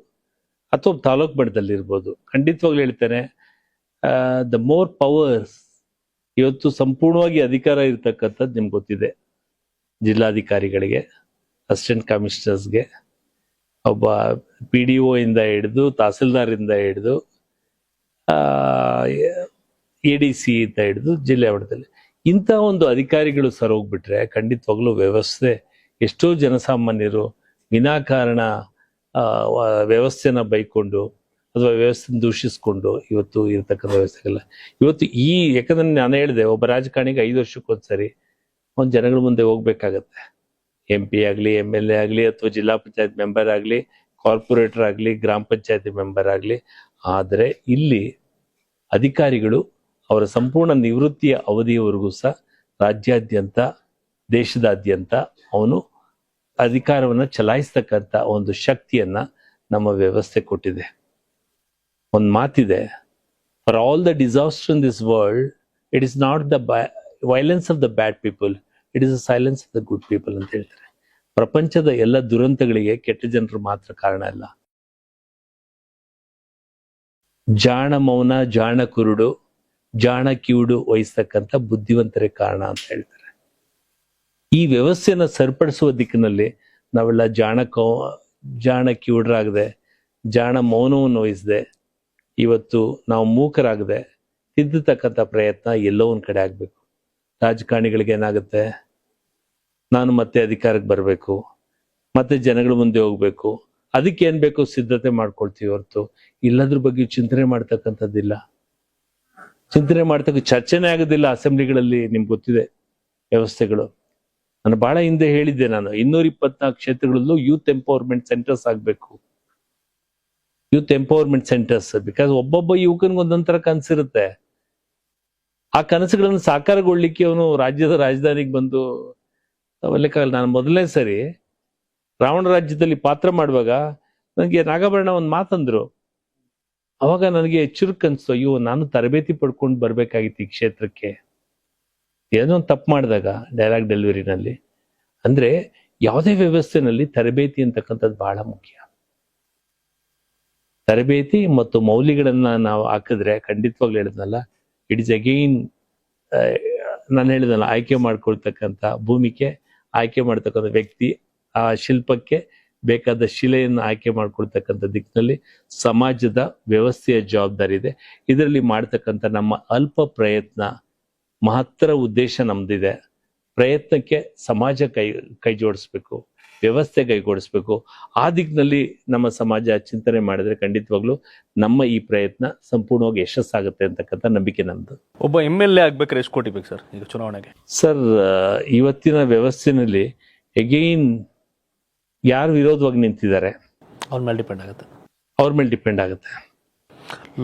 ಅಥವಾ ತಾಲೂಕು ಮಟ್ಟದಲ್ಲಿರ್ಬೋದು. ಖಂಡಿತವಾಗ್ಲೂ ಹೇಳ್ತೇನೆ, ದ ಮೋರ್ ಪವರ್ಸ್ ಇವತ್ತು ಸಂಪೂರ್ಣವಾಗಿ ಅಧಿಕಾರ ಇರ್ತಕ್ಕಂಥದ್ದು ನಿಮ್ಗೆ ಗೊತ್ತಿದೆ. ಜಿಲ್ಲಾಧಿಕಾರಿಗಳಿಗೆ, ಅಸಿಸ್ಟೆಂಟ್ ಕಮಿಷನರ್ಸ್ಗೆ, ಒಬ್ಬ PDO ಇಂದ ಹಿಡಿದು ತಹಸೀಲ್ದಾರ್ ಇಂದ ಹಿಡಿದು ADC ಇಂದ ಹಿಡಿದು ಜಿಲ್ಲೆ ಮಟ್ಟದಲ್ಲಿ ಇಂಥ ಒಂದು ಅಧಿಕಾರಿಗಳು ಸರೋಗ್ಬಿಟ್ರೆ ಖಂಡಿತವಾಗ್ಲೂ ವ್ಯವಸ್ಥೆ, ಎಷ್ಟೋ ಜನಸಾಮಾನ್ಯರು ವಿನಾಕಾರಣ ವ್ಯವಸ್ಥೆನ ಬೈಕೊಂಡು ಅಥವಾ ವ್ಯವಸ್ಥೆ ದೂಷಿಸ್ಕೊಂಡು ಇವತ್ತು ಇರತಕ್ಕಂಥ ವ್ಯವಸ್ಥೆಗಲ್ಲ. ಇವತ್ತು ಯಾಕಂದ್ರೆ ನಾನು ಹೇಳಿದೆ, ಒಬ್ಬ ರಾಜಕಾರಣಿಗೆ 5 ವರ್ಷಕ್ಕೊಂದ್ಸರಿ ಒಂದು ಜನಗಳ ಮುಂದೆ ಹೋಗ್ಬೇಕಾಗತ್ತೆ. MP ಆಗಲಿ, MLA ಆಗಲಿ, ಅಥವಾ ಜಿಲ್ಲಾ ಪಂಚಾಯತ್ ಮೆಂಬರ್ ಆಗಲಿ, ಕಾರ್ಪೊರೇಟರ್ ಆಗಲಿ, ಗ್ರಾಮ ಪಂಚಾಯತಿ ಮೆಂಬರ್ ಆಗಲಿ. ಆದರೆ ಇಲ್ಲಿ ಅಧಿಕಾರಿಗಳು ಅವರ ಸಂಪೂರ್ಣ ನಿವೃತ್ತಿಯ ಅವಧಿಯವರೆಗೂ ಸಹ ರಾಜ್ಯಾದ್ಯಂತ, ದೇಶದಾದ್ಯಂತ ಅವನು ಅಧಿಕಾರವನ್ನು ಚಲಾಯಿಸ್ತಕ್ಕಂಥ ಒಂದು ಶಕ್ತಿಯನ್ನ ನಮ್ಮ ವ್ಯವಸ್ಥೆ ಕೊಟ್ಟಿದೆ. ಒಂದು ಮಾತಿದೆ, for all the disaster in this world it is not the violence of the bad people, it is the silence of the good people ಅಂತ ಹೇಳ್ತಾರೆ. ಪ್ರಪಂಚದ ಎಲ್ಲ ದುರಂತಗಳಿಗೆ ಕೆಟ್ಟ ಜನರು ಮಾತ್ರ ಕಾರಣ ಅಲ್ಲ. ಜಾಣ ಮೌನ, ಜಾಣ ಕುರುಡು, ಜಾಣ ಕಿವುಡು ವಹಿಸ್ತಕ್ಕಂಥ ಬುದ್ಧಿವಂತರೇ ಕಾರಣ ಅಂತ ಹೇಳ್ತಾರೆ. ಈ ವ್ಯವಸ್ಥೆಯನ್ನ ಸರಿಪಡಿಸುವ ದಿಕ್ಕಿನಲ್ಲಿ ನಾವೆಲ್ಲ ಜಾಣ ಕಿವುಡರಾಗದೆ, ಜಾಣ ಮೌನವನ್ನು ವಹಿಸದೆ, ಇವತ್ತು ನಾವು ಮೂಕರಾಗದೆ ತಿದ್ದತಕ್ಕಂಥ ಪ್ರಯತ್ನ ಎಲ್ಲೋ ಒಂದ್ ಕಡೆ ಆಗ್ಬೇಕು. ರಾಜಕಾರಣಿಗಳಿಗೆ ಏನಾಗುತ್ತೆ, ನಾನು ಮತ್ತೆ ಅಧಿಕಾರಕ್ಕೆ ಬರಬೇಕು, ಮತ್ತೆ ಜನಗಳ ಮುಂದೆ ಹೋಗ್ಬೇಕು, ಅದಕ್ಕೆ ಏನ್ ಬೇಕು ಸಿದ್ಧತೆ ಮಾಡ್ಕೊಳ್ತೀವಿ ಹೊರತು ಇಲ್ಲದ್ರ ಬಗ್ಗೆ ಚಿಂತನೆ ಮಾಡ್ತಕ್ಕಂಥದ್ದಿಲ್ಲ. ಚಿಂತನೆ ಚರ್ಚೆನೇ ಆಗೋದಿಲ್ಲ ಅಸೆಂಬ್ಲಿಗಳಲ್ಲಿ. ನಿಮ್ಗೆ ಗೊತ್ತಿದೆ ವ್ಯವಸ್ಥೆಗಳು. ನಾನು ಬಹಳ ಹಿಂದೆ ಹೇಳಿದ್ದೆ, ನಾನು 224 ಕ್ಷೇತ್ರಗಳಲ್ಲೂ ಯೂತ್ ಎಂಪವರ್ಮೆಂಟ್ ಸೆಂಟರ್ಸ್ ಆಗ್ಬೇಕು. ಯೂತ್ ಎಂಪವರ್ಮೆಂಟ್ ಸೆಂಟರ್ಸ್, ಬಿಕಾಸ್ ಒಬ್ಬೊಬ್ಬ ಯುವಕನಿಗೆ ಒಂದೊಂಥರ ಕನಸಿರುತ್ತೆ. ಆ ಕನಸುಗಳನ್ನು ಸಾಕಾರಗೊಳ್ಳಿಕ್ಕೆ ಅವನು ರಾಜ್ಯದ ರಾಜಧಾನಿಗೆ ಬಂದು ಒಲ್ಲೆಕ್ಕಾಗಲ್ಲ. ನಾನು ಮೊದಲನೇ ಸರಿ ರಾವಣ ರಾಜ್ಯದಲ್ಲಿ ಪಾತ್ರ ಮಾಡುವಾಗ ನನಗೆ ನಾಗಾಭರಣ ಒಂದು ಮಾತಂದ್ರು. ಅವಾಗ ನನಗೆ ಚುರುಕನ್ಸ್ತು, ಅಯ್ಯೋ ನಾನು ತರಬೇತಿ ಪಡ್ಕೊಂಡು ಬರ್ಬೇಕಾಗಿತ್ತು ಈ ಕ್ಷೇತ್ರಕ್ಕೆ. ಏನೋ ಒಂದು ತಪ್ಪು ಮಾಡಿದಾಗ ಡೈಲಾಗ್ ಡೆಲಿವರಿನಲ್ಲಿ, ಅಂದ್ರೆ ಯಾವುದೇ ವ್ಯವಸ್ಥೆನಲ್ಲಿ ತರಬೇತಿ ಅಂತಕ್ಕಂಥದ್ದು ಬಹಳ ಮುಖ್ಯ. ತರಬೇತಿ ಮತ್ತು ಮೌಲ್ಯಗಳನ್ನ ನಾವು ಹಾಕಿದ್ರೆ ಖಂಡಿತವಾಗ್ಲು ಹೇಳಿದ್ನಲ್ಲ, ಇಟ್ ಇಸ್ ಅಗೈನ್ ನಾನು ಹೇಳಿದ್ನಲ್ಲ, ಆಯ್ಕೆ ಮಾಡ್ಕೊಳ್ತಕ್ಕಂಥ ಭೂಮಿಕೆ, ಆಯ್ಕೆ ಮಾಡ್ತಕ್ಕಂಥ ವ್ಯಕ್ತಿ, ಆ ಶಿಲ್ಪಕ್ಕೆ ಬೇಕಾದ ಶಿಲೆಯನ್ನು ಆಯ್ಕೆ ಮಾಡ್ಕೊಳ್ತಕ್ಕಂಥ ದಿಕ್ಕಿನಲ್ಲಿ ಸಮಾಜದ ವ್ಯವಸ್ಥೆಯ ಜವಾಬ್ದಾರಿ ಇದೆ. ಇದರಲ್ಲಿ ಮಾಡ್ತಕ್ಕಂಥ ನಮ್ಮ ಅಲ್ಪ ಪ್ರಯತ್ನ, ಮಹತ್ತರ ಉದ್ದೇಶ ನಮ್ದಿದೆ. ಪ್ರಯತ್ನಕ್ಕೆ ಸಮಾಜ ಕೈ ಜೋಡಿಸ್ಬೇಕು, ವ್ಯವಸ್ಥೆ ಕೈಗೂಡಿಸ್ಬೇಕು. ಆ ದಿಕ್ಕಿನಲ್ಲಿ ನಮ್ಮ ಸಮಾಜ ಚಿಂತನೆ ಮಾಡಿದ್ರೆ ಖಂಡಿತವಾಗ್ಲೂ ನಮ್ಮ ಈ ಪ್ರಯತ್ನ ಸಂಪೂರ್ಣವಾಗಿ ಯಶಸ್ಸಾಗುತ್ತೆ ಅಂತಕ್ಕಂಥ ನಂಬಿಕೆ ನಮ್ದು. ಒಬ್ಬ MLA ಆಗ್ಬೇಕಾದ್ರೆ ಎಷ್ಟು ಕೋಟಿ ಬೇಕು ಸರ್ ಈಗ ಚುನಾವಣೆಗೆ? ಸರ್, ಇವತ್ತಿನ ವ್ಯವಸ್ಥೆನಲ್ಲಿ ಎಗೈನ್ ಯಾರು ವಿರೋಧವಾಗಿ ನಿಂತಿದ್ದಾರೆ ಅವ್ರ ಮೇಲೆ ಡಿಪೆಂಡ್ ಆಗುತ್ತೆ.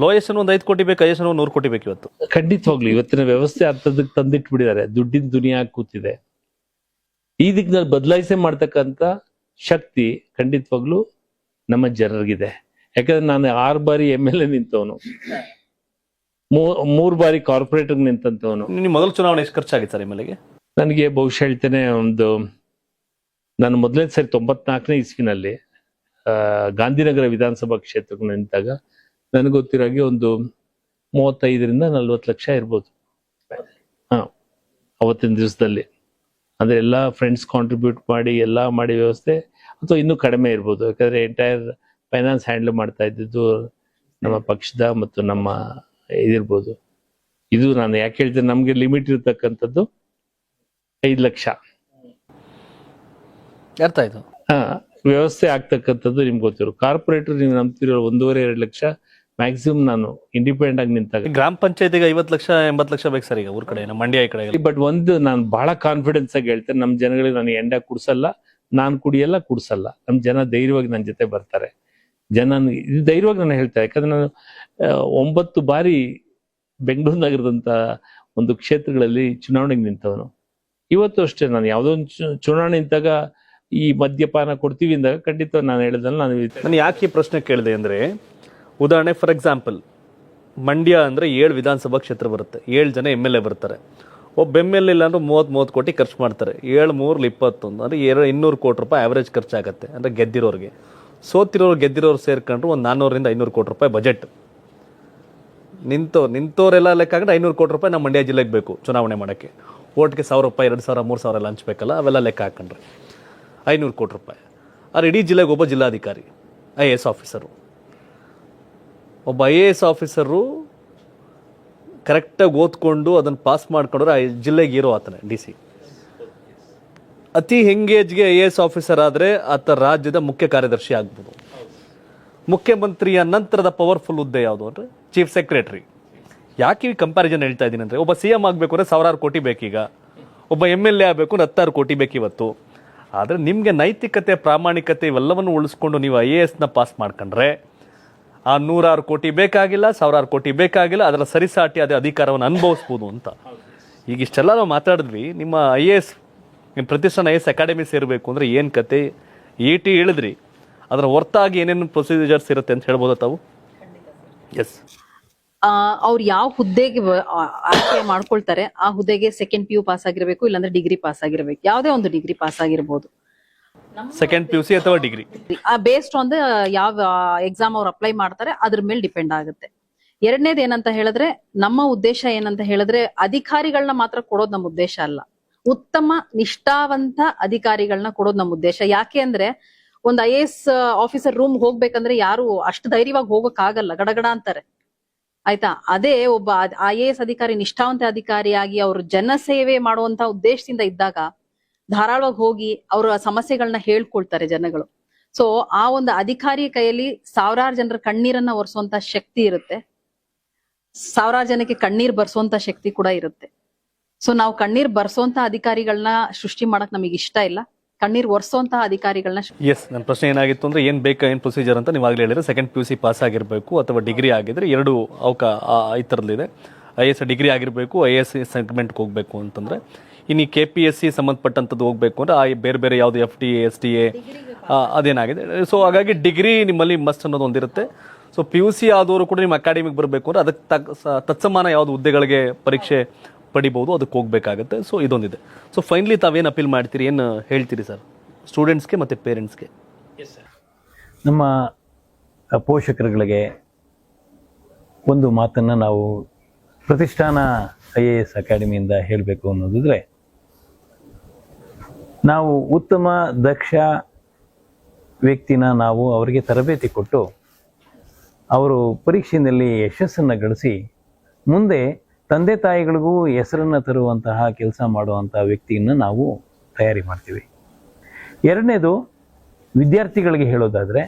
ಲೋಯೆಸ್ಟ್ ಒಂದು 5 ಕೋಟಿ ಬೇಕು, ಹೈಯೆಸ್ಟ್ 100 ಕೋಟಿ ಬೇಕು ಇವತ್ತು. ಖಂಡಿತವಾಗ್ಲು ಇವತ್ತಿನ ವ್ಯವಸ್ಥೆ ಅರ್ಥದಕ್ಕೆ ತಂದಿಟ್ಬಿಟ್ಟಿದ್ದಾರೆ. ದುಡ್ಡಿನ ದುನಿಯಾ ಕೂತಿದೆ. ಈ ದಿಕ್ಕಿನಲ್ಲಿ ಬದಲಾಯಿಸೆ ಮಾಡ್ತಕ್ಕಂಥ ಶಕ್ತಿ ಖಂಡಿತವಾಗ್ಲು ನಮ್ಮ ಜನರಿಗಿದೆ. ಯಾಕಂದ್ರೆ ನಾನು 6 ಬಾರಿ MLA ನಿಂತವನು, 3 ಬಾರಿ ಕಾರ್ಪೊರೇಟರ್ ನಿಂತಂತವನು. ನಿಮ್ಮ ಮೊದಲ ಚುನಾವಣೆ ಎಷ್ಟು ಖರ್ಚಾಗಿತ್ತು ಸರ್ MLA ಗೆ? ನನಗೆ ಬಹುಶಃ ಹೇಳ್ತೇನೆ, ನಾನು ಮೊದಲನೇ ಸರಿ 94ನೇ ಇಸ್ವಿನಲ್ಲಿ ಗಾಂಧಿನಗರ ವಿಧಾನಸಭಾ ಕ್ಷೇತ್ರಕ್ಕೆ ನಿಂತಾಗ ನನಗೆ ಗೊತ್ತಿರೋಗೆ ಒಂದು 35ರಿಂದ 40 ಲಕ್ಷ ಇರ್ಬೋದು. ಅವತ್ತಿನ ದಿವಸದಲ್ಲಿ ಅಂದ್ರೆ ಎಲ್ಲ ಫ್ರೆಂಡ್ಸ್ ಕಾಂಟ್ರಿಬ್ಯೂಟ್ ಮಾಡಿ ಎಲ್ಲ ಮಾಡಿ ವ್ಯವಸ್ಥೆ, ಅಥವಾ ಇನ್ನೂ ಕಡಿಮೆ ಇರ್ಬೋದು. ಯಾಕಂದ್ರೆ ಎಂಟೈರ್ ಫೈನಾನ್ಸ್ ಹ್ಯಾಂಡಲ್ ಮಾಡ್ತಾ ಇದ್ದಿದ್ದು ನಮ್ಮ ಪಕ್ಷದ ಮತ್ತು ನಮ್ಮ ಇದಿರ್ಬೋದು. ಇದು ನಾನು ಯಾಕೆ ಹೇಳ್ತೇನೆ, ನಮ್ಗೆ ಲಿಮಿಟ್ ಇರ್ತಕ್ಕಂಥದ್ದು 5 ಲಕ್ಷ. ಅರ್ಥ ಆಯ್ತು. ವ್ಯವಸ್ಥೆ ಆಗ್ತಕ್ಕಂಥದ್ದು ನಿಮ್ಗೆ ಗೊತ್ತಿರೋ ಕಾರ್ಪೊರೇಟರ್ ನೀವು ನಂಬ್ತಿರೋ 1.5-2 ಲಕ್ಷ ಮ್ಯಾಕ್ಸಿಮಮ್ ನಾನು ಇಂಡಿಪೆಂಡೆಂಟ್ ಆಗಿ ನಿಂತಾಗ. ಗ್ರಾಮ ಪಂಚಾಯತಿಗೆ 50 ಲಕ್ಷ 80 ಲಕ್ಷ ಬೇಕು ಸರ್ ಈಗ ಊರ್ ಕಡೆ, ನಮ್ಮ ಮಂಡ್ಯ ಈ ಕಡೆ. ಬಟ್ ಒಂದು ನಾನು ಬಹಳ ಕಾನ್ಫಿಡೆನ್ಸ್ ಆಗಿ ಹೇಳ್ತೇನೆ, ನಮ್ಮ ಜನಗಳಿಗೆ ನಾನು ಎಂಡ ಕುಡ್ಸಲ್ಲ, ನಾನು ಕುಡಿಯಲ್ಲ, ಕುಡ್ಸಲ್ಲ. ನಮ್ಮ ಜನ ಧೈರ್ಯವಾಗಿ ನನ್ನ ಜೊತೆ ಬರ್ತಾರೆ. ಇದು ಧೈರ್ಯವಾಗಿ ನಾನು ಹೇಳ್ತೇನೆ, ಯಾಕಂದ್ರೆ ನಾನು 9 ಬಾರಿ ಬೆಂಗಳೂರು ನಗರದಂತ ಒಂದು ಕ್ಷೇತ್ರಗಳಲ್ಲಿ ಚುನಾವಣೆಗೆ ನಿಂತವನು. ಇವತ್ತು ಅಷ್ಟೇ ನಾನು ಯಾವುದೋ ಒಂದು ಚುನಾವಣೆ ನಿಂತಾಗ ಈ ಮದ್ಯಪಾನ ಕೊಡ್ತೀವಿ ಅಂದಾಗ ಖಂಡಿತ ನಾನು ಹೇಳಿದಲ್ಲ. ನಾನು ಯಾಕೆ ಈ ಪ್ರಶ್ನೆ ಕೇಳಿದೆ ಅಂದ್ರೆ, ಉದಾಹರಣೆ ಫಾರ್ ಎಕ್ಸಾಂಪಲ್ ಮಂಡ್ಯ ಅಂದ್ರೆ 7 ವಿಧಾನಸಭಾ ಕ್ಷೇತ್ರ ಬರುತ್ತೆ, 7 ಜನ MLA ಬರ್ತಾರೆ. ಒಬ್ಬ MLA ಇಲ್ಲ ಅಂದ್ರೆ 30 ಕೋಟಿ ಖರ್ಚು ಮಾಡ್ತಾರೆ. 7 3 21 ಅಂದ್ರೆ 200 ಕೋಟಿ ರೂಪಾಯಿ ಆವರೇಜ್ ಖರ್ಚಾಗತ್ತೆ ಅಂದ್ರೆ ಗೆದ್ದಿರೋರಿಗೆ. ಗೆದ್ದಿರೋರು ಸೇರ್ಕೊಂಡ್ರು ಒಂದು 400 500 ಕೋಟಿ ರೂಪಾಯಿ ಬಜೆಟ್. ನಿಂತೋರೆಲ್ಲ ಲೆಕ್ಕ ಹಾಕಿದ್ರೆ 500 ಕೋಟಿ ರೂಪಾಯಿ ನಮ್ಮ ಮಂಡ್ಯ ಜಿಲ್ಲೆಗೆ ಬೇಕು ಚುನಾವಣೆ ಮಾಡೋಕ್ಕೆ. ಓಟ್ಗೆ 1000 ರೂಪಾಯಿ 2000 3000 ಎಲ್ಲ ಹಂಚ್ಬೇಕಲ್ಲ, ಅವೆಲ್ಲ ಲೆಕ್ಕ ಹಾಕೊಂಡ್ರೆ 500 ಕೋಟಿ ರೂಪಾಯಿ. ಆದ್ರೆ ಇಡೀ ಜಿಲ್ಲೆಗೆ ಒಬ್ಬ ಜಿಲ್ಲಾಧಿಕಾರಿ IAS ಆಫೀಸರು, ಒಬ್ಬ IAS ಆಫೀಸರು ಕರೆಕ್ಟಾಗಿ ಓದ್ಕೊಂಡು ಅದನ್ನು ಪಾಸ್ ಮಾಡ್ಕೊಂಡ್ರೆ ಜಿಲ್ಲೆಗೆ ಇರೋ ಆತನೇ DC. ಅತಿ ಎಂಗೇಜ್ಗೆ IAS ಆಫೀಸರ್ ಆದರೆ ಆತ ರಾಜ್ಯದ ಮುಖ್ಯ ಕಾರ್ಯದರ್ಶಿ ಆಗ್ಬೋದು. ಮುಖ್ಯಮಂತ್ರಿಯ ನಂತರದ ಪವರ್ಫುಲ್ ಹುದ್ದೆ ಯಾವುದು ಅಂದರೆ ಚೀಫ್ ಸೆಕ್ರೆಟರಿ. ಯಾಕೆ ಈ ಕಂಪ್ಯಾರಿಸನ್ ಹೇಳ್ತಾ ಇದ್ದೀನಿ ಅಂದರೆ, ಒಬ್ಬ CM ಆಗಬೇಕು ಅಂದರೆ 1000 ಕೋಟಿ ಬೇಕೀಗ, ಒಬ್ಬ MLA ಆಗಬೇಕು ಅಂದ್ರೆ 10,000 ಕೋಟಿ ಬೇಕಿವತ್ತು. ಆದರೆ ನಿಮಗೆ ನೈತಿಕತೆ ಪ್ರಾಮಾಣಿಕತೆ ಇವೆಲ್ಲವನ್ನು ಉಳಿಸ್ಕೊಂಡು ನೀವು IASನ ಪಾಸ್ ಮಾಡ್ಕೊಂಡ್ರೆ ಆ 100 ಕೋಟಿ ಬೇಕಾಗಿಲ್ಲ, 1000 ಕೋಟಿ ಬೇಕಾಗಿಲ್ಲ, ಅದರ ಸರಿಸಾಟಿ ಅದೇ ಅಧಿಕಾರವನ್ನು ಅನುಭವಿಸ್ಬೋದು ಅಂತ. ಈಗ ಇಷ್ಟೆಲ್ಲ ನಾವು ಮಾತಾಡಿದ್ವಿ. ನಿಮ್ಮ IAS ನಿಮ್ಮ ಪ್ರತಿಷ್ಠಾನ IAS ಅಕಾಡೆಮಿ ಸೇರಬೇಕು ಅಂದರೆ ಏನು ಕತೆ ET ಹೇಳಿದ್ರಿ, ಅದರ ಹೊರತಾಗಿ ಏನೇನು ಪ್ರೊಸೀಜರ್ಸ್ ಇರುತ್ತೆ ಅಂತ ಹೇಳ್ಬೋದಾ ತಾವು? ಎಸ್. ಅವ್ರು ಯಾವ ಹುದ್ದೆಗೆ ಆಯ್ಕೆ ಮಾಡ್ಕೊಳ್ತಾರೆ ಆ ಹುದ್ದೆಗೆ 2nd PU ಪಾಸ್ ಆಗಿರ್ಬೇಕು, ಇಲ್ಲಾಂದ್ರೆ ಡಿಗ್ರಿ ಪಾಸ್ ಆಗಿರ್ಬೇಕು. ಯಾವುದೇ ಒಂದು ಡಿಗ್ರಿ ಪಾಸ್ ಆಗಿರ್ಬೋದು, 2nd PUC ಅಥವಾ ಡಿಗ್ರಿ ಬೇಸ್ಡ್ ಆನ್ ದ ಯಾವ ಎಕ್ಸಾಮ್ ಅವ್ರು ಅಪ್ಲೈ ಮಾಡ್ತಾರೆ ಅದ್ರ ಮೇಲೆ ಡಿಪೆಂಡ್ ಆಗುತ್ತೆ. ಎರಡನೇದು ಏನಂತ ಹೇಳಿದ್ರೆ, ನಮ್ಮ ಉದ್ದೇಶ ಏನಂತ ಹೇಳಿದ್ರೆ ಅಧಿಕಾರಿಗಳನ್ನ ಮಾತ್ರ ಕೊಡೋದು ನಮ್ಮ ಉದ್ದೇಶ ಅಲ್ಲ, ಉತ್ತಮ ನಿಷ್ಠಾವಂತ ಅಧಿಕಾರಿಗಳನ್ನ ಕೊಡೋದು ನಮ್ಮ ಉದ್ದೇಶ. ಯಾಕೆ ಅಂದ್ರೆ ಒಂದು IAS ಆಫೀಸರ್ ರೂಮ್ ಹೋಗ್ಬೇಕಂದ್ರೆ ಯಾರು ಅಷ್ಟು ಧೈರ್ಯವಾಗಿ ಹೋಗಕ್ ಆಗಲ್ಲ, ಗಡಗಡ ಅಂತಾರೆ. ಆಯ್ತಾ? ಅದೇ ಒಬ್ಬ IAS ಅಧಿಕಾರಿ ನಿಷ್ಠಾವಂತ ಅಧಿಕಾರಿಯಾಗಿ ಅವರು ಜನ ಸೇವೆ ಮಾಡುವಂತ ಉದ್ದೇಶದಿಂದ ಇದ್ದಾಗ ಧಾರಾಳವಾಗಿ ಹೋಗಿ ಅವರ ಸಮಸ್ಯೆಗಳನ್ನ ಹೇಳ್ಕೊಳ್ತಾರೆ ಜನಗಳು. ಸೊ ಆ ಒಂದು ಅಧಿಕಾರಿ ಕೈಯಲ್ಲಿ 1000 ಜನರ ಕಣ್ಣೀರನ್ನ ಒರೆಸುವಂತ ಶಕ್ತಿ ಇರುತ್ತೆ, 1000 ಜನಕ್ಕೆ ಕಣ್ಣೀರ್ ಬರ್ಸುವಂತ ಶಕ್ತಿ ಕೂಡ ಇರುತ್ತೆ. ಸೊ ನಾವು ಕಣ್ಣೀರ್ ಬರ್ಸುವಂತ ಅಧಿಕಾರಿಗಳನ್ನ ಸೃಷ್ಟಿ ಮಾಡಕ್ ನಮಗೆ ಇಷ್ಟ ಇಲ್ಲ, ಕಣ್ಣೀರ್ ಒರೆಸುವಂತ ಅಧಿಕಾರಿಗಳನ್ನ. ಎಸ್, ನನ್ನ ಪ್ರಶ್ನೆ ಏನಾಗಿತ್ತು ಅಂದ್ರೆ, ಏನ್ ಬೇಕಾ ಏನ್ ಪ್ರೊಸೀಜರ್ ಅಂತ ನೀವಾಗಲೇ ಹೇಳಿದ್ರೆ 2nd PUC ಪಾಸ್ ಆಗಿರ್ಬೇಕು ಅಥವಾ ಡಿಗ್ರಿ ಆಗಿದ್ರೆ 2 ಈ ಥರದ್ದಿದೆ. IAS ಡಿಗ್ರಿ ಆಗಿರ್ಬೇಕು, IAS ಸೆಗ್ಮೆಂಟ್ಗೆ ಹೋಗ್ಬೇಕು ಅಂತಂದ್ರೆ. ಇನ್ನು KPSC ಸಂಬಂಧಪಟ್ಟಂಥದ್ದು ಹೋಗ್ಬೇಕು ಅಂದ್ರೆ ಬೇರೆ ಬೇರೆ ಯಾವುದು FTA STA ಅದೇನಾಗಿದೆ. ಸೊ ಹಾಗಾಗಿ ಡಿಗ್ರಿ ನಿಮ್ಮಲ್ಲಿ ಮಸ್ಟ್ ಅನ್ನೋದು ಒಂದಿರುತ್ತೆ. ಸೊ PUC ಆದವರು ಕೂಡ ನಿಮ್ಮ ಅಕಾಡೆಮಿಗೆ ಬರಬೇಕು ಅಂದ್ರೆ ಅದಕ್ಕೆ ತತ್ಸಮಾನ ಯಾವ್ದು ಹುದ್ದೆಗಳಿಗೆ ಪರೀಕ್ಷೆ ಪಡಿಬಹುದು, ಅದಕ್ಕೆ ಹೋಗ್ಬೇಕಾಗತ್ತೆ. ಸೊ ಇದೊಂದಿದೆ. ಸೊ ಫೈನಲಿ ತಾವೇನು ಅಪೀಲ್ ಮಾಡ್ತೀರಿ, ಏನು ಹೇಳ್ತೀರಿ ಸರ್ ಸ್ಟೂಡೆಂಟ್ಸ್ಗೆ ಮತ್ತು ಪೇರೆಂಟ್ಸ್ಗೆ? ನಮ್ಮ ಪೋಷಕರುಗಳಿಗೆ ಒಂದು ಮಾತನ್ನು ನಾವು ಪ್ರತಿಷ್ಠಾನ IAS ಅಕಾಡೆಮಿಯಿಂದ ಹೇಳಬೇಕು ಅನ್ನೋದಿದ್ರೆ, ನಾವು ಉತ್ತಮ ದಕ್ಷ ವ್ಯಕ್ತಿನ ನಾವು ಅವರಿಗೆ ತರಬೇತಿ ಕೊಟ್ಟು ಅವರು ಪರೀಕ್ಷೆಯಲ್ಲಿ ಯಶಸ್ಸನ್ನು ಗಳಿಸಿ ಮುಂದೆ ತಂದೆ ತಾಯಿಗಳಿಗೂ ಹೆಸರನ್ನು ತರುವಂತಹ ಕೆಲಸ ಮಾಡುವಂಥ ವ್ಯಕ್ತಿಯನ್ನು ನಾವು ತಯಾರಿ ಮಾಡ್ತೀವಿ. ಎರಡನೇದು, ವಿದ್ಯಾರ್ಥಿಗಳಿಗೆ ಹೇಳೋದಾದರೆ,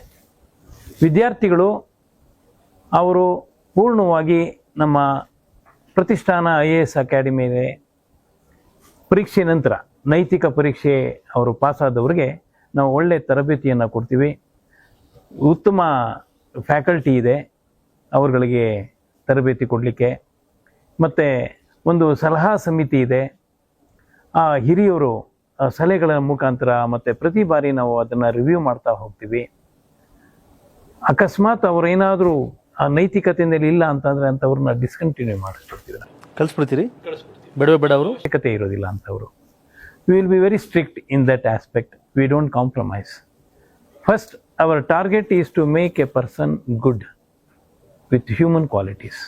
ವಿದ್ಯಾರ್ಥಿಗಳು ಅವರು ಪೂರ್ಣವಾಗಿ ನಮ್ಮ ಪ್ರತಿಷ್ಠಾನ IAS ಅಕಾಡೆಮಿಗೆ ಪರೀಕ್ಷೆ ನಂತರ ನೈತಿಕ ಪರೀಕ್ಷೆ ಅವರು ಪಾಸಾದವ್ರಿಗೆ ನಾವು ಒಳ್ಳೆ ತರಬೇತಿಯನ್ನು ಕೊಡ್ತೀವಿ. ಉತ್ತಮ ಫ್ಯಾಕಲ್ಟಿ ಇದೆ ಅವರುಗಳಿಗೆ ತರಬೇತಿ ಕೊಡಲಿಕ್ಕೆ. ಮತ್ತು ಒಂದು ಸಲಹಾ ಸಮಿತಿ ಇದೆ, ಆ ಹಿರಿಯವರು ಸಲಹೆಗಳ ಮುಖಾಂತರ ಮತ್ತು ಪ್ರತಿ ಬಾರಿ ನಾವು ಅದನ್ನು ರಿವ್ಯೂ ಮಾಡ್ತಾ ಹೋಗ್ತೀವಿ. ಅಕಸ್ಮಾತ್ ಅವರು ಏನಾದರೂ ಆ ನೈತಿಕತೆಯಲ್ಲಿ ಇಲ್ಲ ಅಂತಂದರೆ ಅಂಥವ್ರನ್ನ ಡಿಸ್ಕಂಟಿನ್ಯೂ ಮಾಡಿಸ್ಬಿಡ್ತೀವಿ, ಕಳಿಸ್ಬಿಡ್ತೀರಿ, ಬೇಡ ಅವರು ನೈತಿಕತೆ ಇರೋದಿಲ್ಲ ಅಂಥವ್ರು. We will be very strict in that aspect. We don't compromise. First our target is to make a person good with human qualities.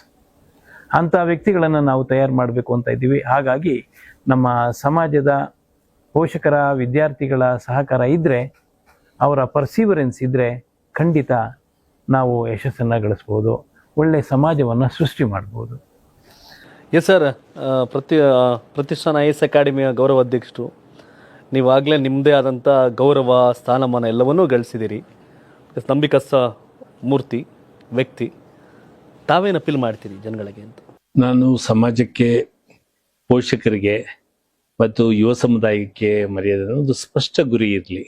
ಅಂಥ ವ್ಯಕ್ತಿಗಳನ್ನು ನಾವು ತಯಾರು ಮಾಡಬೇಕು ಅಂತ ಇದ್ದೀವಿ. ಹಾಗಾಗಿ ನಮ್ಮ ಸಮಾಜದ ಪೋಷಕರ ವಿದ್ಯಾರ್ಥಿಗಳ ಸಹಕಾರ ಇದ್ದರೆ, ಅವರ ಪರ್ಸೀವರೆನ್ಸ್ ಇದ್ದರೆ ಖಂಡಿತ ನಾವು ಯಶಸ್ಸನ್ನು ಗಳಿಸ್ಬೋದು, ಒಳ್ಳೆಯ ಸಮಾಜವನ್ನು ಸೃಷ್ಟಿ ಮಾಡ್ಬೋದು. ಎಸ್ ಸರ್, ಪ್ರತಿಷ್ಠಾನ IAS ಅಕಾಡೆಮಿಯ ಗೌರವ ಅಧ್ಯಕ್ಷರು ನೀವಾಗಲೇ ನಿಮ್ಮದೇ ಆದಂಥ ಗೌರವ ಸ್ಥಾನಮಾನ ಎಲ್ಲವನ್ನೂ ಗಳಿಸಿದ್ದೀರಿ. ನಂಬಿಕಸ್ಥ ಮೂರ್ತಿ ವ್ಯಕ್ತಿ, ತಾವೇನು ಅಪೀಲ್ ಮಾಡ್ತೀರಿ ಜನಗಳಿಗೆ ಅಂತ? ನಾನು ಸಮಾಜಕ್ಕೆ, ಪೋಷಕರಿಗೆ ಮತ್ತು ಯುವ ಸಮುದಾಯಕ್ಕೆ ಮರ್ಯಾದೆ ಒಂದು ಸ್ಪಷ್ಟ ಗುರಿ ಇರಲಿ.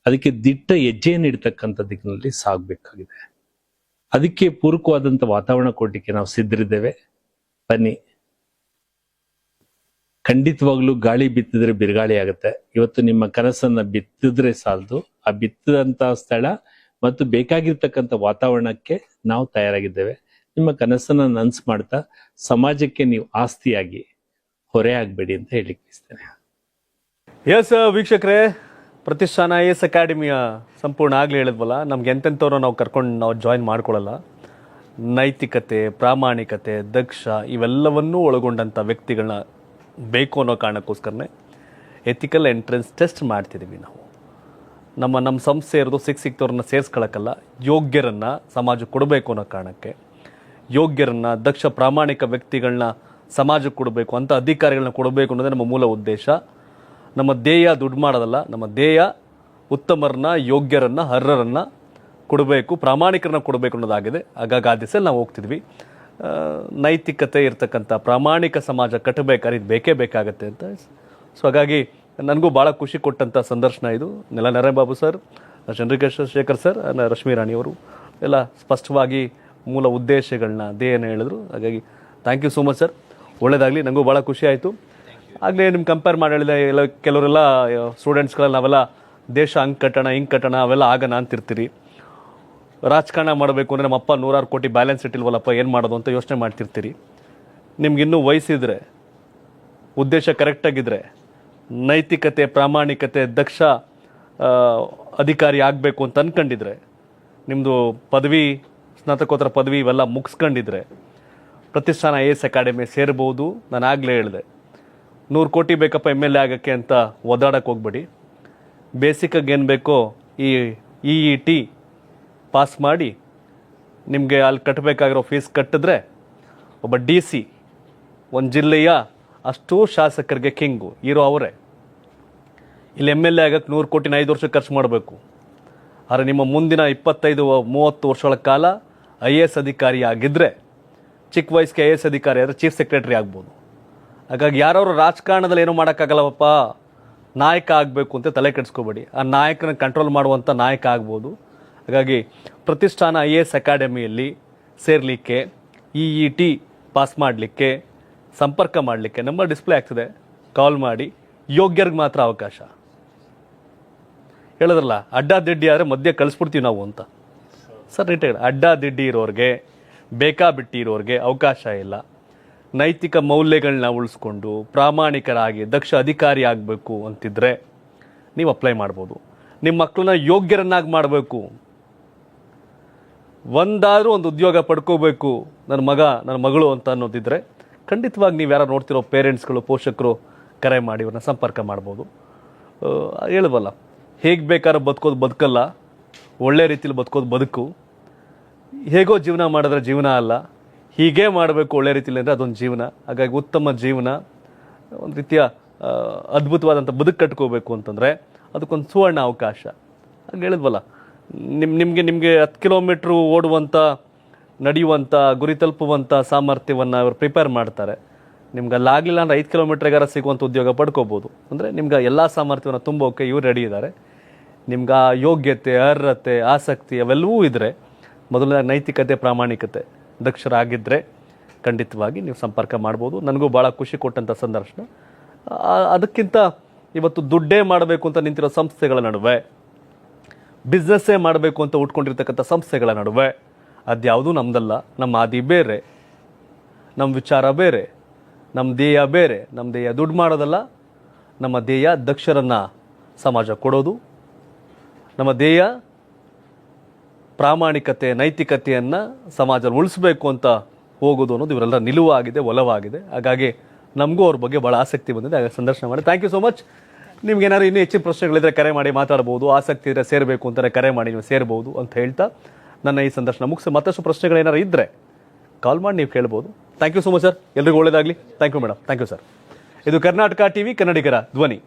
ಅದಕ್ಕೆ ದಿಟ್ಟ ಹೆಜ್ಜೆಯನ್ನು ಇಡ್ತಕ್ಕಂಥ ದಿಕ್ಕಿನಲ್ಲಿ ಸಾಗಬೇಕಾಗಿದೆ. ಅದಕ್ಕೆ ಪೂರಕವಾದಂಥ ವಾತಾವರಣ ಕೊಡಲಿಕ್ಕೆ ನಾವು ಸಿದ್ಧರಿದ್ದೇವೆ. ಬನ್ನಿ. ಖಂಡಿತವಾಗ್ಲೂ ಗಾಳಿ ಬಿತ್ತಿದ್ರೆ ಬಿರುಗಾಳಿ ಆಗುತ್ತೆ. ಇವತ್ತು ನಿಮ್ಮ ಕನಸನ್ನ ಬಿತ್ತಿದ್ರೆ ಸಾಲದು, ಆ ಬಿತ್ತಿದಂತ ಸ್ಥಳ ಮತ್ತು ಬೇಕಾಗಿರ್ತಕ್ಕಂಥ ವಾತಾವರಣಕ್ಕೆ ನಾವು ತಯಾರಾಗಿದ್ದೇವೆ. ನಿಮ್ಮ ಕನಸನ್ನ ನನ್ಸ್ ಮಾಡ್ತಾ ಸಮಾಜಕ್ಕೆ ನೀವು ಆಸ್ತಿಯಾಗಿ ಹೊರೆ ಆಗ್ಬೇಡಿ ಅಂತ ಹೇಳಿಕ್ ಬಯಸ್ತೇನೆ. ಎಸ್ ವೀಕ್ಷಕರೇ, ಪ್ರತಿಷ್ಠಾನ IAS ಅಕಾಡೆಮಿಯ ಸಂಪೂರ್ಣ ಆಗ್ಲೇ ಹೇಳಿದ್ವಲ್ಲ, ನಮ್ಗೆ ಎಂತೆಂಥವ್ರು ನಾವು ಜಾಯಿನ್ ಮಾಡ್ಕೊಳ್ಳಲ್ಲ. ನೈತಿಕತೆ, ಪ್ರಾಮಾಣಿಕತೆ, ದಕ್ಷ ಇವೆಲ್ಲವನ್ನೂ ಒಳಗೊಂಡಂಥ ವ್ಯಕ್ತಿಗಳನ್ನ ಬೇಕು ಅನ್ನೋ ಕಾರಣಕ್ಕೋಸ್ಕರನೇ ಎಥಿಕಲ್ ಎಂಟ್ರೆನ್ಸ್ ಟೆಸ್ಟ್ ಮಾಡ್ತಿದ್ದೀವಿ ನಾವು. ನಮ್ಮ ಸಂಸ್ಥೆ ಇರೋದು ಸಿಕ್ತವ್ರನ್ನ ಸೇರಿಸ್ಕೊಳಕ್ಕಲ್ಲ, ಯೋಗ್ಯರನ್ನು ಸಮಾಜಕ್ಕೆ ಕೊಡಬೇಕು ಅನ್ನೋ ಕಾರಣಕ್ಕೆ, ಯೋಗ್ಯರನ್ನು ದಕ್ಷ ಪ್ರಾಮಾಣಿಕ ವ್ಯಕ್ತಿಗಳನ್ನ ಸಮಾಜಕ್ಕೆ ಕೊಡಬೇಕು ಅಂತ ಅಧಿಕಾರಿಗಳನ್ನ ಕೊಡಬೇಕು ಅನ್ನೋದೇ ನಮ್ಮ ಮೂಲ ಉದ್ದೇಶ. ನಮ್ಮ ಧ್ಯೇಯ ದುಡ್ಡು ಮಾಡೋದಲ್ಲ, ನಮ್ಮ ಧ್ಯೇಯ ಉತ್ತಮರನ್ನ, ಯೋಗ್ಯರನ್ನ, ಅರ್ಹರನ್ನ ಕೊಡಬೇಕು, ಪ್ರಾಮಾಣಿಕರನ್ನ ಕೊಡಬೇಕು ಅನ್ನೋದಾಗಿದೆ. ಹಾಗಾಗಿ ಆ ದಿಸೆಯಲ್ಲಿ ನಾವು ಹೋಗ್ತಿದ್ವಿ. ನೈತಿಕತೆ ಇರ್ತಕ್ಕಂಥ ಪ್ರಾಮಾಣಿಕ ಸಮಾಜ ಕಟ್ಟಬೇಕಾದ್ರೆ ಇದು ಬೇಕೇ ಬೇಕಾಗತ್ತೆ ಅಂತ. ಸೊ ಹಾಗಾಗಿ ನನಗೂ ಭಾಳ ಖುಷಿ ಕೊಟ್ಟಂಥ ಸಂದರ್ಶನ ಇದು. ನರೇಬಾಬು ಸರ್, ಚಂದ್ರಶೇಖರ್ ಸರ್, ರಶ್ಮಿ ರಾಣಿಯವರು ಎಲ್ಲ ಸ್ಪಷ್ಟವಾಗಿ ಮೂಲ ಉದ್ದೇಶಗಳನ್ನ ಧ್ಯೇಯನ ಹೇಳಿದ್ರು. ಹಾಗಾಗಿ thank you so much sir, ಒಳ್ಳೇದಾಗಲಿ. ನನಗೂ ಭಾಳ ಖುಷಿ ಆಯಿತು. ಆಗಲೇ ನಿಮ್ಮ ಕಂಪೇರ್ ಮಾಡಿ ಹೇಳಿದೆ, ಎಲ್ಲ ಕೆಲವರೆಲ್ಲ ಸ್ಟೂಡೆಂಟ್ಸ್ಗಳೆಲ್ಲ ನಾವೆಲ್ಲ ದೇಶ ಹಂಗೆ ಕಟ್ಟೋಣ ಹಿಂಗೆ ಕಟ್ಟೋಣ ಅವೆಲ್ಲ ಆಗೋಣ ಅಂತಿರ್ತೀರಿ. ರಾಜಕಾರಣ ಮಾಡಬೇಕು ಅಂದರೆ ನಮ್ಮಪ್ಪ 100 ಕೋಟಿ ಬ್ಯಾಲೆನ್ಸ್ ಇಟ್ಟಿಲ್ವಲ್ಲಪ್ಪ ಏನು ಮಾಡೋದು ಅಂತ ಯೋಚನೆ ಮಾಡ್ತಿರ್ತೀರಿ. ನಿಮ್ಗಿನ್ನೂ ವಯಸ್ಸಿದ್ರೆ, ಉದ್ದೇಶ ಕರೆಕ್ಟಾಗಿದ್ದರೆ, ನೈತಿಕತೆ, ಪ್ರಾಮಾಣಿಕತೆ, ದಕ್ಷ ಅಧಿಕಾರಿ ಆಗಬೇಕು ಅಂತ ಅಂದ್ಕೊಂಡಿದ್ರೆ, ನಿಮ್ಮದು ಪದವಿ, ಸ್ನಾತಕೋತ್ತರ ಪದವಿ ಇವೆಲ್ಲ ಮುಗಿಸ್ಕೊಂಡಿದ್ರೆ ಪ್ರತಿಷ್ಠಾನ IAS ಅಕಾಡೆಮಿ ಸೇರ್ಬೋದು. ನಾನು ಆಗಲೇ ಹೇಳಿದೆ, 100 ಕೋಟಿ ಬೇಕಪ್ಪ MLA ಆಗೋಕ್ಕೆ ಅಂತ ಒದಾಡಕ್ಕೆ ಹೋಗ್ಬೇಡಿ. ಬೇಸಿಕಾಗಿ ಏನು ಬೇಕೋ ಈ EET ಪಾಸ್ ಮಾಡಿ ನಿಮಗೆ ಅಲ್ಲಿ ಕಟ್ಟಬೇಕಾಗಿರೋ ಫೀಸ್ ಕಟ್ಟಿದ್ರೆ ಒಬ್ಬ DC ಒಂದು ಜಿಲ್ಲೆಯ ಅಷ್ಟೂ ಶಾಸಕರಿಗೆ ಕಿಂಗು ಇರೋ ಅವರೇ. ಇಲ್ಲಿ MLA ಆಗಕ್ಕೆ 100 ಕೋಟಿನ 5 ವರ್ಷ ಖರ್ಚು ಮಾಡಬೇಕು. ಆದರೆ ನಿಮ್ಮ ಮುಂದಿನ 25-30 ವರ್ಷಗಳ ಕಾಲ IAS ಅಧಿಕಾರಿ ಆಗಿದ್ದರೆ, ಚಿಕ್ಕ ವಯಸ್ಸಿಗೆ IAS ಅಧಿಕಾರಿ ಆದರೆ ಚೀಫ್ ಸೆಕ್ರೆಟರಿ ಆಗ್ಬೋದು. ಹಾಗಾಗಿ ಯಾರವರು ರಾಜಕಾರಣದಲ್ಲಿ ಏನೂ ಮಾಡೋಕ್ಕಾಗಲ್ಲವಪ್ಪ, ನಾಯಕ ಆಗಬೇಕು ಅಂತ ತಲೆ ಕೆಡಿಸ್ಕೋಬೇಡಿ. ಆ ನಾಯಕನ ಕಂಟ್ರೋಲ್ ಮಾಡುವಂಥ ನಾಯಕ ಆಗ್ಬೋದು. ಹಾಗಾಗಿ ಪ್ರತಿಷ್ಠಾನ IAS ಅಕಾಡೆಮಿಯಲ್ಲಿ ಸೇರಲಿಕ್ಕೆ, EET ಪಾಸ್ ಮಾಡಲಿಕ್ಕೆ, ಸಂಪರ್ಕ ಮಾಡಲಿಕ್ಕೆ ನಂಬರ್ ಡಿಸ್ಪ್ಲೇ ಆಗ್ತದೆ, ಕಾಲ್ ಮಾಡಿ. ಯೋಗ್ಯರಿಗೆ ಮಾತ್ರ ಅವಕಾಶ. ಹೇಳಿದ್ರಲ್ಲ, ಅಡ್ಡಾದಿಡ್ಡಿ ಆದರೆ ಮಧ್ಯೆ ಕಳಿಸ್ಬಿಡ್ತೀವಿ ನಾವು ಅಂತ. ಸರ್ ರಿಟೈರ್ಡ್ ಅಡ್ಡಾದಿಡ್ಡಿ ಇರೋರಿಗೆ, ಬೇಕಾಬಿಟ್ಟಿ ಇರೋರಿಗೆ ಅವಕಾಶ ಇಲ್ಲ. ನೈತಿಕ ಮೌಲ್ಯಗಳನ್ನ ಉಳಿಸ್ಕೊಂಡು ಪ್ರಾಮಾಣಿಕರಾಗಿ ದಕ್ಷ ಅಧಿಕಾರಿ ಆಗಬೇಕು ಅಂತಿದ್ರೆ ನೀವು ಅಪ್ಲೈ ಮಾಡ್ಬೋದು. ನಿಮ್ಮ ಮಕ್ಕಳನ್ನ ಯೋಗ್ಯರನ್ನಾಗಿ ಮಾಡಬೇಕು, ಒಂದಾದರೂ ಒಂದು ಉದ್ಯೋಗ ಪಡ್ಕೋಬೇಕು ನನ್ನ ಮಗ, ನನ್ನ ಮಗಳು ಅಂತ ಅನ್ನೋದಿದ್ರೆ ಖಂಡಿತವಾಗಿ ನೀವು ಯಾರು ನೋಡ್ತಿರೋ ಪೇರೆಂಟ್ಸ್ಗಳು, ಪೋಷಕರು ಕರೆ ಮಾಡಿ ಇವ್ರನ್ನ ಸಂಪರ್ಕ ಮಾಡ್ಬೋದು. ಹೇಳ್ಬಲ್ಲ, ಹೇಗೆ ಬೇಕಾದ್ರೂ ಬದುಕೋದು ಬದುಕಲ್ಲ, ಒಳ್ಳೆ ರೀತಿಲಿ ಬದುಕೋದು ಬದುಕು. ಹೇಗೋ ಜೀವನ ಮಾಡಿದ್ರೆ ಜೀವನ ಅಲ್ಲ, ಹೀಗೆ ಮಾಡಬೇಕು ಒಳ್ಳೆ ರೀತಿಯಲ್ಲಿ ಅಂದರೆ ಅದೊಂದು ಜೀವನ. ಹಾಗಾಗಿ ಉತ್ತಮ ಜೀವನ, ಒಂದು ರೀತಿಯ ಅದ್ಭುತವಾದಂಥ ಬದುಕು ಕಟ್ಕೋಬೇಕು ಅಂತಂದರೆ ಅದಕ್ಕೊಂದು ಸುವರ್ಣ ಅವಕಾಶ. ಹಾಗೆ ಹೇಳಿದ್ವಲ್ಲ, ನಿಮಗೆ 10 ಕಿಲೋಮೀಟ್ರು ಓಡುವಂಥ, ನಡೆಯುವಂಥ, ಗುರಿ ತಲುಪುವಂಥ ಸಾಮರ್ಥ್ಯವನ್ನು ಅವರು ಪ್ರಿಪೇರ್ ಮಾಡ್ತಾರೆ. ನಿಮ್ಗೆ ಅಲ್ಲಾಗಲಿಲ್ಲ ಅಂದರೆ 5 ಕಿಲೋಮೀಟ್ರಿಗಾರ ಸಿಗುವಂಥ ಉದ್ಯೋಗ ಪಡ್ಕೋಬೋದು. ಅಂದರೆ ನಿಮ್ಗೆ ಎಲ್ಲ ಸಾಮರ್ಥ್ಯವನ್ನು ತುಂಬೋಕೆ ಇವ್ರು ರೆಡಿ ಇದ್ದಾರೆ. ನಿಮ್ಗೆ ಆ ಯೋಗ್ಯತೆ, ಅರ್ಹತೆ, ಆಸಕ್ತಿ ಅವೆಲ್ಲವೂ ಇದ್ದರೆ, ಮೊದಲನೇ ನೈತಿಕತೆ, ಪ್ರಾಮಾಣಿಕತೆ, ದಕ್ಷರಾಗಿದ್ದರೆ ಖಂಡಿತವಾಗಿ ನೀವು ಸಂಪರ್ಕ ಮಾಡ್ಬೋದು. ನನಗೂ ಭಾಳ ಖುಷಿ ಕೊಟ್ಟಂಥ ಸಂದರ್ಶನ. ಅದಕ್ಕಿಂತ ಇವತ್ತು ದುಡ್ಡೇ ಮಾಡಬೇಕು ಅಂತ ನಿಂತಿರೋ ಸಂಸ್ಥೆಗಳ ನಡುವೆ, ಬಿಸ್ನೆಸ್ಸೇ ಮಾಡಬೇಕು ಅಂತ ಉಟ್ಕೊಂಡಿರ್ತಕ್ಕಂಥ ಸಂಸ್ಥೆಗಳ ನಡುವೆ ಅದ್ಯಾವುದೂ ನಮ್ಮದಲ್ಲ. ನಮ್ಮ ಆದಿ ಬೇರೆ, ನಮ್ಮ ವಿಚಾರ ಬೇರೆ, ನಮ್ಮ ಧ್ಯೇಯ ಬೇರೆ. ನಮ್ಮ ಧ್ಯೇಯ ದುಡ್ಡು ಮಾಡೋದಲ್ಲ, ನಮ್ಮ ಧ್ಯೇಯ ದಕ್ಷರನ್ನು ಸಮಾಜ ಕೊಡೋದು. ನಮ್ಮ ಧ್ಯೇಯ ಪ್ರಾಮಾಣಿಕತೆ, ನೈತಿಕತೆಯನ್ನು ಸಮಾಜದಲ್ಲಿ ಉಳಿಸ್ಬೇಕು ಅಂತ ಹೋಗೋದು ಅನ್ನೋದು ಇವರೆಲ್ಲ ನಿಲುವಾಗಿದೆ, ಒಲವಾಗಿದೆ. ಹಾಗಾಗಿ ನಮಗೂ ಅವ್ರ ಬಗ್ಗೆ ಭಾಳ ಆಸಕ್ತಿ ಬಂದಿದೆ. ಹಾಗಾಗಿ ಸಂದರ್ಶನ ಮಾಡಿ. Thank you so much. ನಿಮ್ಗೇನಾದ್ರು ಇನ್ನೂ ಹೆಚ್ಚಿನ ಪ್ರಶ್ನೆಗಳಿದ್ರೆ ಕರೆ ಮಾಡಿ ಮಾತಾಡ್ಬೋದು. ಆಸಕ್ತಿ ಇದ್ದರೆ ಸೇರಬೇಕು ಅಂತಾರೆ ಕರೆ ಮಾಡಿ ನೀವು ಸೇರ್ಬೋದು ಅಂತ ಹೇಳ್ತಾ ನನ್ನ ಈ ಸಂದರ್ಶನ ಮುಗಿಸಿ, ಮತ್ತಷ್ಟು ಪ್ರಶ್ನೆಗಳೇನಾರು ಇದ್ದರೆ ಕಾಲ್ ಮಾಡಿ ನೀವು ಕೇಳ್ಬೋದು. Thank you so much sir, ಎಲ್ರಿಗೂ ಒಳ್ಳೆಯದಾಗಲಿ. Thank you madam, thank you sir. ಇದು ಕರ್ನಾಟಕ TV, ಕನ್ನಡಿಗರ ಧ್ವನಿ.